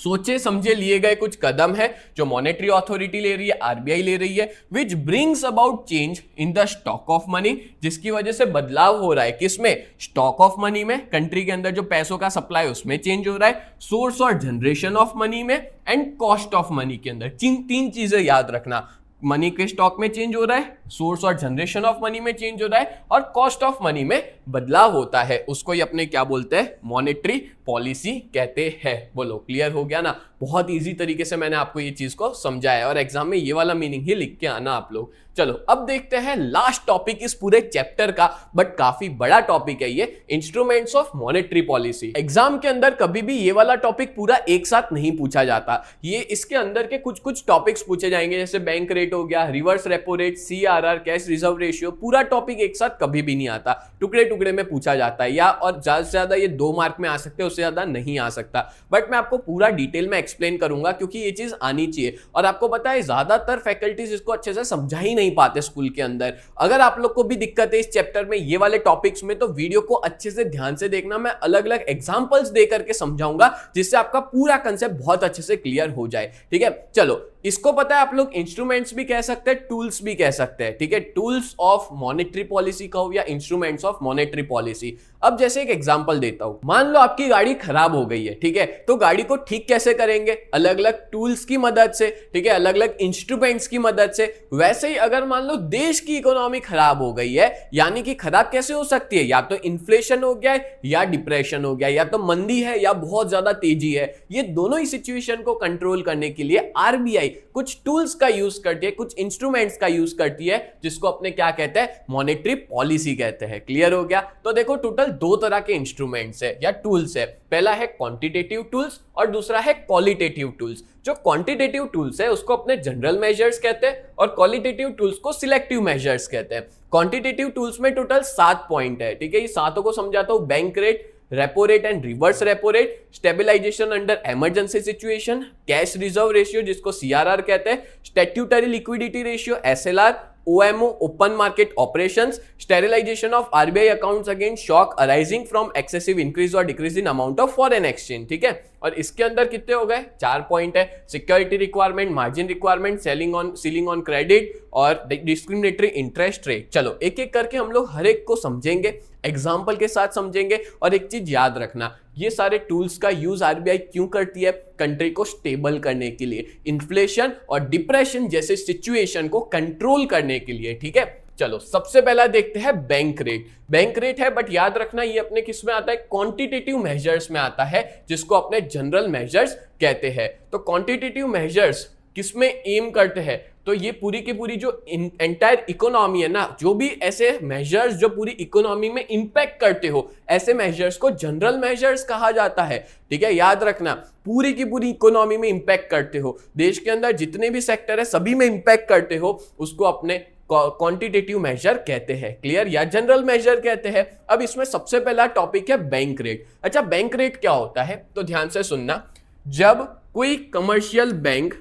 सोचे समझे लिए गए कुछ कदम है जो मॉनेटरी अथॉरिटी ले रही है, आरबीआई ले रही है, which brings about change in the stock of money, जिसकी वजह से बदलाव हो रहा है किसमें, स्टॉक ऑफ मनी में, कंट्री के अंदर जो पैसों का सप्लाई उसमें चेंज हो रहा है, सोर्स और जनरेशन ऑफ मनी में, एंड कॉस्ट ऑफ मनी के अंदर। तीन चीजें याद रखना, मनी के स्टॉक में चेंज हो रहा है, सोर्स और जनरेशन ऑफ मनी में चेंज हो रहा है, और कॉस्ट ऑफ मनी में बदलाव होता है, उसको ही अपने क्या बोलते हैं, मॉनेटरी पॉलिसी कहते हैं। बोलो क्लियर हो गया ना? बहुत इजी तरीके से मैंने आपको ये चीज को समझाया और एग्जाम में ये वाला मीनिंग ही लिख के आना आप लोग। चलो अब देखते हैं लास्ट टॉपिक इस पूरे चैप्टर का, बट काफी बड़ा टॉपिक है ये, instruments of monetary policy. Exam के अंदर कभी भी ये वाला टॉपिक पूरा एक साथ नहीं पूछा जाता, ये इसके अंदर के कुछ कुछ टॉपिक्स पूछे जाएंगे, जैसे बैंक रेट हो गया, reverse repo rate, CRR, cash reserve ratio. पूरा टॉपिक एक साथ कभी भी नहीं आता, टुकड़े टुकड़े में पूछा जाता है, या और ज्यादा से ज्यादा ये 2 मार्क में आ सकते हैं, उससे ज्यादा नहीं आ सकता। बट मैं आपको पूरा डिटेल में एक्सप्लेन करूंगा क्योंकि ये चीज आनी चाहिए। और आपको पता है ज्यादातर फैकल्टीज इसको अच्छे से समझा ही नहीं पाते स्कूल के अंदर। अगर आप लोग को भी दिक्कत है इस चैप्टर में, ये वाले टॉपिक्स में, तो वीडियो को अच्छे से ध्यान से देखना। मैं अलग अलग एग्जांपल्स दे करके समझाऊंगा जिससे आपका पूरा कंसेप्ट बहुत अच्छे से क्लियर हो जाए। ठीक है, चलो इसको पता है आप लोग इंस्ट्रूमेंट्स भी कह सकते हैं, टूल्स भी कह सकते हैं। ठीक है, टूल्स ऑफ मॉनेटरी पॉलिसी कहो या इंस्ट्रूमेंट्स ऑफ मॉनेटरी पॉलिसी। अब जैसे एक एग्जांपल देता हूं, मान लो आपकी गाड़ी खराब हो गई है, ठीक है, तो गाड़ी को ठीक कैसे करेंगे, अलग अलग टूल्स की मदद से, ठीक है, अलग अलग इंस्ट्रूमेंट्स की मदद से। वैसे ही अगर मान लो देश की इकोनॉमी खराब हो गई है, यानी कि खराब कैसे हो सकती है, या तो इन्फ्लेशन हो गया है, या डिप्रेशन हो गया, या तो मंदी है, या बहुत ज्यादा तेजी है। ये दोनों ही सिचुएशन को कंट्रोल करने के लिए आरबीआई कुछ टूल्स का यूज करती है, कुछ इंस्ट्रूमेंट्स का यूज करती है, जिसको अपने क्या कहते हैं, मॉनेटरी पॉलिसी कहते हैं। क्लियर हो गया? तो देखो टोटल 2 तरह के इंस्ट्रूमेंट्स है या टूल्स है। पहला है क्वांटिटेटिव टूल्स और दूसरा है क्वालिटेटिव टूल्स। जो क्वांटिटेटिव टूल्स है उसको अपने जनरल मेजर्स कहते हैं और क्वालिटेटिव टूल्स को सिलेक्टिव मेजर्स कहते हैं। क्वांटिटेटिव टूल्स में टोटल 7 पॉइंट है। ठीक है, ये सातों को समझाता हूं। Bank rate, repo rate and reverse repo rate, stabilisation under emergency situation, cash reserve ratio जिसको सीआरआर कहते हैं, statutory liquidity ratio SLR, OMO open market operations, sterilisation of RBI accounts against shock arising from excessive increase और decrease in amount of foreign exchange. ठीक है, और इसके अंदर कितने हो गए, 4 पॉइंट है। Security requirement, margin requirement, ceiling on credit और डिस्क्रिमिनेटरी इंटरेस्ट रेट। चलो एक एक करके हम लोग हर एक को समझेंगे, एग्जाम्पल के साथ समझेंगे। और एक चीज याद रखना, ये सारे टूल्स का यूज आरबीआई क्यों करती है, कंट्री को स्टेबल करने के लिए, इन्फ्लेशन और डिप्रेशन जैसे सिचुएशन को कंट्रोल करने के लिए। ठीक है, चलो सबसे पहला देखते हैं बैंक रेट। बैंक रेट है, बट याद रखना ये अपने किस में आता है, क्वांटिटेटिव मेजर्स में आता है, जिसको अपने जनरल मेजर्स कहते हैं। तो क्वांटिटेटिव मेजर्स किसमें एम करते हैं, तो ये पूरी की पूरी जो एंटायर इकोनॉमी है ना, जो भी ऐसे मेजर्स जो पूरी इकोनॉमी में इंपैक्ट करते हो, ऐसे मेजर्स को जनरल मेजर्स कहा जाता है। ठीक है, याद रखना, पूरी की पूरी इकोनॉमी में इंपैक्ट करते हो, देश के अंदर जितने भी सेक्टर है सभी में इंपैक्ट करते हो, उसको अपने क्वांटिटेटिव मेजर कहते हैं। क्लियर, या जनरल मेजर कहते हैं। अब इसमें सबसे पहला टॉपिक है बैंक रेट। अच्छा, बैंक रेट क्या होता है, तो ध्यान से सुनना। जब कोई कमर्शियल बैंक,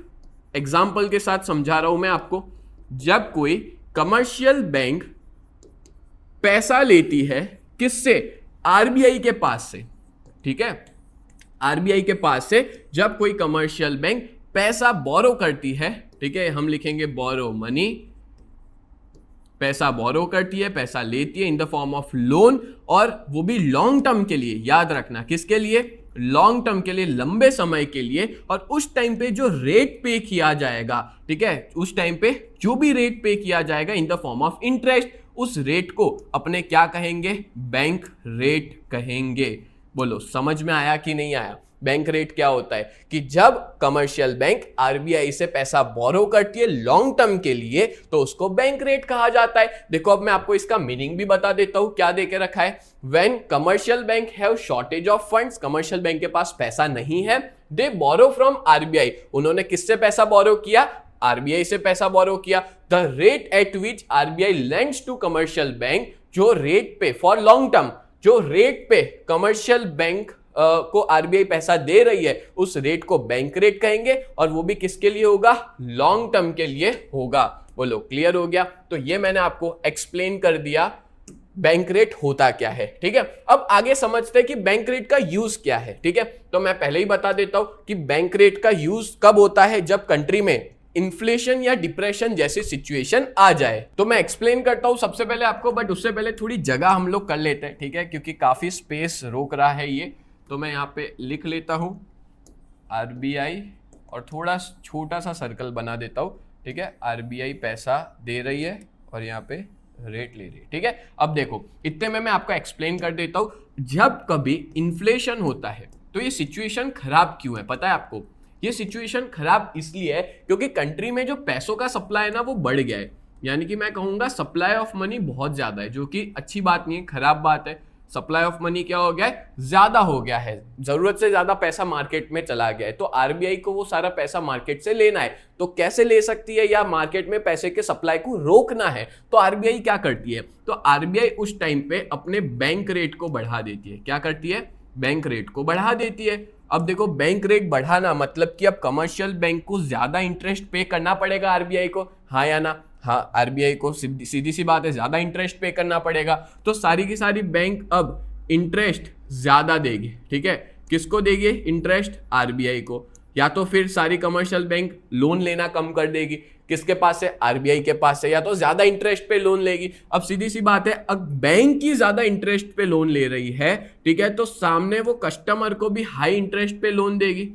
एग्जाम्पल के साथ समझा रहा हूं मैं आपको, जब कोई कमर्शियल बैंक पैसा लेती है किससे, आरबीआई के पास से। ठीक है, आरबीआई के पास से जब कोई कमर्शियल बैंक पैसा बोरो करती है, ठीक है, हम लिखेंगे बोरो मनी, पैसा बोरो करती है, पैसा लेती है in the form of loan, और वो भी लॉन्ग टर्म के लिए। याद रखना किसके लिए, लॉन्ग टर्म के लिए, लंबे समय के लिए। और उस टाइम पे जो रेट पे किया जाएगा, ठीक है, उस टाइम पे जो भी रेट पे किया जाएगा in the form of interest, उस रेट को अपने क्या कहेंगे, बैंक रेट कहेंगे। बोलो समझ में आया कि नहीं आया? बैंक रेट क्या होता है कि जब कमर्शियल बैंक आरबीआई से पैसा बोरो करती है लॉन्ग टर्म के लिए, तो उसको बैंक रेट कहा जाता है। देखो अब मैं आपको इसका मीनिंग भी बता देता हूं, क्या देके रखा है। When commercial bank have shortage of funds, commercial bank के पास पैसा नहीं है, दे बोरो फ्रॉम आरबीआई, उन्होंने किससे पैसा बोरो किया, आरबीआई से पैसा बोरो किया। The rate at which RBI lends to commercial bank, जो रेट पे फॉर लॉन्ग टर्म, जो रेट पे कमर्शियल बैंक को आरबीआई पैसा दे रही है, उस रेट को बैंक रेट कहेंगे। और वो भी किसके लिए होगा, लॉन्ग टर्म के लिए होगा। बोलो क्लियर हो गया? तो ये मैंने आपको एक्सप्लेन कर दिया बैंक रेट होता क्या है, ठीक है। अब आगे समझते हैं कि बैंक रेट का यूज क्या है, ठीक है। तो मैं पहले ही बता देता हूं कि बैंक रेट का यूज कब होता है, जब कंट्री में इन्फ्लेशन या डिप्रेशन जैसी सिचुएशन आ जाए। तो मैं एक्सप्लेन करता हूं सबसे पहले आपको, बट उससे पहले थोड़ी जगह हम लोग कर लेते हैं, ठीक है, क्योंकि काफी स्पेस रोक रहा है ये। तो मैं यहाँ पे लिख लेता हूं आरबीआई और थोड़ा छोटा सा सर्कल बना देता हूं, ठीक है। आरबीआई पैसा दे रही है और यहाँ पे रेट ले रही है, ठीक है। अब देखो इतने में मैं आपको एक्सप्लेन कर देता हूं। जब कभी इन्फ्लेशन होता है तो ये सिचुएशन खराब क्यों है पता है आपको? ये सिचुएशन खराब इसलिए है क्योंकि कंट्री में जो पैसों का सप्लाई है ना वो बढ़ गया है, यानी कि मैं कहूंगा सप्लाई ऑफ मनी बहुत ज्यादा है, जो कि अच्छी बात नहीं है, खराब बात है। सप्लाई ऑफ मनी क्या हो गया है, ज्यादा हो गया है, जरूरत से ज्यादा पैसा मार्केट में चला गया है। तो आरबीआई को वो सारा पैसा मार्केट से लेना है, तो कैसे ले सकती है, या मार्केट में पैसे के सप्लाई को रोकना है, तो आरबीआई क्या करती है? तो आरबीआई उस टाइम पे अपने बैंक रेट को बढ़ा देती है। क्या करती है? बैंक रेट को बढ़ा देती है। अब देखो बैंक रेट बढ़ाना मतलब कि अब कमर्शियल बैंक को ज्यादा इंटरेस्ट पे करना पड़ेगा आरबीआई को, हाँ या ना? हाँ, आरबीआई को सीधी सी बात है, ज्यादा इंटरेस्ट पे करना पड़ेगा। तो सारी की सारी बैंक अब इंटरेस्ट ज्यादा देगी, ठीक है। किसको देगी इंटरेस्ट? आरबीआई को। या तो फिर सारी कमर्शियल बैंक लोन लेना कम कर देगी, किसके पास से? आरबीआई के पास से, या तो ज्यादा इंटरेस्ट पे लोन लेगी। अब सीधी सी बात है, अब बैंक की ज्यादा इंटरेस्ट पे लोन ले रही है, ठीक है, तो सामने वो कस्टमर को भी हाई इंटरेस्ट पे लोन देगी,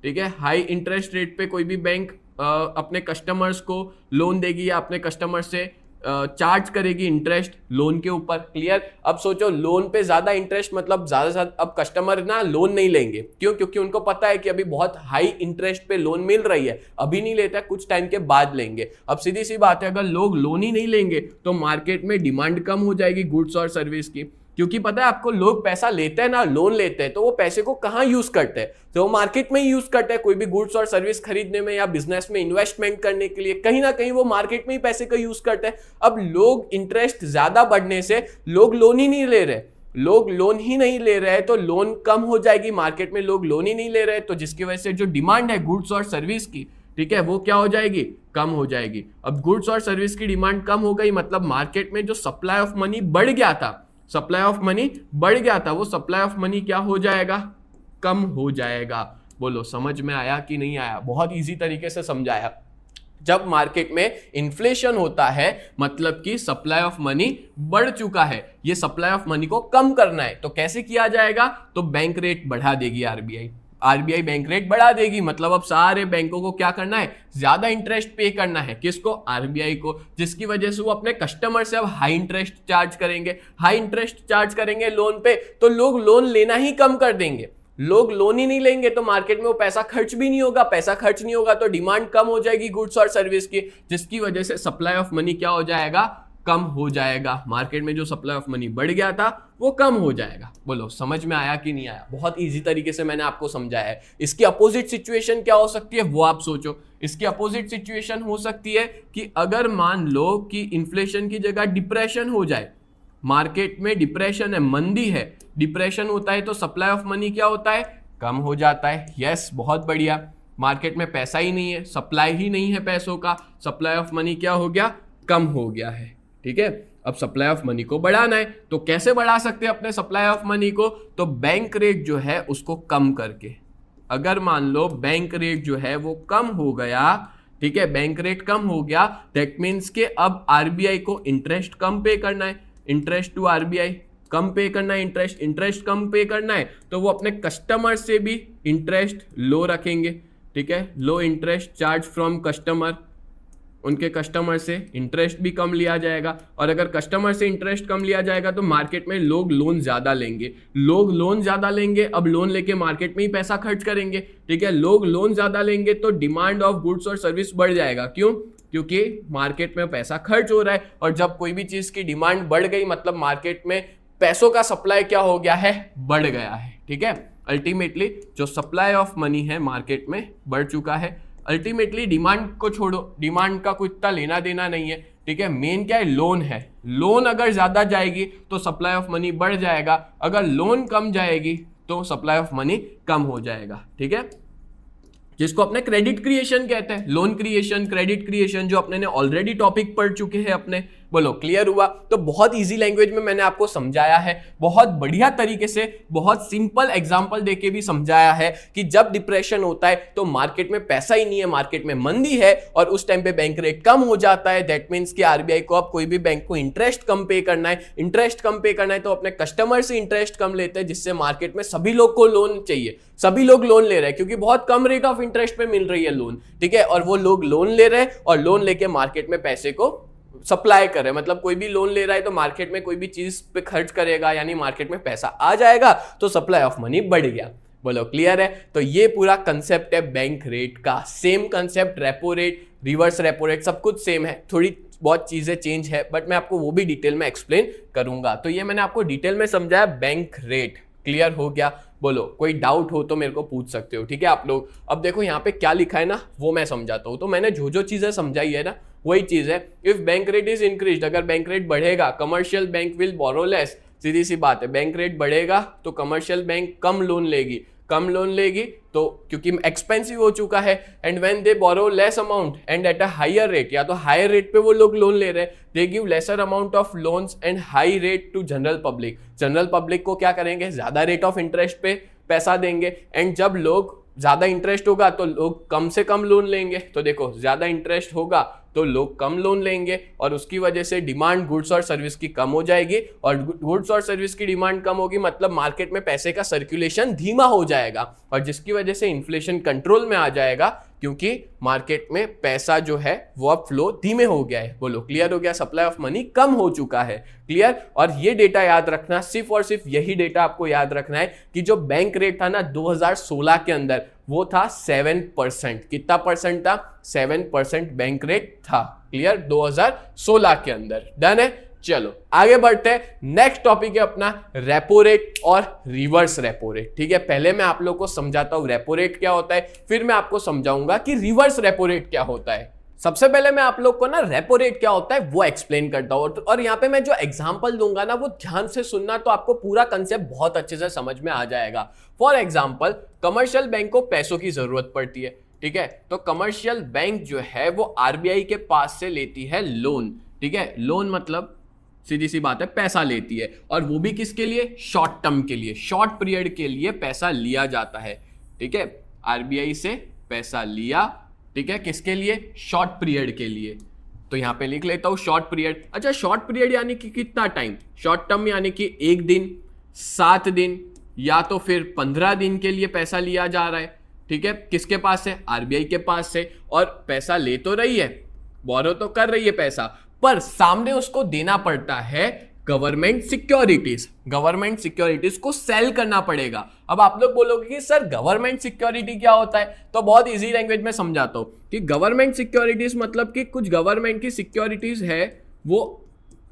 ठीक है। हाई इंटरेस्ट रेट पे कोई भी बैंक अपने कस्टमर्स को लोन देगी या अपने कस्टमर से चार्ज करेगी इंटरेस्ट लोन के ऊपर। क्लियर? अब सोचो लोन पे ज्यादा इंटरेस्ट मतलब ज्यादा से ज्यादा अब कस्टमर ना लोन नहीं लेंगे, क्यों? क्योंकि उनको पता है कि अभी बहुत हाई इंटरेस्ट पे लोन मिल रही है, अभी नहीं लेता, कुछ टाइम के बाद लेंगे। अब सीधी सी बात है, अगर लोग लोन ही नहीं लेंगे तो मार्केट में डिमांड कम हो जाएगी गुड्स और सर्विस की, क्योंकि पता है आपको, लोग पैसा लेते हैं ना, लोन लेते हैं, तो वो पैसे को कहाँ यूज करते हैं? तो वो मार्केट में ही यूज करते हैं, कोई भी गुड्स और सर्विस खरीदने में या बिजनेस में इन्वेस्टमेंट करने के लिए, कहीं ना कहीं वो मार्केट में ही पैसे का यूज करते हैं। अब लोग इंटरेस्ट ज्यादा बढ़ने से लोग लोन ही नहीं ले रहे, लोग लोन ही नहीं ले रहे हैं, तो लोन कम हो जाएगी मार्केट में, लोग लोन ही नहीं ले रहे, तो जिसकी वजह से जो डिमांड है गुड्स और सर्विस की, ठीक है, वो क्या हो जाएगी? कम हो जाएगी। अब गुड्स और सर्विस की डिमांड कम हो गई मतलब मार्केट में जो सप्लाई ऑफ मनी बढ़ गया था, सप्लाई ऑफ मनी बढ़ गया था, वो सप्लाई ऑफ मनी क्या हो जाएगा? कम हो जाएगा। बोलो समझ में आया कि नहीं आया? बहुत इजी तरीके से समझाया। जब मार्केट में इन्फ्लेशन होता है मतलब कि सप्लाई ऑफ मनी बढ़ चुका है, ये सप्लाई ऑफ मनी को कम करना है, तो कैसे किया जाएगा? तो बैंक रेट बढ़ा देगी आरबीआई। आरबीआई बैंक रेट बढ़ा देगी मतलब अब सारे बैंकों को क्या करना है? ज्यादा इंटरेस्ट पे करना है। किसको? आरबीआई को, जिसकी वजह से वो अपने कस्टमर से अब हाई इंटरेस्ट चार्ज करेंगे। हाई इंटरेस्ट चार्ज करेंगे लोन पे, तो लोग लोन लेना ही कम कर देंगे, लोग लोन ही नहीं लेंगे, तो मार्केट में वो पैसा खर्च भी नहीं होगा, पैसा खर्च नहीं होगा तो डिमांड कम हो जाएगी गुड्स और सर्विस की, जिसकी वजह से सप्लाई ऑफ मनी क्या हो जाएगा? कम हो जाएगा। मार्केट में जो सप्लाई ऑफ मनी बढ़ गया था वो कम हो जाएगा। बोलो समझ में आया कि नहीं आया? बहुत इजी तरीके से मैंने आपको समझाया है। इसकी अपोजिट सिचुएशन क्या हो सकती है वो आप सोचो। इसकी अपोजिट सिचुएशन हो सकती है कि अगर मान लो कि इन्फ्लेशन की जगह डिप्रेशन हो जाए, मार्केट में डिप्रेशन है, मंदी है, डिप्रेशन होता है तो सप्लाई ऑफ मनी क्या होता है? कम हो जाता है। यस, बहुत बढ़िया। मार्केट में पैसा ही नहीं है, सप्लाई ही नहीं है पैसों का, सप्लाई ऑफ मनी क्या हो गया? कम हो गया है, ठीक है। अब सप्लाई ऑफ मनी को बढ़ाना है, तो कैसे बढ़ा सकते हैं अपने सप्लाई ऑफ मनी को? तो बैंक रेट जो है उसको कम करके। अगर मान लो बैंक रेट जो है वो कम हो गया, ठीक है, बैंक रेट कम हो गया, दैट मीन्स के अब आरबीआई को इंटरेस्ट कम पे करना है, इंटरेस्ट टू आरबीआई कम पे करना है, इंटरेस्ट कम पे करना है, तो वो अपने कस्टमर से भी इंटरेस्ट लो रखेंगे, ठीक है, लो इंटरेस्ट चार्ज फ्रॉम कस्टमर, उनके कस्टमर से इंटरेस्ट भी कम लिया जाएगा। और अगर कस्टमर से इंटरेस्ट कम लिया जाएगा तो मार्केट में लोग लोन ज्यादा लेंगे, लोग लोन ज्यादा लेंगे, अब लोन लेके मार्केट में ही पैसा खर्च करेंगे, ठीक है, लोग लोन ज्यादा लेंगे तो डिमांड ऑफ गुड्स और सर्विस बढ़ जाएगा। क्यों? क्योंकि मार्केट में पैसा खर्च हो रहा है, और जब कोई भी चीज की डिमांड बढ़ गई मतलब मार्केट में पैसों का सप्लाई क्या हो गया है? बढ़ गया है, ठीक है। अल्टीमेटली जो सप्लाई ऑफ मनी है मार्केट में बढ़ चुका है। अल्टीमेटली डिमांड को छोड़ो, डिमांड का कोई इतना लेना देना नहीं है, ठीक है। मेन क्या है? लोन है। लोन अगर ज्यादा जाएगी तो सप्लाई ऑफ मनी बढ़ जाएगा, अगर लोन कम जाएगी तो सप्लाई ऑफ मनी कम हो जाएगा, ठीक है, जिसको अपने क्रेडिट क्रिएशन कहते हैं। लोन क्रिएशन, क्रेडिट क्रिएशन जो अपने ने ऑलरेडी टॉपिक पढ़ चुके हैं अपने, बोलो क्लियर हुआ? तो बहुत इजी लैंग्वेज में मैंने आपको समझाया है, बहुत बढ़िया तरीके से, बहुत सिंपल एग्जांपल देके भी समझाया है कि जब डिप्रेशन होता है तो मार्केट में पैसा ही नहीं है, मार्केट में मंदी है और उस टाइम पे बैंक रेट कम हो जाता है। दैट मींस कि आरबीआई को अब कोई भी बैंक को इंटरेस्ट कम पे करना है, इंटरेस्ट कम पे करना है तो अपने कस्टमर से इंटरेस्ट कम लेते हैं, जिससे मार्केट में सभी लोग को लोन चाहिए, सभी लोग लोन ले रहे हैं क्योंकि बहुत कम रेट ऑफ इंटरेस्ट पे मिल रही है लोन, ठीक है। और वो लोग लोन ले रहे हैं और लोन लेके मार्केट में पैसे को सप्लाई कर रहे हैं, मतलब कोई भी लोन ले रहा है तो मार्केट में कोई भी चीज पे खर्च करेगा, यानी मार्केट में पैसा आ जाएगा तो सप्लाई ऑफ मनी बढ़ गया। बोलो क्लियर है? तो ये पूरा कंसेप्ट है बैंक रेट का। Same concept repo rate, reverse repo rate, सब कुछ सेम है, थोड़ी बहुत चीजें चेंज है, बट मैं आपको वो भी डिटेल में एक्सप्लेन करूंगा। तो ये मैंने आपको डिटेल में समझाया बैंक रेट। क्लियर हो गया? बोलो कोई डाउट हो तो मेरे को पूछ सकते हो, ठीक है आप लोग। अब देखो यहाँ पे क्या लिखा है ना, वो मैं समझाता हूँ। तो मैंने जो जो चीजें समझाई है ना वही चीज है। If bank rate is increase, अगर बैंक रेट बढ़ेगा, commercial bank will borrow less. सीधी सी बात है, बैंक रेट बढ़ेगा तो कमर्शियल बैंक कम लोन लेगी, कम लोन लेगी तो क्योंकि एक्सपेंसिव हो चुका है। And when they borrow less amount and at a higher rate, या तो हायर रेट पे वो लोग लोन ले रहे हैं, they give lesser amount of loans and high rate to general public. General public को क्या करेंगे, ज्यादा रेट ऑफ इंटरेस्ट पे पैसा देंगे। एंड जब लोग ज्यादा इंटरेस्ट होगा तो लोग कम से कम लोन लेंगे। तो देखो ज्यादा इंटरेस्ट होगा तो लोग कम लोन लेंगे और उसकी वजह से डिमांड गुड्स और सर्विस की कम हो जाएगी, और गुड्स और सर्विस की डिमांड कम होगी मतलब मार्केट में पैसे का सर्कुलेशन धीमा हो जाएगा, और जिसकी वजह से इन्फ्लेशन कंट्रोल में आ जाएगा क्योंकि मार्केट में पैसा जो है वो अब फ्लो धीमे हो गया है। बोलो क्लियर हो गया? सप्लाई ऑफ मनी कम हो चुका है। क्लियर? और ये डेटा याद रखना, सिर्फ और सिर्फ यही डेटा आपको याद रखना है कि जो बैंक रेट था ना 2016 के अंदर वो था 7%। कितना परसेंट था? 7% बैंक रेट था। क्लियर? 2016 के अंदर। डन है? चलो आगे बढ़ते हैं। नेक्स्ट टॉपिक है अपना रेपो रेट और रिवर्स रेपो रेट। ठीक है, पहले मैं आप लोग को समझाता हूं रेपो रेट क्या होता है, फिर मैं आपको समझाऊंगा कि रिवर्स रेपो रेट क्या होता है। सबसे पहले मैं आप लोग को ना रेपो रेट क्या होता है वो एक्सप्लेन करता हूं, और यहाँ पे मैं जो एग्जांपल दूंगा ना वो ध्यान से सुनना, तो आपको पूरा कंसेप्ट बहुत अच्छे से समझ में आ जाएगा। फॉर एग्जांपल, कमर्शियल बैंक को पैसों की जरूरत पड़ती है, ठीक है, तो कमर्शियल बैंक जो है वो आरबीआई के पास से लेती है लोन। ठीक है, लोन मतलब सीधी सी बात है पैसा लेती है, और वो भी किसके लिए? शॉर्ट टर्म के लिए, शॉर्ट पीरियड के लिए पैसा लिया जाता है। ठीक है, आरबीआई से पैसा लिया, ठीक है, किसके लिए? शॉर्ट पीरियड के लिए। तो यहां पे लिख लेता हूं शॉर्ट पीरियड। अच्छा, शॉर्ट पीरियड यानी कि कितना टाइम? शॉर्ट टर्म यानी कि 1 दिन, 7 दिन या तो फिर 15 दिन के लिए पैसा लिया जा रहा है। ठीक है, किसके पास से? आरबीआई के पास से। और पैसा ले तो रही है, बोरो तो कर रही है पैसा, पर सामने उसको देना पड़ता है गवर्नमेंट सिक्योरिटीज। गवर्नमेंट सिक्योरिटीज को सेल करना पड़ेगा। अब आप लोग बोलोगे कि सर गवर्नमेंट सिक्योरिटी क्या होता है, तो बहुत इजी लैंग्वेज में समझाता हूं कि गवर्नमेंट सिक्योरिटीज मतलब कि कुछ गवर्नमेंट की सिक्योरिटीज है, वो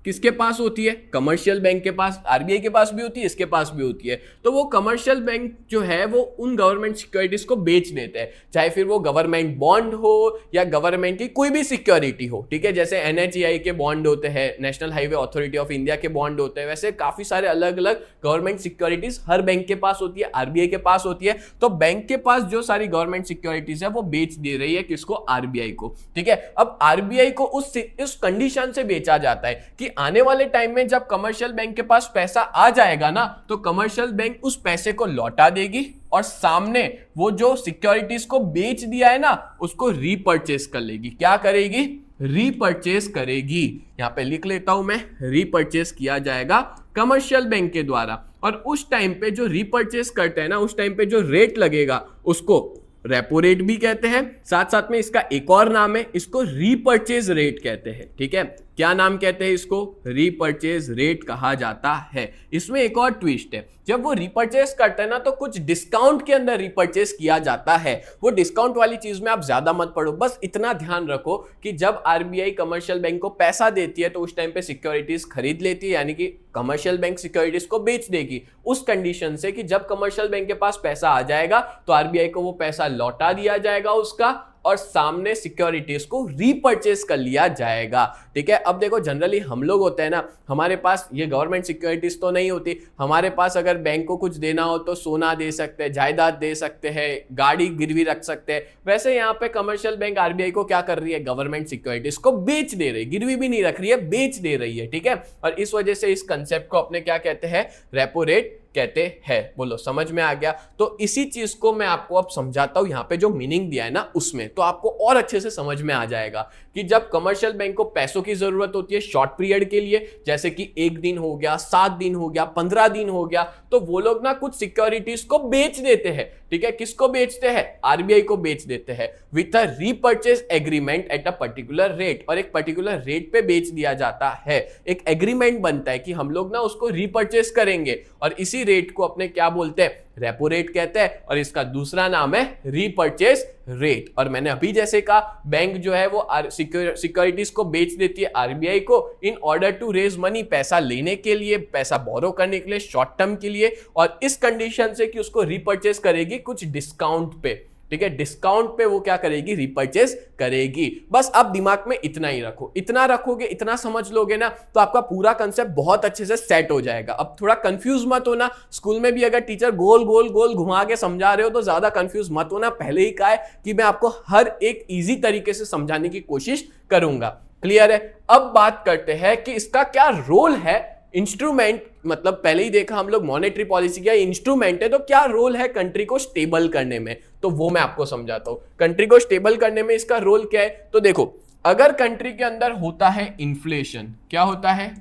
किसके पास होती है? कमर्शियल बैंक के पास। आरबीआई के पास भी होती है, इसके पास भी होती है। तो वो कमर्शियल बैंक जो है वो उन गवर्नमेंट सिक्योरिटीज को बेच देते हैं, चाहे फिर वो गवर्नमेंट बॉन्ड हो या गवर्नमेंट की कोई भी सिक्योरिटी हो। ठीक है, जैसे एनएचएआई के बॉन्ड होते हैं, national highway authority of India के बॉन्ड होते हैं, वैसे काफी सारे अलग अलग गवर्नमेंट सिक्योरिटीज हर बैंक के पास होती है, आरबीआई के पास होती है। तो बैंक के पास जो सारी गवर्नमेंट सिक्योरिटीज है वो बेच दे रही है किसको? आरबीआई को। ठीक है, अब आरबीआई को उस कंडीशन से बेचा जाता है कि आने वाले टाइम में जब कमर्शियल बैंक के पास पैसा आ जाएगा ना, तो कमर्शियल बैंक उस पैसे को लौटा देगी और सामने वो जो सिक्योरिटीज को बेच दिया है ना उसको रीपर्चेस कर लेगी। क्या करेगी? रीपर्चेस करेगी। यहां पे लिख लेता हूं मैं, रीपर्चेस किया जाएगा कमर्शियल बैंक के द्वारा। और उस टाइम पे जो रीपर्चेस करते हैं ना, उस टाइम पे जो रेट लगेगा उसको रेपो रेट भी कहते हैं। साथ साथ में इसका एक और नाम है, इसको रीपर्चेज रेट कहते हैं। ठीक है, क्या नाम कहते हैं इसको? रीपर्चेज रेट कहा जाता है। इसमें एक और ट्विस्ट है, जब वो रीपर्चेस करते हैं ना तो कुछ डिस्काउंट के अंदर रीपर्चेस किया जाता है। वो डिस्काउंट वाली चीज में आप ज्यादा मत पढ़ो, बस इतना ध्यान रखो कि जब आरबीआई कमर्शियल बैंक को पैसा देती है तो उस टाइम पे सिक्योरिटीज खरीद लेती है, यानी कि कमर्शियल बैंक सिक्योरिटीज को बेच देगी उस कंडीशन से कि जब कमर्शियल बैंक के पास पैसा आ जाएगा तो आरबीआई को वो पैसा लौटा दिया जाएगा उसका, और सामने सिक्योरिटीज को रीपर्चेस कर लिया जाएगा। ठीक है, अब देखो जनरली हम लोग होते हैं ना, हमारे पास ये गवर्नमेंट सिक्योरिटीज तो नहीं होती, हमारे पास अगर बैंक को कुछ देना हो तो सोना दे सकते हैं, जायदाद दे सकते हैं, गाड़ी गिरवी रख सकते हैं। वैसे यहाँ पे कमर्शियल बैंक आरबीआई को क्या कर रही है, गवर्नमेंट सिक्योरिटीज को बेच दे रही है, गिरवी भी नहीं रख रही है, बेच दे रही है। ठीक है, और इस वजह से इस कंसेप्ट को अपने क्या कहते हैं, रेपो रेट कहते हैं। बोलो समझ में आ गया? तो इसी चीज को मैं आपको अब समझाता हूं, यहां पे जो मीनिंग दिया है ना उसमें, तो आपको और अच्छे से समझ में आ जाएगा कि जब कमर्शियल बैंक को पैसों की जरूरत होती है शॉर्ट पीरियड के लिए, जैसे कि 1 दिन हो गया, 7 दिन हो गया, 15 दिन हो गया, तो वो लोग ना कुछ सिक्योरिटीज को बेच देते हैं। ठीक है, किसको बेचते हैं, आरबीआई को बेच देते हैं with a repurchase agreement at a particular rate, और एक पर्टिकुलर रेट पे बेच दिया जाता है। एक एग्रीमेंट बनता है कि हम लोग ना उसको रीपर्चेज करेंगे, और इसी रेट को अपने क्या बोलते हैं, रेपो रेट कहते हैं, और इसका दूसरा नाम है रीपर्चेज रेट। और मैंने अभी जैसे कहा, बैंक जो है वो सिक्योरिटीज को बेच देती है आरबीआई को in order to raise money, पैसा लेने के लिए, पैसा बोरो करने के लिए, शॉर्ट टर्म के लिए, और इस कंडीशन से कि उसको रीपर्चेज करेगी कुछ डिस्काउंट पे। ठीक है, डिस्काउंट पे वो क्या करेगी, रिपर्चेस करेगी। बस आप दिमाग में इतना ही रखो, इतना रखोगे, इतना समझ लोगे ना, तो आपका पूरा कंसेप्ट बहुत अच्छे से सेट हो जाएगा। अब थोड़ा कंफ्यूज मत होना, स्कूल में भी अगर टीचर गोल गोल गोल घुमा के समझा रहे हो तो ज्यादा कंफ्यूज मत होना। पहले ही कहा है कि मैं आपको हर एक इजी तरीके से समझाने की कोशिश करूंगा। क्लियर है? अब बात करते हैं कि इसका क्या रोल है। इंस्ट्रूमेंट मतलब पहले ही देखा हम लोग मॉनेटरी पॉलिसी क्या इंस्ट्रूमेंट है, तो क्या रोल है कंट्री को स्टेबल करने में, तो वो मैं आपको समझाता हूं। कंट्री को स्टेबल करने में इसका रोल क्या है, तो देखो अगर कंट्री के अंदर होता है इन्फ्लेशन, क्या होता है,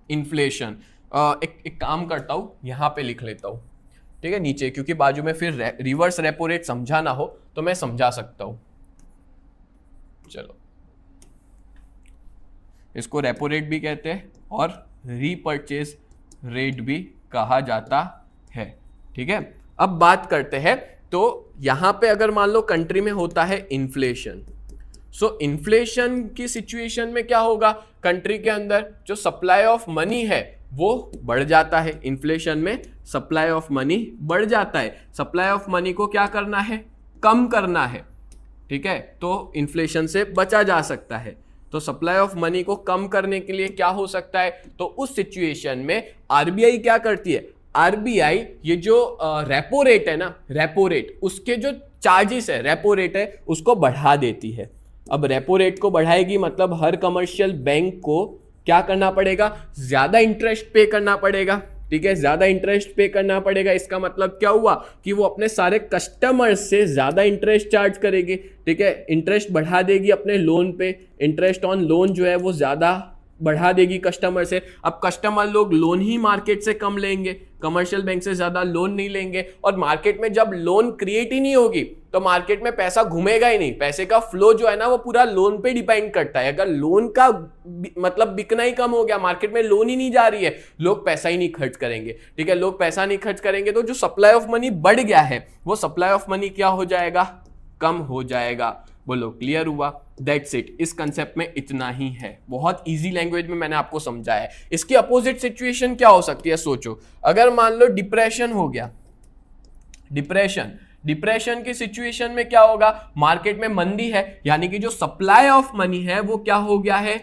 इन्फ्लेशन, एक काम करता हूं यहां पे लिख लेता हूं, ठीक है, नीचे, क्योंकि बाजू में फिर रिवर्स रेपो रेट समझाना हो तो मैं समझा सकता हूं। चलो, इसको रेपो रेट भी कहते हैं और रीपर्चेज रेट भी कहा जाता है। ठीक है, अब बात करते हैं, तो यहां पे अगर मान लो कंट्री में होता है इन्फ्लेशन, सो इन्फ्लेशन की सिचुएशन में क्या होगा, कंट्री के अंदर जो सप्लाई ऑफ मनी है वो बढ़ जाता है। इन्फ्लेशन में सप्लाई ऑफ मनी बढ़ जाता है। सप्लाई ऑफ मनी को क्या करना है, कम करना है। ठीक है, तो इन्फ्लेशन से बचा जा सकता है। तो सप्लाई ऑफ मनी को कम करने के लिए क्या हो सकता है, तो उस सिचुएशन में आरबीआई क्या करती है, आरबीआई ये जो रेपो रेट है ना, रेपो रेट उसके जो चार्जेस है, रेपो रेट है उसको बढ़ा देती है। अब रेपो रेट को बढ़ाएगी मतलब हर कमर्शियल बैंक को क्या करना पड़ेगा, ज्यादा इंटरेस्ट पे करना पड़ेगा। ठीक है, ज्यादा इंटरेस्ट पे करना पड़ेगा। इसका मतलब क्या हुआ कि वो अपने सारे कस्टमर्स से ज्यादा इंटरेस्ट चार्ज करेगी। ठीक है, इंटरेस्ट बढ़ा देगी अपने लोन पे, इंटरेस्ट ऑन लोन जो है वो ज्यादा बढ़ा देगी कस्टमर से। अब कस्टमर लोग लोन ही मार्केट से कम लेंगे, कमर्शियल बैंक से ज्यादा लोन नहीं लेंगे, और मार्केट में जब लोन क्रिएट ही नहीं होगी तो मार्केट में पैसा घूमेगा ही नहीं। पैसे का फ्लो जो है ना वो पूरा लोन पे डिपेंड करता है। अगर लोन का मतलब बिकना ही कम हो गया, मार्केट में लोन ही नहीं जा रही है, लोग पैसा ही नहीं खर्च करेंगे। ठीक है, लोग पैसा नहीं खर्च करेंगे तो जो सप्लाई ऑफ मनी बढ़ गया है वो सप्लाई ऑफ मनी क्या हो जाएगा, कम हो जाएगा। बोलो क्लियर हुआ? That's it. इस कंसेप्ट में इतना ही है, बहुत इजी लैंग्वेज में मैंने आपको समझाया है। इसकी अपोजिट सिचुएशन क्या हो सकती है, सोचो। अगर मान लो डिप्रेशन हो गया, डिप्रेशन की सिचुएशन में क्या होगा, मार्केट में मंदी है, यानी कि जो सप्लाई ऑफ मनी है वो क्या हो गया है,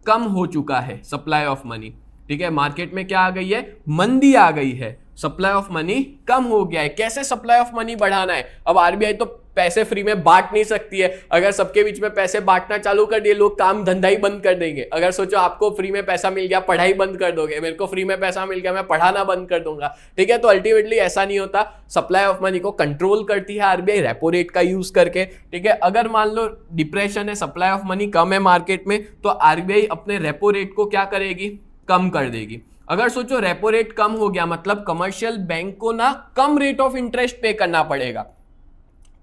कम हो चुका है सप्लाई ऑफ मनी। ठीक है, मार्केट में क्या आ गई है, मंदी आ गई है, सप्लाई ऑफ मनी कम हो गया है। कैसे सप्लाई ऑफ मनी बढ़ाना है, अब आरबीआई तो पैसे फ्री में बांट नहीं सकती है। अगर सबके बीच में पैसे बांटना चालू कर दिए, लोग काम धंधा ही बंद कर देंगे। अगर सोचो आपको फ्री में पैसा मिल गया, पढ़ाई बंद कर दोगे, मेरे को फ्री में पैसा मिल गया मैं पढ़ाना बंद कर दूंगा। ठीक है, तो अल्टीमेटली ऐसा नहीं होता। सप्लाई ऑफ मनी को कंट्रोल करती है आरबीआई रेपो रेट का यूज करके। ठीक है, अगर मान लो डिप्रेशन है, सप्लाई ऑफ मनी कम है मार्केट में, तो आरबीआई अपने रेपो रेट को क्या करेगी, कम कर देगी। अगर सोचो रेपो रेट कम हो गया मतलब कमर्शियल बैंक को ना कम रेट ऑफ इंटरेस्ट पे करना पड़ेगा,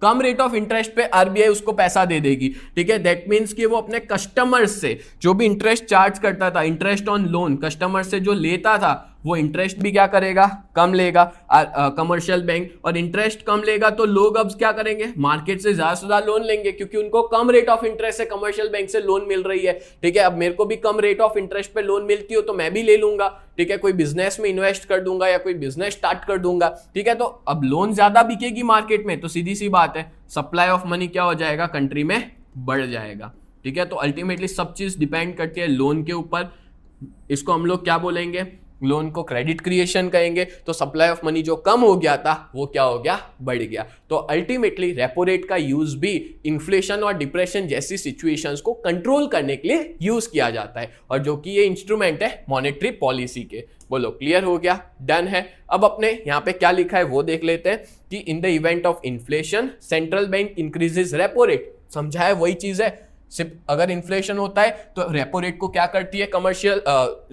कम रेट ऑफ इंटरेस्ट पे आरबीआई उसको पैसा दे देगी। ठीक है, दैट मींस कि वो अपने कस्टमर्स से जो भी इंटरेस्ट चार्ज करता था, इंटरेस्ट ऑन लोन कस्टमर से जो लेता था, वो इंटरेस्ट भी क्या करेगा, कम लेगा कमर्शियल बैंक, और इंटरेस्ट कम लेगा तो लोग अब क्या करेंगे, मार्केट से ज्यादा लोन लेंगे क्योंकि उनको कम रेट ऑफ इंटरेस्ट से कमर्शियल बैंक से लोन मिल रही है। ठीक है, अब मेरे को भी कम रेट ऑफ इंटरेस्ट पे लोन मिलती हो तो मैं भी ले लूंगा। ठीक है, कोई बिजनेस में इन्वेस्ट कर दूंगा या कोई बिजनेस स्टार्ट कर दूंगा। ठीक है, तो अब लोन ज्यादा बिकेगी मार्केट में तो सीधी सी बात है सप्लाई ऑफ मनी क्या हो जाएगा, कंट्री में बढ़ जाएगा। ठीक है, तो अल्टीमेटली सब चीज डिपेंड करती है लोन के ऊपर। इसको हम लोग क्या बोलेंगे, लोन को क्रेडिट क्रिएशन कहेंगे। तो सप्लाई ऑफ मनी जो कम हो गया था वो क्या हो गया, बढ़ गया। तो अल्टीमेटली रेपो रेट का यूज भी इन्फ्लेशन और डिप्रेशन जैसी सिचुएशंस को कंट्रोल करने के लिए यूज किया जाता है, और जो कि ये इंस्ट्रूमेंट है मॉनेटरी पॉलिसी के। बोलो क्लियर हो गया, डन है। अब अपने यहाँ पे क्या लिखा है वो देख लेते हैं कि in the event of inflation central bank increases repo rate. समझा है, वही चीज है, सिर्फ अगर इन्फ्लेशन होता है तो रेपो रेट को क्या करती है कमर्शियल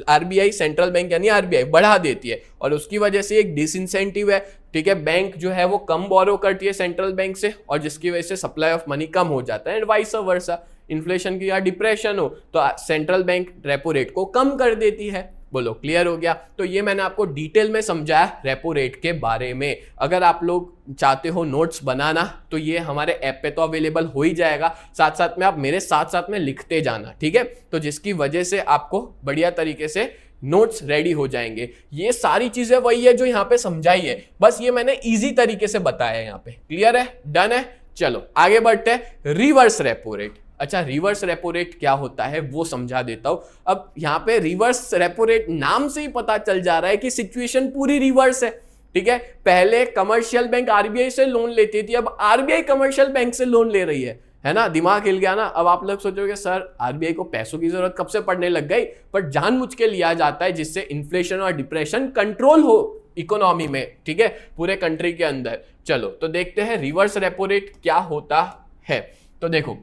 आरबीआई, सेंट्रल बैंक यानी आरबीआई बढ़ा देती है, और उसकी वजह से एक डिसइंसेंटिव है। ठीक है, बैंक जो है वो कम बोरो करती है सेंट्रल बैंक से, और जिसकी वजह से सप्लाई ऑफ मनी कम हो जाता है, एंड वाइस वर्सा। इन्फ्लेशन की या डिप्रेशन हो तो सेंट्रल बैंक रेपो रेट को कम कर देती है। बोलो क्लियर हो गया। तो ये मैंने आपको डिटेल में समझाया रेपो रेट के बारे में। अगर आप लोग चाहते हो नोट्स बनाना तो ये हमारे ऐप पे तो अवेलेबल हो ही जाएगा, साथ साथ में आप मेरे साथ साथ में लिखते जाना। ठीक है, तो जिसकी वजह से आपको बढ़िया तरीके से नोट्स रेडी हो जाएंगे। ये सारी चीजें वही है जो यहाँ पे समझाई है, बस ये मैंने इजी तरीके से बताया है यहाँ पे। क्लियर है, डन है। चलो आगे बढ़ते हैं, रिवर्स रेपो रेट। अच्छा, रिवर्स रेपो रेट क्या होता है वो समझा देता हूं। अब यहाँ पे रिवर्स रेपो रेट नाम से ही पता चल जा रहा है कि सिचुएशन पूरी रिवर्स है। ठीक है, पहले कमर्शियल बैंक आरबीआई से लोन लेती थी, अब आरबीआई कमर्शियल बैंक से लोन ले रही है ना। दिमाग हिल गया ना। अब आप लोग सोचोगे सर आरबीआई को पैसों की जरूरत कब से पड़ने लग गई, पर जानबूझ के लिया जाता है जिससे इन्फ्लेशन और डिप्रेशन कंट्रोल हो इकोनॉमी में। ठीक है, पूरे कंट्री के अंदर। चलो तो देखते हैं रिवर्स रेपो रेट क्या होता है। तो देखो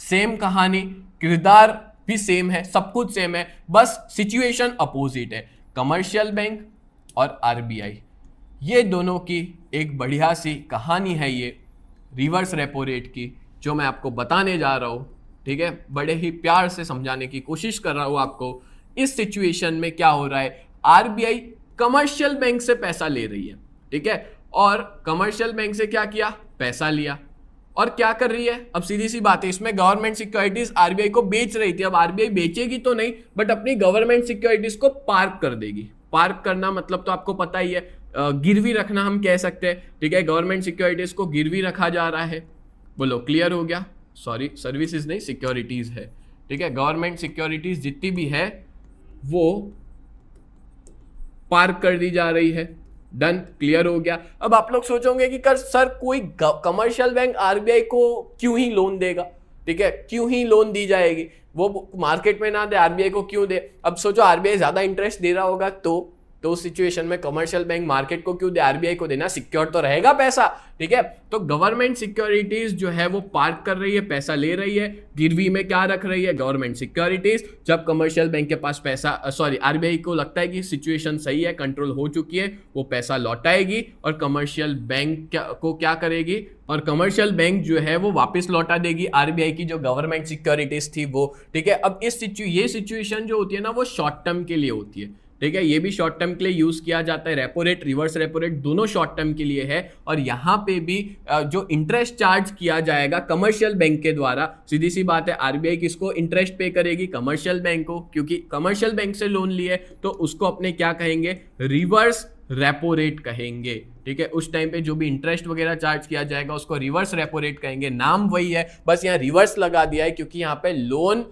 सेम कहानी, किरदार भी सेम है, सब कुछ सेम है, बस सिचुएशन अपोजिट है। कमर्शियल बैंक और आरबीआई ये दोनों की एक बढ़िया सी कहानी है ये रिवर्स रेपो रेट की, जो मैं आपको बताने जा रहा हूं। ठीक है, बड़े ही प्यार से समझाने की कोशिश कर रहा हूं आपको। इस सिचुएशन में क्या हो रहा है, आरबीआई कमर्शियल बैंक से पैसा ले रही है। ठीक है, और कमर्शियल बैंक से क्या किया, पैसा लिया, और क्या कर रही है, अब सीधी सी बात है, इसमें गवर्नमेंट सिक्योरिटीज आरबीआई को बेच रही थी। अब आरबीआई बेचेगी तो नहीं, बट अपनी गवर्नमेंट सिक्योरिटीज को पार्क कर देगी। पार्क करना मतलब तो आपको पता ही है, गिरवी रखना हम कह सकते हैं। ठीक है, गवर्नमेंट सिक्योरिटीज को गिरवी रखा जा रहा है। बोलो क्लियर हो गया। सॉरी, सर्विसेज नहीं, सिक्योरिटीज है। ठीक है, गवर्नमेंट सिक्योरिटीज जितनी भी है वो पार्क कर दी जा रही है। डन, क्लियर हो गया। अब आप लोग सोचोगे कि सर कोई कमर्शियल बैंक आरबीआई को क्यों ही लोन देगा। ठीक है, क्यों ही लोन दी जाएगी, वो मार्केट में ना दे, आरबीआई को क्यों दे। अब सोचो आरबीआई ज्यादा इंटरेस्ट दे रहा होगा तो उस सिचुएशन में कमर्शियल बैंक मार्केट को क्यों दे, आरबीआई को देना, सिक्योर तो रहेगा पैसा। ठीक है, तो गवर्नमेंट सिक्योरिटीज जो है वो पार्क कर रही है, पैसा ले रही है, गिरवी में क्या रख रही है, गवर्नमेंट सिक्योरिटीज। जब कमर्शियल बैंक के पास पैसा, आरबीआई को लगता है कि सिचुएशन सही है, कंट्रोल हो चुकी है, वो पैसा लौटाएगी और कमर्शियल बैंक को क्या करेगी, और कमर्शियल बैंक जो है वो वापस लौटा देगी आरबीआई की जो गवर्नमेंट सिक्योरिटीज थी वो। ठीक है, अब ये सिचुएशन जो होती है ना वो शॉर्ट टर्म के लिए होती है। ठीक है, ये भी शॉर्ट टर्म के लिए यूज किया जाता है। Repo rate, reverse repo rate दोनों शॉर्ट टर्म के लिए है, और यहाँ पे भी जो इंटरेस्ट चार्ज किया जाएगा कमर्शियल बैंक के द्वारा, सीधी सी बात है आरबीआई किसको इंटरेस्ट पे करेगी, कमर्शियल बैंक को, क्योंकि कमर्शियल बैंक से लोन लिए तो उसको अपने क्या कहेंगे, रिवर्स रेपो रेट कहेंगे। ठीक है, उस टाइम पे जो भी इंटरेस्ट वगैरह चार्ज किया जाएगा उसको रिवर्स रेपो रेट कहेंगे। नाम वही है, बस यहाँ रिवर्स लगा दिया है क्योंकि यहाँ पे लोन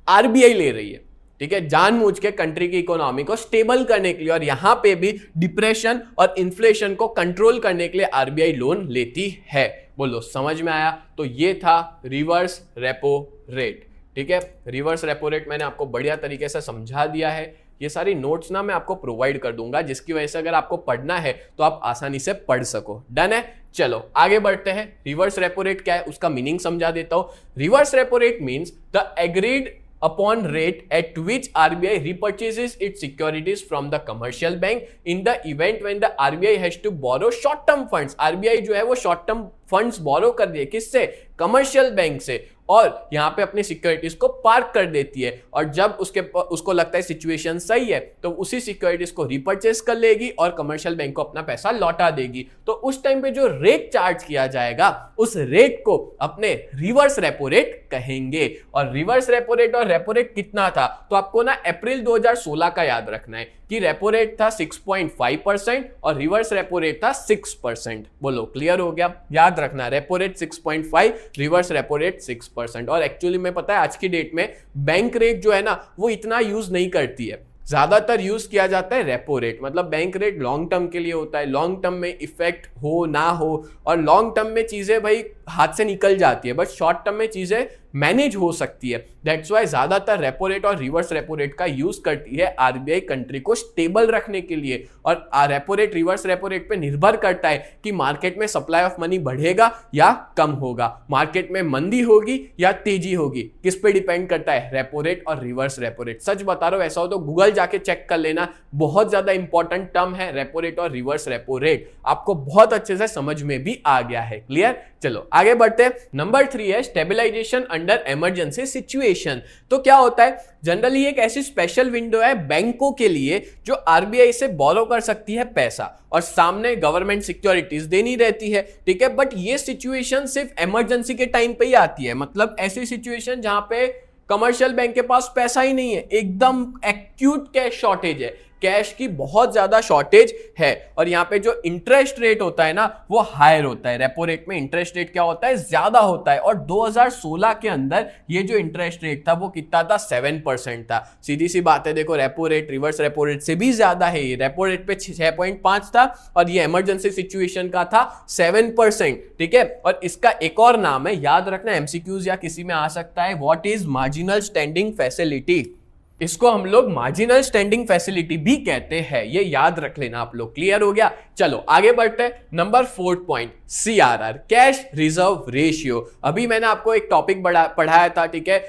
आरबीआई ले रही है। ठीक है, जानबूझ के कंट्री की इकोनॉमी को स्टेबल करने के लिए, और यहां पे भी डिप्रेशन और इन्फ्लेशन को कंट्रोल करने के लिए आरबीआई लोन लेती है। बोलो समझ में आया। तो ये था रिवर्स रेपो रेट। ठीक है, रिवर्स रेपो रेट मैंने आपको बढ़िया तरीके से समझा दिया है। ये सारी नोट्स ना मैं आपको प्रोवाइड कर दूंगा, जिसकी वजह से अगर आपको पढ़ना है तो आप आसानी से पढ़ सको। डन है, चलो आगे बढ़ते हैं। रिवर्स रेपो रेट क्या है उसका मीनिंग समझा देता हूं। Reverse repo rate means the agreed upon rate at which RBI repurchases its securities from the commercial bank in the event when the RBI has to borrow short term funds। RBI जो है वो short term funds बोरो कर दिए, किससे, commercial bank से, और यहाँ पे अपनी सिक्योरिटीज को पार्क कर देती है, और जब उसको लगता है सिचुएशन सही है तो उसी सिक्योरिटीज को रिपर्चेस कर लेगी और कमर्शियल बैंक को अपना पैसा लौटा देगी। तो उस टाइम पे जो रेट चार्ज किया जाएगा उस रेट को अपने रिवर्स रेपो रेट कहेंगे। और रिवर्स रेपो रेट और रेपो रेट कितना था, तो आपको ना अप्रैल 2016 का याद रखना है कि रेपो रेट था 6.5% और रिवर्स रेपो रेट था 6%। बोलो क्लियर हो गया? याद रखना, repo rate 6.5, reverse repo rate 6%। और एक्चुअली में पता है आज की डेट में बैंक रेट जो है ना वो इतना यूज नहीं करती है, ज्यादातर यूज किया जाता है रेपो रेट। मतलब बैंक रेट लॉन्ग टर्म के लिए होता है, लॉन्ग टर्म में इफेक्ट हो ना हो, और लॉन्ग टर्म में चीजें भाई हाथ से निकल जाती है, बट शॉर्ट टर्म में चीजें मैनेज हो सकती है। दैट्स वाई ज्यादातर रेपो रेट और रिवर्स रेपो रेट का यूज करती है आरबीआई कंट्री को स्टेबल रखने के लिए। और repo rate reverse repo rate पे निर्भर करता है कि मार्केट में सप्लाई ऑफ मनी बढ़ेगा या कम होगा, मार्केट में मंदी होगी या तेजी होगी, किस पे डिपेंड करता है? रेपो रेट और रिवर्स रेपो रेट। सच बता रहा हूं, ऐसा हो तो गूगल जाके चेक कर लेना, बहुत ज्यादा इंपॉर्टेंट टर्म है रेपो रेट और रिवर्स रेपो रेट। आपको बहुत अच्छे से समझ में भी आ गया है। क्लियर? चलो आगे बढ़ते हैं। नंबर 3 है स्टेबलाइजेशन अंडर इमरजेंसी सिचुएशन। तो क्या होता है, जनरली एक ऐसी स्पेशल विंडो है बैंकों के लिए जो आरबीआई से बोरो कर सकती है पैसा, और सामने गवर्नमेंट सिक्योरिटीज देनी रहती है, ठीक है। बट ये सिचुएशन सिर्फ इमरजेंसी के टाइम पे ही आती है, मतलब ऐसी सिचुएशन जहां पे कमर्शियल बैंक के पास पैसा ही नहीं है, एकदम एक्यूट कैश शॉर्टेज है, कैश की बहुत ज्यादा शॉर्टेज है, और यहाँ पे जो इंटरेस्ट रेट होता है ना वो हायर होता है। रेपो रेट में इंटरेस्ट रेट क्या होता है? ज्यादा होता है। और 2016 के अंदर ये जो इंटरेस्ट रेट था वो कितना था? 7% था। सीधी सी बात है, देखो repo rate reverse repo rate से भी ज्यादा है। ये रेपो रेट पे 6.5 था और ये इमरजेंसी सिचुएशन का था 7%, ठीक है। और इसका एक और नाम है, याद रखना, एमसीक्यूज या किसी में आ सकता है, what is marginal standing facility. इसको हम लोग मार्जिनल स्टैंडिंग फैसिलिटी भी कहते हैं, ये याद रख लेना आप लोग। क्लियर हो गया? चलो आगे बढ़ते हैं। Number 4 point, CRR, cash reserve ratio. अभी मैंने आपको एक टॉपिक पढ़ाया था, ठीक है,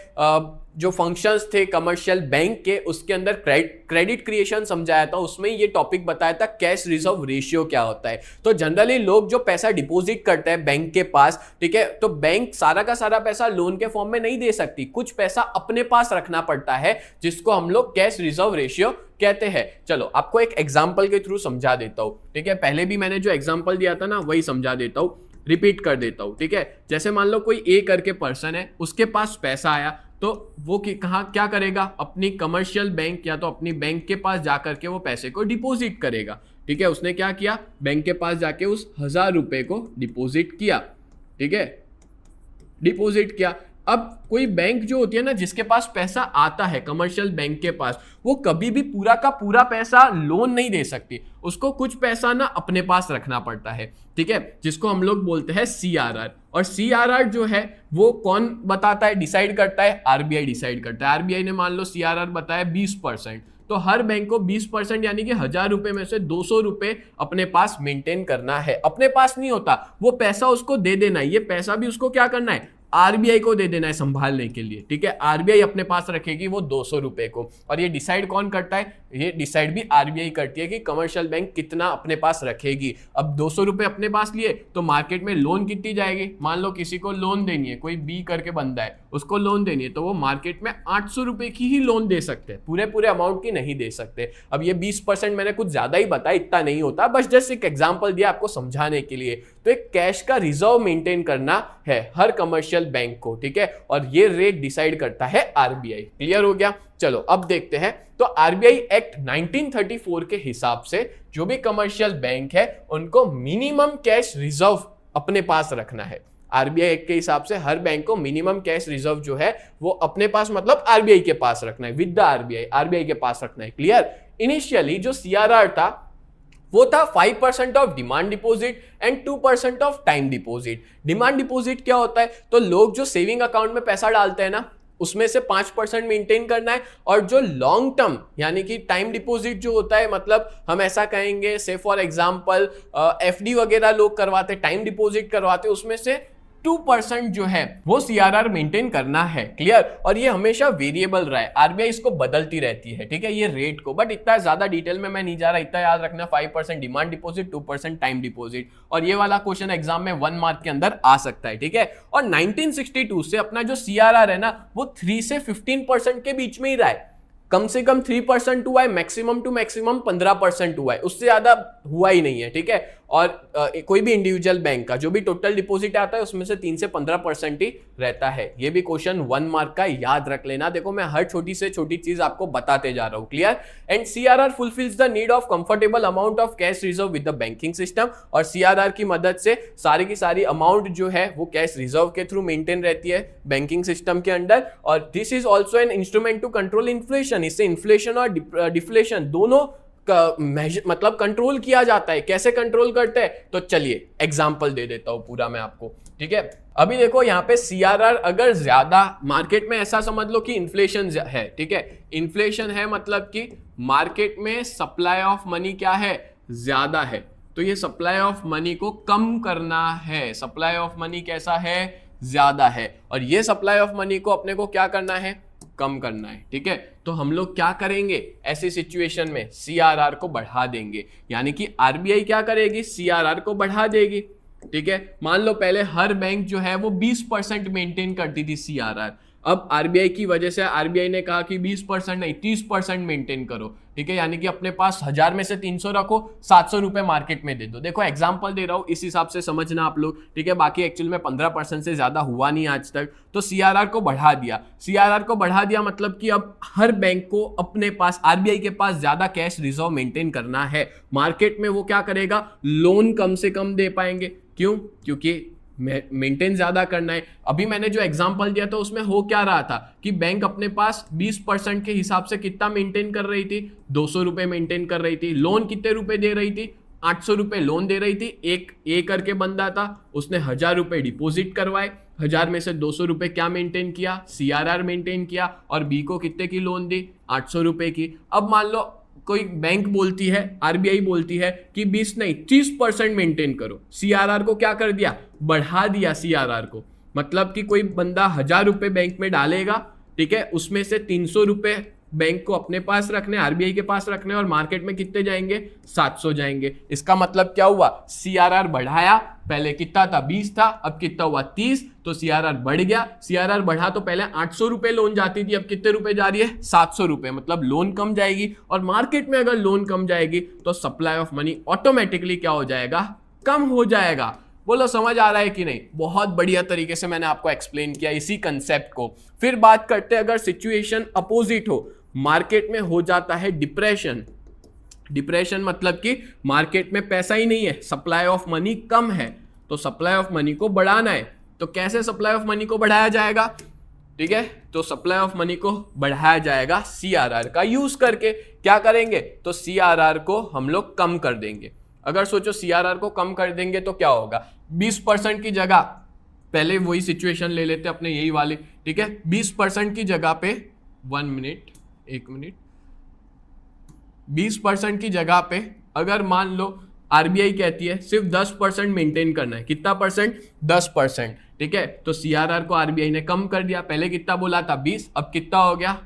जो फंक्शंस थे कमर्शियल बैंक के, उसके अंदर क्रेडिट क्रिएशन समझाया था, उसमें ये टॉपिक बताया था कैश रिजर्व रेशियो क्या होता है। तो जनरली लोग जो पैसा डिपॉजिट करते हैं बैंक के पास, ठीक है, तो बैंक सारा का सारा पैसा लोन के फॉर्म में नहीं दे सकती, कुछ पैसा अपने पास रखना पड़ता है, जिसको हम लोग कैश रिजर्व रेशियो कहते हैं। चलो आपको एक एग्जांपल के थ्रू समझा देता हूं, ठीक है। पहले भी मैंने जो एग्जांपल दिया था ना वही समझा देता हूं, रिपीट कर देता हूं, ठीक है। जैसे मान लो कोई ए करके पर्सन है, उसके पास पैसा आया, तो वो कहाँ क्या करेगा? अपनी कमर्शियल बैंक या तो अपनी बैंक के पास जाकर के वो पैसे को डिपॉजिट करेगा, ठीक है। उसने क्या किया? बैंक के पास जाके उस 1000 रुपए को डिपॉजिट किया, ठीक है, डिपॉजिट किया। अब कोई बैंक जो होती है ना जिसके पास पैसा आता है कमर्शियल बैंक के पास, वो कभी भी पूरा का पूरा पैसा लोन नहीं दे सकती, उसको कुछ पैसा ना अपने पास रखना पड़ता है, ठीक है, जिसको हम लोग बोलते हैं सीआरआर। और सीआरआर जो है वो कौन बताता है, डिसाइड करता है? आरबीआई डिसाइड करता है। आरबीआई ने मान लो सीआरआर बताया 20%, तो हर बैंक को 20% यानी कि 1000 रुपए में से 200 रुपए अपने पास मेंटेन करना है। अपने पास नहीं होता, वो पैसा उसको दे देना है, ये पैसा भी उसको क्या करना है? आरबीआई को दे देना है संभालने के लिए, ठीक है। आरबीआई अपने पास रखेगी वो 200 रुपए को, और ये डिसाइड कौन करता है? ये डिसाइड भी आरबीआई करती है कि कमर्शियल बैंक कितना अपने पास रखेगी। अब 200 रुपए अपने पास लिए तो मार्केट में लोन कितनी जाएगी? मान लो किसी को लोन देनी है, कोई बी करके बंदा है, उसको लोन देनी है, तो वो मार्केट में 800 रुपए की ही लोन दे सकते हैं, पूरे अमाउंट की नहीं दे सकते। अब ये 20% मैंने कुछ ज्यादा ही बताया, इतना नहीं होता, बस जस्ट एक एग्जाम्पल दिया आपको समझाने के लिए। तो एक कैश का रिजर्व मेंटेन करना है हर कमर्शियल बैंक को, ठीक है, और ये रेट डिसाइड करता है आरबीआई। क्लियर हो गया? चलो अब देखते हैं। तो आरबीआई एक्ट 1934 के हिसाब से जो भी कमर्शियल बैंक है उनको मिनिमम कैश रिजर्व अपने पास रखना है। आरबीआई एक्ट के हिसाब से हर बैंक को मिनिमम कैश रिजर्व जो है वो अपने पास, मतलब आरबीआई के पास रखना है, विद द आरबीआई के पास रखना है। क्लियर? इनिशियली जो सीआरआर था वो था 5% of demand deposit and 2% of time deposit. Demand deposit क्या होता है? तो लोग जो सेविंग अकाउंट में पैसा डालते हैं ना, उसमें से 5% मेंटेन करना है, और जो लॉन्ग टर्म यानी कि टाइम डिपॉजिट जो होता है, मतलब हम ऐसा कहेंगे, से फॉर एग्जांपल एफडी वगैरह लोग करवाते, टाइम डिपॉजिट करवाते, उसमें से 2% जो है वो सीआरआर मेंटेन करना है। क्लियर? और ये हमेशा वेरिएबल रहा है, आरबीआई इसको बदलती रहती है, ठीक है, ये रेट को, बट इतना ज्यादा डिटेल में मैं नहीं जा रहा, इतना याद रखना 5% डिमांड डिपॉजिट, 2% टाइम डिपॉजिट, और ये वाला क्वेश्चन एग्जाम में 1 मार्क के अंदर आ सकता है, ठीक है। और 1962 से अपना जो सीआरआर है ना वो 3 से 15% के बीच में ही रहा है, कम से कम 3% हुआ है, मैक्सिमम टू मैक्सिमम 15% हुआ है, उससे ज्यादा हुआ ही नहीं है, ठीक है। और कोई भी इंडिविजुअल बैंक का जो भी टोटल डिपॉजिट आता है उसमें से 3 से 15% ही रहता है। ये भी क्वेश्चन 1 मार्क का याद रख लेना। देखो मैं हर छोटी से छोटी चीज आपको बताते जा रहा हूं। Clear? And CRR fulfils the need of comfortable amount of cash reserve with the banking system, और सीआरआर की मदद से सारी की सारी अमाउंट जो है वो कैश रिजर्व के थ्रू मेंटेन रहती है बैंकिंग सिस्टम के अंदर। और this is also an instrument to control inflation, इससे इन्फ्लेशन और डिफ्लेशन दोनों मतलब कंट्रोल किया जाता है। कैसे कंट्रोल करते हैं? तो चलिए एग्जांपल दे देता हूं पूरा मैं आपको, ठीक है। अभी देखो यहाँ पे सीआरआर अगर ज्यादा, मार्केट में ऐसा समझ लो कि इन्फ्लेशन है, ठीक है, इन्फ्लेशन है मतलब कि मार्केट में सप्लाई ऑफ मनी क्या है, ज्यादा है, तो ये सप्लाई ऑफ मनी को कम करना है। सप्लाई ऑफ मनी कैसा है, ज्यादा है, और ये सप्लाई ऑफ मनी को अपने को क्या करना है, कम करना है, ठीक है। तो हम लोग क्या करेंगे ऐसी सिचुएशन में, सीआरआर को बढ़ा देंगे, यानी कि आरबीआई क्या करेगी, सीआरआर को बढ़ा देगी, ठीक है। मान लो पहले हर बैंक जो है वो 20% मेंटेन करती थी सीआरआर, अब आरबीआई की वजह से आरबीआई ने कहा कि 20% नहीं 30% मेंटेन करो, ठीक है, यानी कि अपने पास 1000 में से 300 रखो, 700 रुपए मार्केट में दे दो। देखो एग्जांपल दे रहा हूं, इस हिसाब से समझना आप लोग, ठीक है। बाकी एक्चुअल में 15% से ज्यादा हुआ नहीं आज तक। तो सीआरआर को बढ़ा दिया, सीआरआर को बढ़ा दिया मतलब कि अब हर बैंक को अपने पास, आरबीआई के पास ज्यादा कैश रिजर्व मेंटेन करना है। मार्केट में वो क्या करेगा, लोन कम से कम दे पाएंगे। क्यों? क्योंकि मेंटेन ज्यादा करना है। अभी मैंने जो एग्जांपल दिया था उसमें हो क्या रहा था कि बैंक अपने पास 20% के हिसाब से कितना मेंटेन कर रही थी, 200 रुपए मेंटेन कर रही थी। लोन कितने रुपए दे रही थी, 800 रुपए लोन दे रही थी। एक ए करके बंदा था, उसने 1000 रुपए डिपॉजिट करवाए, 1000 में से 200 रुपए क्या मेंटेन किया, सीआरआर मेंटेन किया, और बी को कितने की लोन दी, 800 रुपए की। अब मान लो कोई बैंक बोलती है, आरबीआई बोलती है कि 20 नहीं 30% मेंटेन करो, सीआरआर को क्या कर दिया, बढ़ा दिया सीआरआर को। मतलब कि कोई बंदा 1000 रुपए बैंक में डालेगा, ठीक है, उसमें से 300 रुपए बैंक को अपने पास रखने, आरबीआई के पास रखने, और मार्केट में कितने जाएंगे, 700 जाएंगे। इसका मतलब क्या हुआ, सीआरआर बढ़ाया, पहले कितना था 20 था, अब कितना हुआ 30, तो सीआरआर बढ़ गया। सीआरआर बढ़ा तो पहले 800 रुपए लोन जाती थी, अब कितने रुपए जा रही है, 700 रुपए, मतलब लोन कम जाएगी। और मार्केट में अगर लोन कम जाएगी तो सप्लाई ऑफ मनी ऑटोमेटिकली क्या हो जाएगा, कम हो जाएगा। बोलो समझ आ रहा है कि नहीं? बहुत बढ़िया तरीके से मैंने आपको एक्सप्लेन किया इसी कंसेप्ट को। फिर बात करते हैं अगर सिचुएशन अपोजिट हो, मार्केट में हो जाता है डिप्रेशन। डिप्रेशन मतलब कि मार्केट में पैसा ही नहीं है, सप्लाई ऑफ मनी कम है, तो सप्लाई ऑफ मनी को बढ़ाना है। तो कैसे सप्लाई ऑफ मनी को बढ़ाया जाएगा, ठीक है, तो सप्लाई ऑफ मनी को बढ़ाया जाएगा सीआरआर का यूज करके। क्या करेंगे, तो सीआरआर को हम लोग कम कर देंगे। अगर सोचो सीआरआर को कम कर देंगे तो क्या होगा, 20% की जगह, पहले वही सिचुएशन ले लेते अपने यही वाली, ठीक है, 20% की जगह पे 1 मिनट 20% की जगह पे अगर मान लो आरबीआई कहती है सिर्फ 10% मेंटेन करना है, कितना परसेंट, 10%, ठीक है, तो सीआरआर को आरबीआई ने कम कर दिया। पहले कितना बोला था 20, अब कितना हो गया,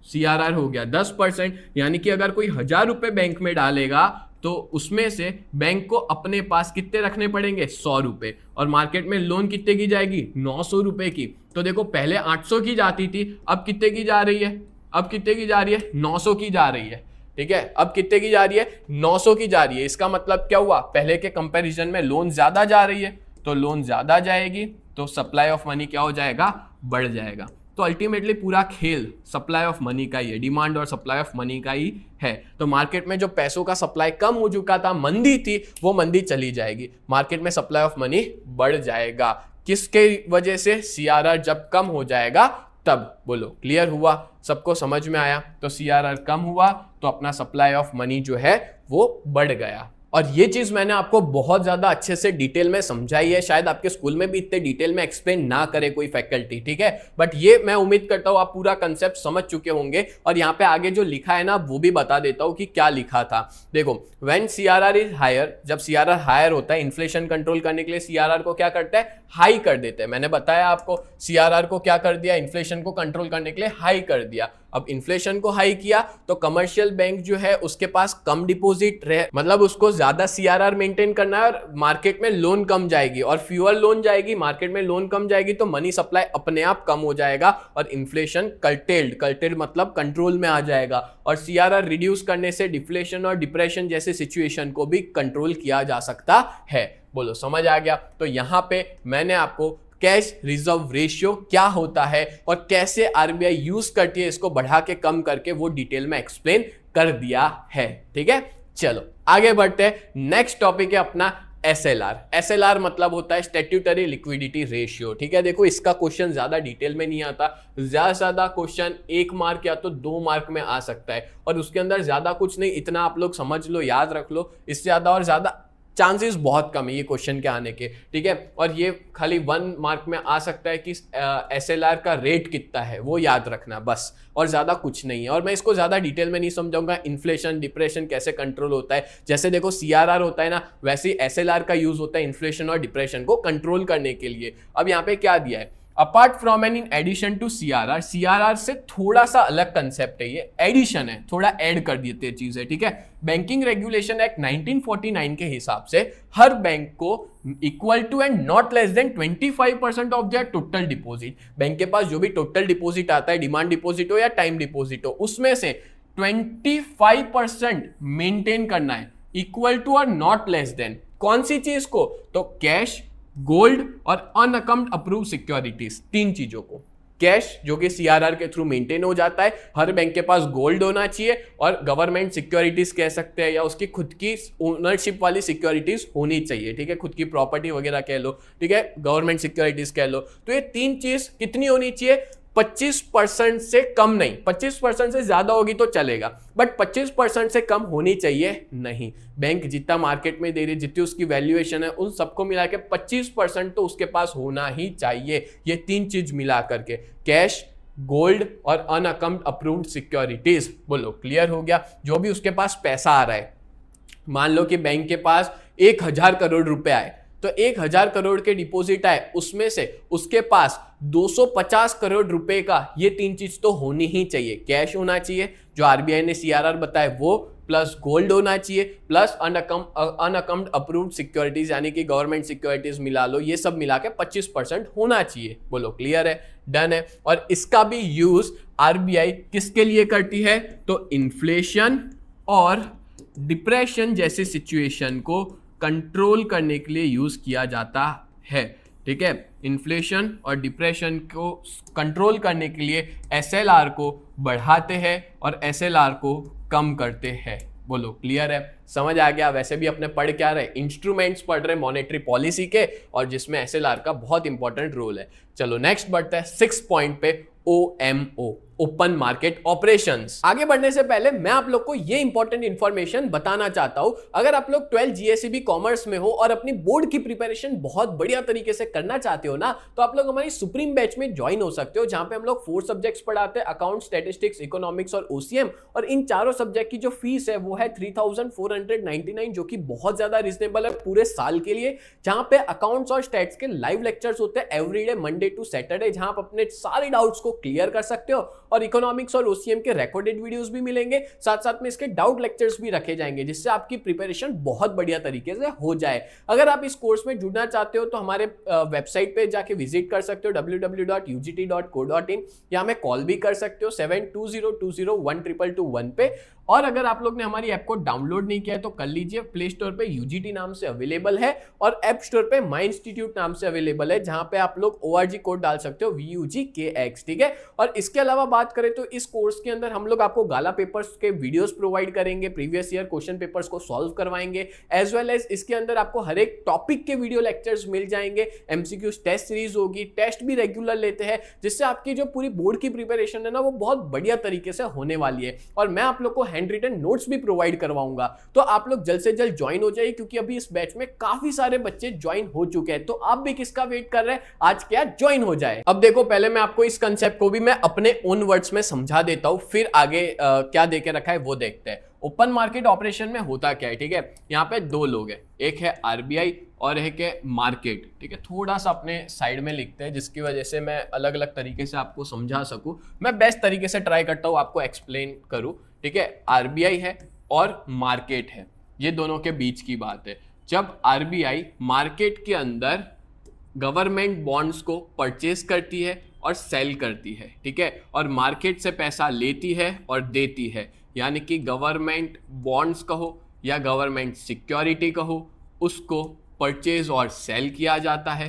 सीआरआर हो गया 10%। यानी कि अगर कोई 1000 रुपए बैंक में डालेगा तो उसमें से बैंक को अपने पास कितने रखने पड़ेंगे, 100 रुपए, और मार्केट में लोन कितने की जाएगी, 900 रुपए की। तो देखो पहले 800 की जाती थी, अब कितने की जा रही है, अब कितने की जा रही है, 900 की जा रही है, ठीक है, अब कितने की जा रही है, 900 की जा रही है। इसका मतलब क्या हुआ, पहले के कंपैरिजन में लोन ज्यादा जा रही है, तो लोन ज्यादा जाएगी तो सप्लाई ऑफ मनी क्या हो जाएगा, बढ़ जाएगा। तो अल्टीमेटली पूरा खेल सप्लाई ऑफ मनी का ही है, डिमांड और सप्लाई ऑफ मनी का ही है। तो मार्केट में जो पैसों का सप्लाई कम हो चुका था, मंदी थी, वो मंदी चली जाएगी, मार्केट में सप्लाई ऑफ मनी बढ़ जाएगा। किसके वजह से, सीआरआर जब कम हो जाएगा तब। बोलो क्लियर हुआ, सबको समझ में आया? तो सीआरआर कम हुआ तो अपना सप्लाई ऑफ मनी जो है वो बढ़ गया। और ये चीज मैंने आपको बहुत ज्यादा अच्छे से डिटेल में समझाई है, शायद आपके स्कूल में भी इतने डिटेल में एक्सप्लेन ना करे कोई फैकल्टी, ठीक है, बट ये मैं उम्मीद करता हूं आप पूरा कंसेप्ट समझ चुके होंगे। और यहाँ पे आगे जो लिखा है ना वो भी बता देता हूं कि क्या लिखा था। देखो, व्हेन सीआरआर इज हायर, जब सीआरआर हायर होता है, इन्फ्लेशन कंट्रोल करने के लिए सीआरआर को क्या करता है, हाई कर देते हैं। मैंने बताया आपको सीआरआर को क्या कर दिया, इन्फ्लेशन को कंट्रोल करने के लिए हाई कर दिया। अब इन्फ्लेशन को हाई किया तो कमर्शियल बैंक जो है उसके पास कम डिपॉजिट रहे, मतलब उसको ज्यादा सीआरआर मेंटेन करना है और मार्केट में लोन कम जाएगी, और फ्यूअर लोन जाएगी, मार्केट में लोन कम जाएगी तो मनी सप्लाई अपने आप कम हो जाएगा और इन्फ्लेशन कर्टेल्ड मतलब कंट्रोल में आ जाएगा। और सीआरआर रिड्यूस करने से डिफ्लेशन और डिप्रेशन जैसे सिचुएशन को भी कंट्रोल किया जा सकता है। बोलो समझ आ गया? तो यहां पे मैंने आपको कैश रिजर्व रेशियो क्या होता है और कैसे आरबीआई यूज करती है इसको बढ़ा के कम करके, वो डिटेल में एक्सप्लेन कर दिया है। ठीक है, चलो आगे बढ़ते हैं। नेक्स्ट टॉपिक है अपना एसएलआर। एसएलआर मतलब होता है स्टैट्यूटरी लिक्विडिटी रेशियो। ठीक है, देखो इसका क्वेश्चन ज्यादा डिटेल में नहीं आता, ज्यादा से ज्यादा क्वेश्चन 1 मार्क या तो 2 मार्क में आ सकता है, और उसके अंदर ज्यादा कुछ नहीं, इतना आप लोग समझ लो, याद रख लो, इससे ज्यादा और ज्यादा चांसेस बहुत कम है ये क्वेश्चन के आने के। ठीक है, और ये खाली 1 मार्क में आ सकता है कि एसएलआर का रेट कितना है, वो याद रखना बस, और ज्यादा कुछ नहीं है। और मैं इसको ज्यादा डिटेल में नहीं समझाऊंगा, इन्फ्लेशन डिप्रेशन कैसे कंट्रोल होता है, जैसे देखो सीआरआर होता है ना, वैसे ही एसएलआर का यूज होता है इन्फ्लेशन और डिप्रेशन को कंट्रोल करने के लिए। अब यहाँ पे क्या दिया है, apart from an in addition to CRR, CRR से थोड़ा सा अलग कंसेप्ट है, ये एडिशन है, थोड़ा ऐड कर देते हैं चीजें। ठीक है, बैंकिंग रेगुलेशन एक्ट 1949 के हिसाब से हर बैंक को equal to and not less than 25% of their total deposit, bank के पास जो भी टोटल डिपॉजिट आता है, डिमांड डिपॉजिट हो या टाइम डिपॉजिट हो, उसमें से 25% मेंटेन करना है, इक्वल टू और नॉट लेस देन कौन सी चीज को, तो कैश, गोल्ड और अनअकम्ड अप्रूव सिक्योरिटीज, 3 चीजों को। कैश जो कि सीआरआर के थ्रू मेंटेन हो जाता है, हर बैंक के पास गोल्ड होना चाहिए, और गवर्नमेंट सिक्योरिटीज कह सकते हैं या उसकी खुद की ओनरशिप वाली सिक्योरिटीज होनी चाहिए। ठीक है, खुद की प्रॉपर्टी वगैरह कह लो, ठीक है, गवर्नमेंट सिक्योरिटीज कह लो। तो ये 3 चीज कितनी होनी चाहिए, 25% से कम नहीं, 25% से ज्यादा होगी तो चलेगा, बट 25% से कम होनी चाहिए नहीं। बैंक जितना मार्केट में दे रही, जितनी उसकी वैल्यूएशन है, उन सबको मिला के 25% तो उसके पास होना ही चाहिए। ये 3 चीज मिला करके, कैश, गोल्ड और अनअकम्ड अप्रूव्ड सिक्योरिटीज। बोलो क्लियर हो गया? जो भी उसके पास पैसा आ रहा है, मान लो कि बैंक के पास 1000 करोड़ रुपए आए, तो 1000 करोड़ के डिपॉजिट आए, उसमें से उसके पास 250 करोड़ रुपए का ये 3 चीज तो होनी ही चाहिए। कैश होना चाहिए जो आरबीआई ने सीआरआर बताया वो, प्लस गोल्ड होना चाहिए, प्लस अनअकम्ड अप्रूव्ड सिक्योरिटीज यानी कि गवर्नमेंट सिक्योरिटीज मिला लो, ये सब मिला के 25% होना चाहिए। बोलो क्लियर है? डन है? और इसका भी यूज आरबीआई किसके लिए करती है, तो इन्फ्लेशन और डिप्रेशन जैसे सिचुएशन को कंट्रोल करने के लिए यूज किया जाता है। ठीक है, इन्फ्लेशन और डिप्रेशन को कंट्रोल करने के लिए एसएलआर को बढ़ाते हैं और एसएलआर को कम करते हैं। बोलो क्लियर है? समझ आ गया? वैसे भी अपने पढ़ क्या रहे, इंस्ट्रूमेंट्स पढ़ रहे मॉनेटरी पॉलिसी के, और जिसमें एसएलआर का बहुत इंपॉर्टेंट रोल है। चलो नेक्स्ट बढ़ते हैं 6 पॉइंट पे, OMO, ओपन मार्केट ऑपरेशंस। आगे बढ़ने से पहले मैं आप लोग को ये इंपॉर्टेंट इंफॉर्मेशन बताना चाहता हूं, अगर आप लोग 12 जीएसईबी कॉमर्स में हो और अपनी बोर्ड की प्रिपरेशन बहुत बढ़िया तरीके से करना चाहते हो ना, तो आप लोग हमारी सुप्रीम बैच में ज्वाइन हो सकते हो, जहां पे हम लोग 4 सब्जेक्ट्स पढ़ाते हैं, अकाउंट, स्टैटिस्टिक्स, इकोनॉमिक्स और ओसीएम, और इन चारों सब्जेक्ट की जो फीस है वो है 3499, जो कि बहुत ज्यादा रिजनेबल है पूरे साल के लिए। जहां पे अकाउंट्स और स्टैट्स के लाइव लेक्चर्स होते हैं एवरीडे मंडे टू सैटरडे, जहां आप अपने सारे डाउट्स को क्लियर कर सकते हो, और इकोनॉमिक्स और ओसीएम के रिकॉर्डेड वीडियोस भी मिलेंगे, साथ साथ में इसके डाउट लेक्चर्स भी रखे जाएंगे, जिससे आपकी प्रिपरेशन बहुत बढ़िया तरीके से हो जाए। अगर आप इस कोर्स में जुड़ना चाहते हो तो हमारे वेबसाइट पे जाके विजिट कर सकते हो www.ugt.co.in, या हमें कॉल भी कर सकते हो 7202012221 पे। और अगर आप लोग ने हमारी ऐप को डाउनलोड नहीं किया है तो कर लीजिए, प्ले स्टोर पे यूजीटी नाम से अवेलेबल है और ऐप स्टोर पे माई इंस्टीट्यूट नाम से अवेलेबल है, जहां पे आप लोग ORG कोड डाल सकते हो VUGKX। ठीक है, और इसके अलावा बात करें तो इस कोर्स के अंदर हम लोग आपको गाला पेपर्स के वीडियोस प्रोवाइड करेंगे, प्रीवियस ईयर क्वेश्चन पेपर्स को सॉल्व करवाएंगे, एज वेल एज इसके अंदर आपको हर एक टॉपिक के वीडियो लेक्चर्स मिल जाएंगे, MCQs टेस्ट सीरीज होगी, टेस्ट भी रेगुलर लेते हैं, जिससे आपकी जो पूरी बोर्ड की प्रिपरेशन है ना वो बहुत बढ़िया तरीके से होने वाली है। और मैं आप लोग को हैंड रिटन नोट्स भी प्रोवाइड करवाऊंगा। तो आप लोग जल्द से जल्द ज्वाइन हो जाइए, क्योंकि अभी इस बैच में काफी सारे बच्चे ज्वाइन हो चुके हैं। तो आप भी किसका वेट कर रहे हैं, आज क्या ज्वाइन हो जाए। अब देखो, पहले मैं आपको इस कंसेप्ट को भी मैं अपने ओन वर्ड्स में समझा देता हूं, फिर आगे क्या देके रखा है वो देखते हैं। ओपन मार्केट ऑपरेशन में होता क्या है, ठीक है। यहाँ पे दो लोग हैं, एक है आरबीआई और एक है मार्केट, ठीक है। थोड़ा सा अपने साइड में लिखते हैं, जिसकी वजह से मैं अलग अलग तरीके से आपको समझा सकूं। मैं बेस्ट तरीके से ट्राई करता हूं आपको एक्सप्लेन करूं, ठीक है। आरबीआई है और मार्केट है, ये दोनों के बीच की बात है। जब आरबीआई मार्केट के अंदर गवर्नमेंट बॉन्ड्स को परचेज करती है और सेल करती है, ठीक है, और मार्केट से पैसा लेती है और देती है, यानी कि गवर्नमेंट बॉन्ड्स कहो या गवर्नमेंट सिक्योरिटी कहो, उसको परचेज और सेल किया जाता है,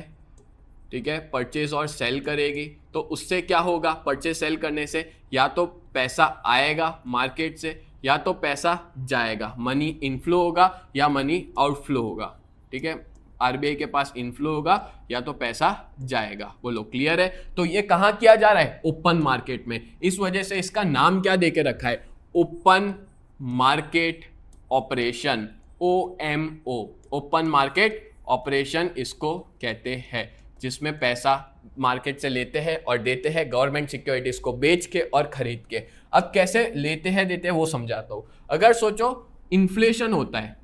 ठीक है। परचेज और सेल करेगी तो उससे क्या होगा, परचेज सेल करने से या तो पैसा आएगा मार्केट से या तो पैसा जाएगा, मनी इनफ्लो होगा या मनी आउटफ्लो होगा, ठीक है। आरबीआई के पास इनफ्लो होगा या तो पैसा जाएगा। बोलो क्लियर है। तो ये कहाँ किया जा रहा है, ओपन मार्केट में। इस वजह से इसका नाम क्या देके रखा है, open market operation, OMO, open market operation इसको कहते हैं, जिसमें पैसा मार्केट से लेते हैं और देते हैं गवर्नमेंट सिक्योरिटीज को बेच के और खरीद के। अब कैसे लेते हैं देते हैं वो समझाता हूं। अगर सोचो इन्फ्लेशन होता है,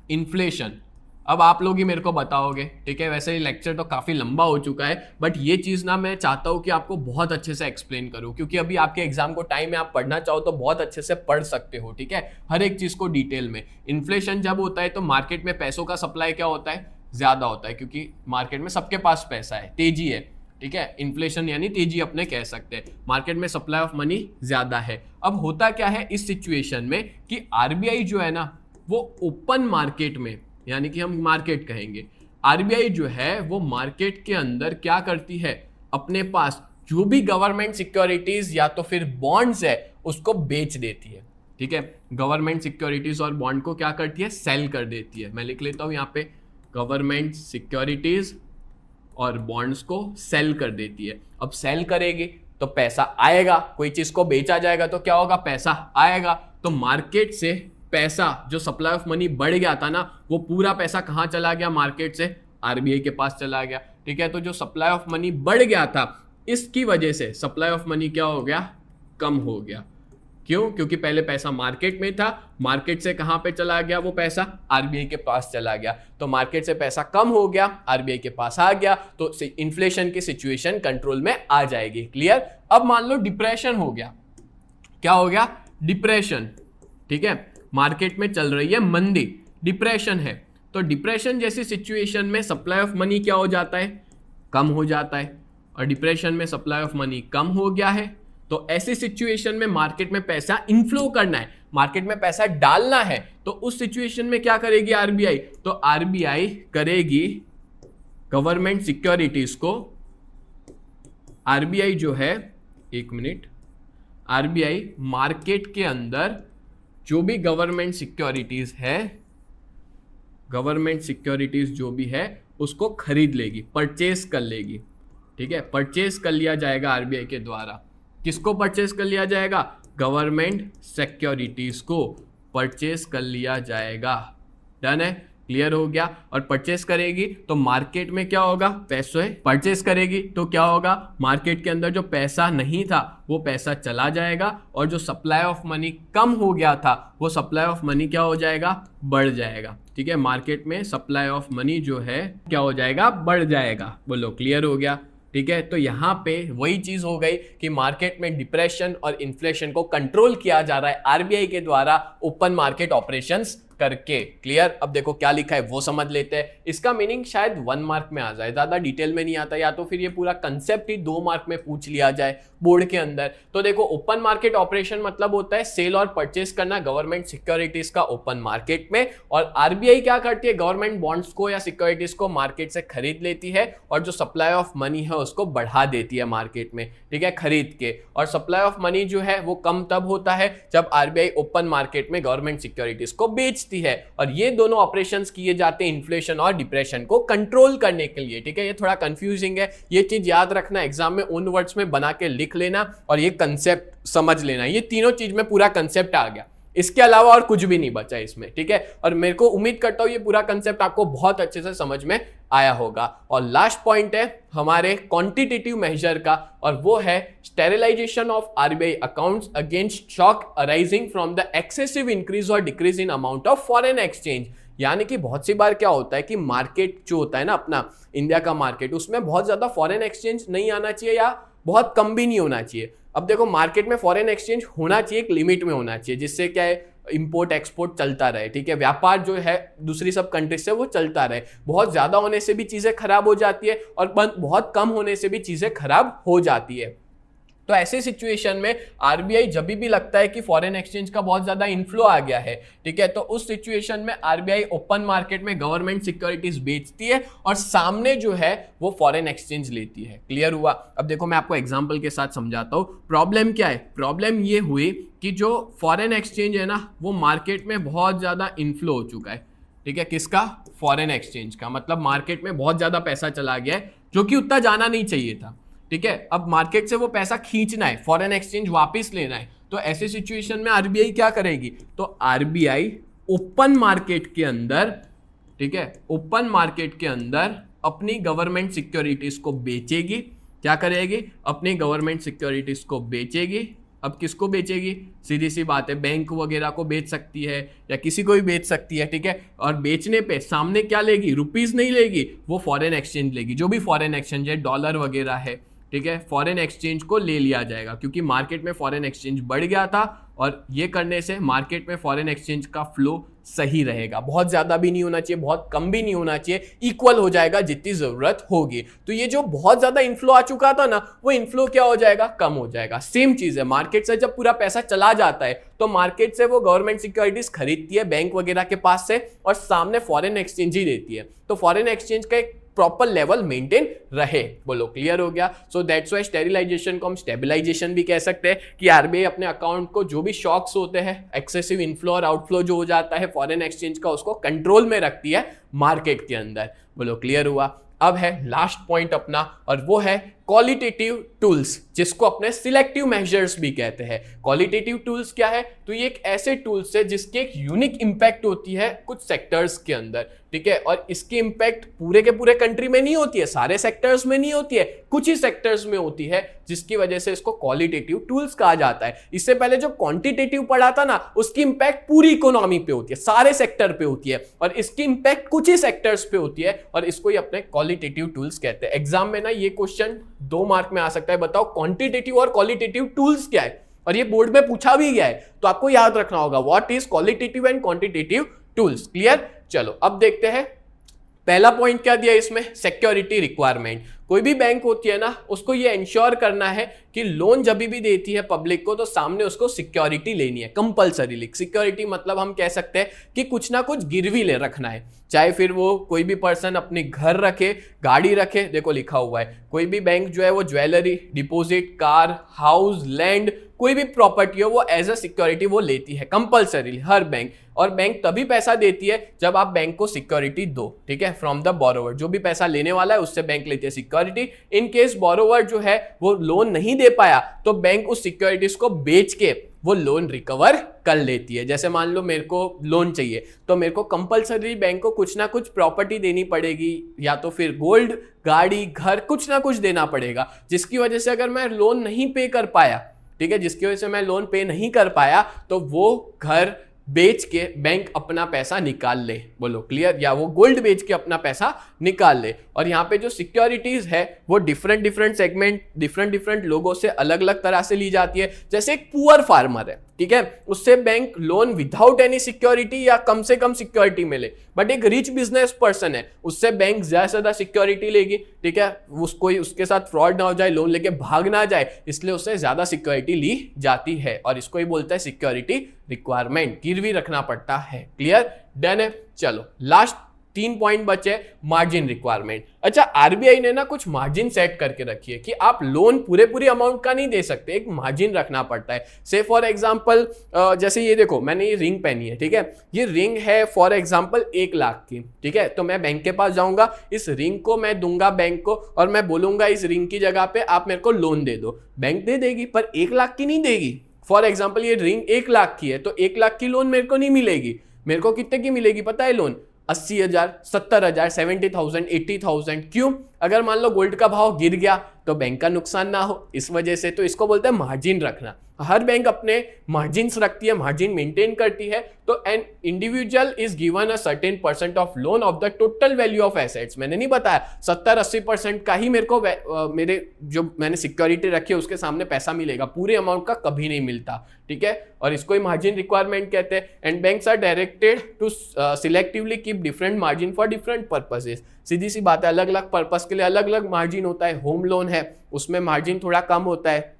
इन्फ्लेशन, अब आप लोग ही मेरे को बताओगे, ठीक है। वैसे ही लेक्चर तो काफ़ी लंबा हो चुका है, बट ये चीज़ ना मैं चाहता हूँ कि आपको बहुत अच्छे से एक्सप्लेन करूँ, क्योंकि अभी आपके एग्जाम को टाइम है, आप पढ़ना चाहो तो बहुत अच्छे से पढ़ सकते हो, ठीक है, हर एक चीज़ को डिटेल में। इन्फ्लेशन जब होता है तो मार्केट में पैसों का सप्लाई क्या होता है, ज़्यादा होता है, क्योंकि मार्केट में सबके पास पैसा है, तेजी है, ठीक है। इन्फ्लेशन यानी तेजी अपने कह सकते हैं, मार्केट में सप्लाई ऑफ मनी ज़्यादा है। अब होता क्या है इस सिचुएशन में कि आरबीआई जो है ना वो ओपन मार्केट में, यानी कि हम मार्केट कहेंगे, आरबीआई जो है वो मार्केट के अंदर क्या करती है, अपने पास जो भी गवर्नमेंट सिक्योरिटीज या तो फिर बॉन्ड्स है उसको बेच देती है, ठीक है। गवर्नमेंट सिक्योरिटीज और बॉन्ड को क्या करती है, सेल कर देती है। मैं लिख लेता हूं यहाँ पे, गवर्नमेंट सिक्योरिटीज और बॉन्ड्स को सेल कर देती है। अब सेल करेगी तो पैसा आएगा, कोई चीज को बेचा जाएगा तो क्या होगा, पैसा आएगा। तो मार्केट से पैसा, जो सप्लाई ऑफ मनी बढ़ गया था ना, वो पूरा पैसा कहाँ चला गया, मार्केट से आरबीआई के पास चला गया, ठीक है। तो जो सप्लाई ऑफ मनी बढ़ गया था, इसकी वजह से सप्लाई ऑफ मनी क्या हो गया, कम हो गया। क्यों, क्योंकि पहले पैसा मार्केट में था, मार्केट से कहाँ पे चला गया वो पैसा, आरबीआई के पास चला गया। तो मार्केट से पैसा कम हो गया, आरबीआई के पास आ गया, तो इन्फ्लेशन की सिचुएशन कंट्रोल में आ जाएगी। क्लियर। अब मान लो डिप्रेशन हो गया, क्या हो गया, डिप्रेशन, ठीक है। मार्केट में चल रही है मंदी, डिप्रेशन है, तो डिप्रेशन जैसी सिचुएशन में सप्लाई ऑफ मनी क्या हो जाता है, कम हो जाता है। और डिप्रेशन में सप्लाई ऑफ मनी कम हो गया है, तो ऐसी सिचुएशन में मार्केट में पैसा इनफ्लो करना है, मार्केट में पैसा डालना है, तो उस सिचुएशन में क्या करेगी आरबीआई, तो आरबीआई करेगी गवर्नमेंट सिक्योरिटीज को, आरबीआई जो है, एक मिनट, आरबीआई मार्केट के अंदर जो भी गवर्नमेंट सिक्योरिटीज है, गवर्नमेंट सिक्योरिटीज जो भी है उसको खरीद लेगी, परचेज कर लेगी, ठीक है। परचेज कर लिया जाएगा आरबीआई के द्वारा। किसको परचेज कर लिया जाएगा, गवर्नमेंट सिक्योरिटीज को परचेज कर लिया जाएगा। डन है, क्लियर हो गया। और परचेस करेगी तो मार्केट में क्या होगा, पैसे परचेस करेगी तो क्या होगा, मार्केट के अंदर जो पैसा नहीं था वो पैसा चला जाएगा, और जो सप्लाई ऑफ मनी कम हो गया था वो सप्लाई ऑफ मनी क्या हो जाएगा, बढ़ जाएगा, ठीक है। मार्केट में सप्लाई ऑफ मनी जो है क्या हो जाएगा, बढ़ जाएगा। बोलो क्लियर हो गया, ठीक है। तो यहाँ पे वही चीज हो गई कि मार्केट में डिप्रेशन और इन्फ्लेशन को कंट्रोल किया जा रहा है आरबीआई के द्वारा ओपन मार्केट ऑपरेशंस करके। क्लियर। अब देखो क्या लिखा है वो समझ लेते हैं। इसका मीनिंग शायद 1 मार्क में आ जाए, ज्यादा डिटेल में नहीं आता, या तो फिर ये पूरा कंसेप्ट ही 2 मार्क में पूछ लिया जाए बोर्ड के अंदर। तो देखो ओपन मार्केट ऑपरेशन मतलब होता है सेल और परचेस करना गवर्नमेंट सिक्योरिटीज का ओपन मार्केट में, और आरबीआई क्या करती है, गवर्नमेंट बॉन्ड्स को या सिक्योरिटीज को मार्केट से खरीद लेती है और जो सप्लाई ऑफ मनी है उसको बढ़ा देती है मार्केट में, ठीक है, खरीद के। और सप्लाई ऑफ मनी जो है वो कम तब होता है जब आरबीआई ओपन मार्केट में गवर्नमेंट सिक्योरिटीज को बेच है। और ये दोनों ऑपरेशंस किए जाते हैं इन्फ्लेशन और डिप्रेशन को कंट्रोल करने के लिए, ठीक है। ये थोड़ा कंफ्यूजिंग है, ये चीज याद रखना, एग्जाम में उन वर्ड्स में बना के लिख लेना और ये कंसेप्ट समझ लेना। ये तीनों चीज में पूरा कंसेप्ट आ गया। इसके अलावा और कुछ भी नहीं बचा इसमें, ठीक है। और मेरे को उम्मीद करता हूं ये पूरा कंसेप्ट आपको बहुत अच्छे से समझ में आया होगा। और लास्ट पॉइंट है हमारे क्वांटिटेटिव मेजर का, और वो है sterilization of RBI accounts against shock arising from the excessive increase और decrease in amount of foreign exchange. यानी कि बहुत सी बार क्या होता है कि मार्केट जो होता है ना अपना इंडिया का मार्केट, उसमें बहुत ज्यादा फॉरेन एक्सचेंज नहीं आना चाहिए या बहुत कम भी नहीं होना चाहिए। अब देखो मार्केट में फॉरेन एक्सचेंज होना चाहिए, एक लिमिट में होना चाहिए, जिससे क्या है इंपोर्ट एक्सपोर्ट चलता रहे, ठीक है, व्यापार जो है दूसरी सब कंट्री से वो चलता रहे। बहुत ज्यादा होने से भी चीजें खराब हो जाती है और बहुत कम होने से भी चीजें खराब हो जाती है। तो ऐसे सिचुएशन में आरबीआई जब भी लगता है कि फॉरेन एक्सचेंज का बहुत ज्यादा इनफ्लो आ गया है, ठीक है, तो उस सिचुएशन में आरबीआई ओपन मार्केट में गवर्नमेंट सिक्योरिटीज बेचती है और सामने जो है वो फॉरेन एक्सचेंज लेती है। क्लियर हुआ? अब देखो मैं आपको एग्जांपल के साथ समझाता हूं। प्रॉब्लम क्या है? प्रॉब्लम ये हुई कि जो फॉरेन एक्सचेंज है ना वो मार्केट में बहुत ज्यादा इनफ्लो हो चुका है, ठीक है। किसका? फॉरेन एक्सचेंज का। मतलब मार्केट में बहुत ज्यादा पैसा चला गया है जो कि उतना जाना नहीं चाहिए था, ठीक है। अब मार्केट से वो पैसा खींचना है, फॉरेन एक्सचेंज वापस लेना है, तो ऐसे सिचुएशन में आरबीआई क्या करेगी? तो आरबीआई ओपन मार्केट के अंदर, ठीक है, ओपन मार्केट के अंदर अपनी गवर्नमेंट सिक्योरिटीज को बेचेगी। क्या करेगी? अपनी गवर्नमेंट सिक्योरिटीज को बेचेगी। अब किसको बेचेगी? सीधी सी बात है, बैंक वगैरह को बेच सकती है या किसी को भी बेच सकती है, ठीक है। और बेचने पे सामने क्या लेगी? रुपीस नहीं लेगी, वो फॉरेन एक्सचेंज लेगी। जो भी फॉरेन एक्सचेंज है, डॉलर वगैरह है, ठीक है, फॉरेन एक्सचेंज को ले लिया जाएगा क्योंकि मार्केट में फॉरेन एक्सचेंज बढ़ गया था और ये करने से मार्केट में फॉरेन एक्सचेंज का फ्लो सही रहेगा। बहुत ज्यादा भी नहीं होना चाहिए, बहुत कम भी नहीं होना चाहिए, इक्वल हो जाएगा जितनी जरूरत होगी। तो ये जो बहुत ज्यादा इनफ्लो आ चुका था ना, वो इनफ्लो क्या हो जाएगा? कम हो जाएगा। सेम चीज है, मार्केट से जब पूरा पैसा चला जाता है तो मार्केट से वो गवर्नमेंट सिक्योरिटीज खरीदती है बैंक वगैरह के पास से और सामने फॉरेन एक्सचेंज ही देती है। तो फॉरेन एक्सचेंज का एक प्रॉपर लेवल मेंटेन रहे। बोलो क्लियर हो गया? सो दैट्स व्हाई स्टेरिलाइजेशन को हम स्टेबलाइजेशन भी कह सकते हैं कि आरबीआई अपने अकाउंट को जो भी शॉक्स होते हैं, एक्सेसिव इनफ्लो और आउटफ्लो जो हो जाता है फॉरेन एक्सचेंज का, उसको कंट्रोल में रखती है मार्केट के अंदर। बोलो क्लियर हुआ? अब है लास्ट पॉइंट अपना, और वो है क्वालिटेटिव टूल्स, जिसको अपने सिलेक्टिव मेजर्स भी कहते हैं। क्वालिटेटिव टूल्स क्या है? तो ये एक ऐसे टूल्स है जिसके एक यूनिक इंपैक्ट होती है कुछ सेक्टर्स के अंदर, ठीक है। और इसकी इंपैक्ट पूरे के पूरे कंट्री में नहीं होती है, सारे सेक्टर्स में नहीं होती है, कुछ ही सेक्टर्स में होती है, जिसकी वजह से इसको क्वालिटेटिव टूल्स कहा जाता है। इससे पहले जो क्वांटिटेटिव पढ़ा था ना, उसकी इंपैक्ट पूरी इकोनॉमी पे होती है, सारे सेक्टर पे होती है, और इसकी इंपैक्ट कुछ ही सेक्टर्स पे होती है, और इसको ही अपने क्वालिटेटिव टूल्स कहते हैं। एग्जाम में ना ये क्वेश्चन 2 मार्क में आ सकता है, बताओ क्वांटिटेटिव और क्वालिटेटिव टूल्स क्या है, और ये बोर्ड में पूछा भी गया है, तो आपको याद रखना होगा what is qualitative and quantitative tools. Clear? चलो अब देखते हैं पहला पॉइंट क्या दिया इसमें, सिक्योरिटी रिक्वायरमेंट। कोई भी बैंक होती है ना, उसको ये इंश्योर करना है कि लोन जब भी देती है पब्लिक को तो सामने उसको सिक्योरिटी लेनी है कंपल्सरीली। सिक्योरिटी मतलब हम कह सकते हैं कि कुछ ना कुछ गिरवी ले रखना है, चाहे फिर वो कोई भी पर्सन अपने घर रखे, गाड़ी रखे, देखो लिखा हुआ है, कोई भी बैंक जो है वो jewellery, deposit, car, house, land, कोई भी प्रॉपर्टी हो वो एज अ सिक्योरिटी वो लेती है कंपल्सरी, हर बैंक। और बैंक तभी पैसा देती है जब आप बैंक को सिक्योरिटी दो, ठीक है, फ्रॉम द बोरोवर। जो भी पैसा लेने वाला है उससे बैंक लेती है सिक्योरिटी। इन केस बोरोवर जो है वो लोन नहीं दे पाया तो बैंक उस सिक्योरिटीज को बेच के वो लोन रिकवर कर लेती है। जैसे मान लो मेरे को लोन चाहिए तो मेरे को कंपल्सरी बैंक को कुछ ना कुछ प्रॉपर्टी देनी पड़ेगी, या तो फिर गोल्ड, गाड़ी, घर, कुछ ना कुछ देना पड़ेगा, जिसकी वजह से अगर मैं लोन नहीं पे कर पाया, ठीक है, जिसकी वजह से मैं लोन पे नहीं कर पाया, तो वो घर बेच के बैंक अपना पैसा निकाल ले। बोलो क्लियर? या वो गोल्ड बेच के अपना पैसा निकाल ले। और यहाँ पे जो सिक्योरिटीज है वो डिफरेंट सेगमेंट, डिफरेंट लोगों से अलग अलग तरह से ली जाती है। जैसे एक पुअर फार्मर है, ठीक है, उससे bank loan without any security या कम से कम सिक्योरिटी मिले। बट एक रिच बिजनेस पर्सन है, उससे बैंक ज्यादा से ज्यादा सिक्योरिटी लेगी, ठीक है, उसको उसके साथ फ्रॉड ना हो जाए, लोन लेके भाग ना जाए, इसलिए उससे ज्यादा सिक्योरिटी ली जाती है, और इसको ही बोलते हैं सिक्योरिटी रिक्वायरमेंट, गिरवी रखना पड़ता है। क्लियर? डन है? चलो लास्ट 3 पॉइंट बचे, मार्जिन रिक्वायरमेंट। अच्छा, आरबीआई ने ना कुछ मार्जिन सेट करके रखी है कि आप लोन पूरे अमाउंट का नहीं दे सकते, एक मार्जिन रखना पड़ता है। से फॉर एग्जांपल जैसे ये देखो, मैंने ये रिंग पहनी है, ठीक है, ये रिंग है फॉर एग्जांपल 1 लाख की, ठीक है, तो मैं बैंक के पास जाऊंगा, इस रिंग को मैं दूंगा बैंक को और मैं बोलूंगा इस रिंग की जगह पे आप मेरे को लोन दे दो, बैंक दे देगी, पर 1 लाख की नहीं देगी। फॉर एग्जाम्पल ये रिंग 1 लाख की है, तो 1 लाख की लोन मेरे को नहीं मिलेगी। मेरे को कितने की मिलेगी पता है लोन? 80,000, 70,000, 70,000, 80,000। क्यों? अगर मान लो गोल्ड का भाव गिर गया तो बैंक का नुकसान ना हो, इस वजह से। तो इसको बोलते हैं मार्जिन रखना। हर बैंक अपने मार्जिन्स रखती है, मार्जिन मेंटेन करती है। तो an individual is given a certain percent of loan of the total value of assets. मैंने नहीं बताया 70-80% का ही मेरे को मेरे जो मैंने सिक्योरिटी रखी है उसके सामने पैसा मिलेगा, पूरे अमाउंट का कभी नहीं मिलता, ठीक है। और इसको ही मार्जिन रिक्वायरमेंट कहते हैं। And banks are directed to selectively keep different margin for different purposes. सीधी सी बात है, अलग अलग पर्पस के लिए अलग अलग मार्जिन होता है। होम लोन है उसमें मार्जिन थोड़ा कम होता है,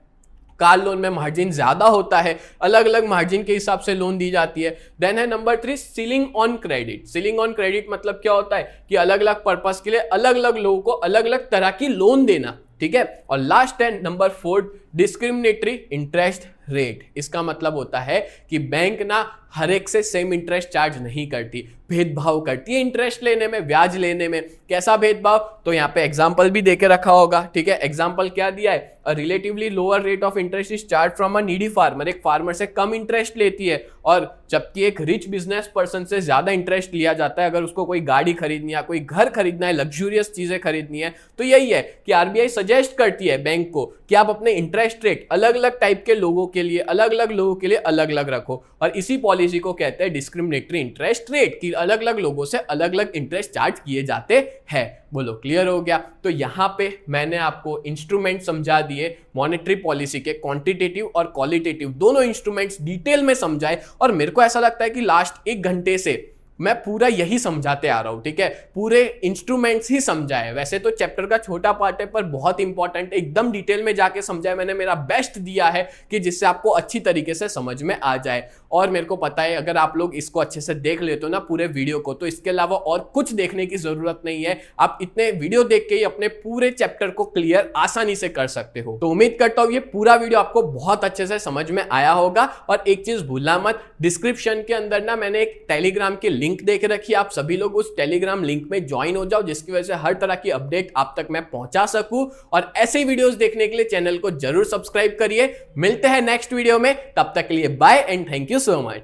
कार लोन में मार्जिन ज्यादा होता है, अलग अलग मार्जिन के हिसाब से लोन दी जाती है। देन है number 3 ceiling on credit. Ceiling on credit मतलब क्या होता है कि अलग अलग पर्पस के लिए अलग अलग लोगों को अलग अलग तरह की लोन देना, ठीक है। और लास्ट है नंबर 4 डिस्क्रिमिनेटरी इंटरेस्ट रेट। इसका मतलब होता है कि बैंक ना हर एक से सेम इंटरेस्ट चार्ज नहीं करती, भेदभाव करती है इंटरेस्ट लेने में, ब्याज लेने में। कैसा भेदभाव? तो यहाँ पे एग्जांपल भी देके रखा होगा, ठीक है। एग्जांपल क्या दिया है? A relatively lower rate of interest is charge from a needy farmer. एक फार्मर से कम इंटरेस्ट लेती है, और जबकि एक रिच बिजनेस पर्सन से ज्यादा इंटरेस्ट लिया जाता है अगर उसको कोई गाड़ी खरीदनी है, कोई घर खरीदना है, लग्जूरियस चीजें खरीदनी है। तो यही है कि आरबीआई सजेस्ट करती है बैंक को कि आप अपने इंटरेस्ट रेट अलग अलग टाइप के लोगों के लिए, अलग अलग लोगों के लिए अलग अलग रखो। और इसी पॉलिसी को कहते हैं डिस्क्रिमिनेटरी इंटरेस्ट रेट, कि अलग अलग लोगों से अलग अलग इंटरेस्ट चार्ज किए जाते हैं। बोलो क्लियर हो गया? तो यहां पे मैंने आपको इंस्ट्रूमेंट समझा दिए मॉनेटरी पॉलिसी के, क्वांटिटेटिव और क्वालिटेटिव दोनों इंस्ट्रूमेंट्स डिटेल में समझाए। और मेरे को ऐसा लगता है कि लास्ट 1 घंटे से मैं पूरा यही समझाते आ रहा हूं, ठीक है। पूरे इंस्ट्रूमेंट्स ही समझाए। वैसे तो चैप्टर का छोटा पार्ट है पर बहुत इंपॉर्टेंट, एकदम डिटेल में जाके समझाया। मैंने मेरा बेस्ट दिया है कि जिससे आपको अच्छी तरीके से समझ में आ जाए। और मेरे को पता है अगर आप लोग इसको अच्छे से देख लेते हो ना पूरे वीडियो को, तो इसके अलावा और कुछ देखने की जरूरत नहीं है। आप इतने वीडियो देख के ही अपने पूरे चैप्टर को क्लियर आसानी से कर सकते हो। तो उम्मीद करता हूं ये पूरा वीडियो आपको बहुत अच्छे से समझ में आया होगा। और एक चीज भूलना मत, डिस्क्रिप्शन के अंदर ना मैंने एक टेलीग्राम की लिंक देख रखी है। आप सभी लोग उस टेलीग्राम लिंक में ज्वाइन हो जाओ, जिसकी वजह से हर तरह की अपडेट आप तक मैं पहुंचा सकूं। और ऐसे वीडियोस देखने के लिए चैनल को जरूर सब्सक्राइब करिए। मिलते हैं नेक्स्ट वीडियो में, तब तक के लिए bye and thank you so much.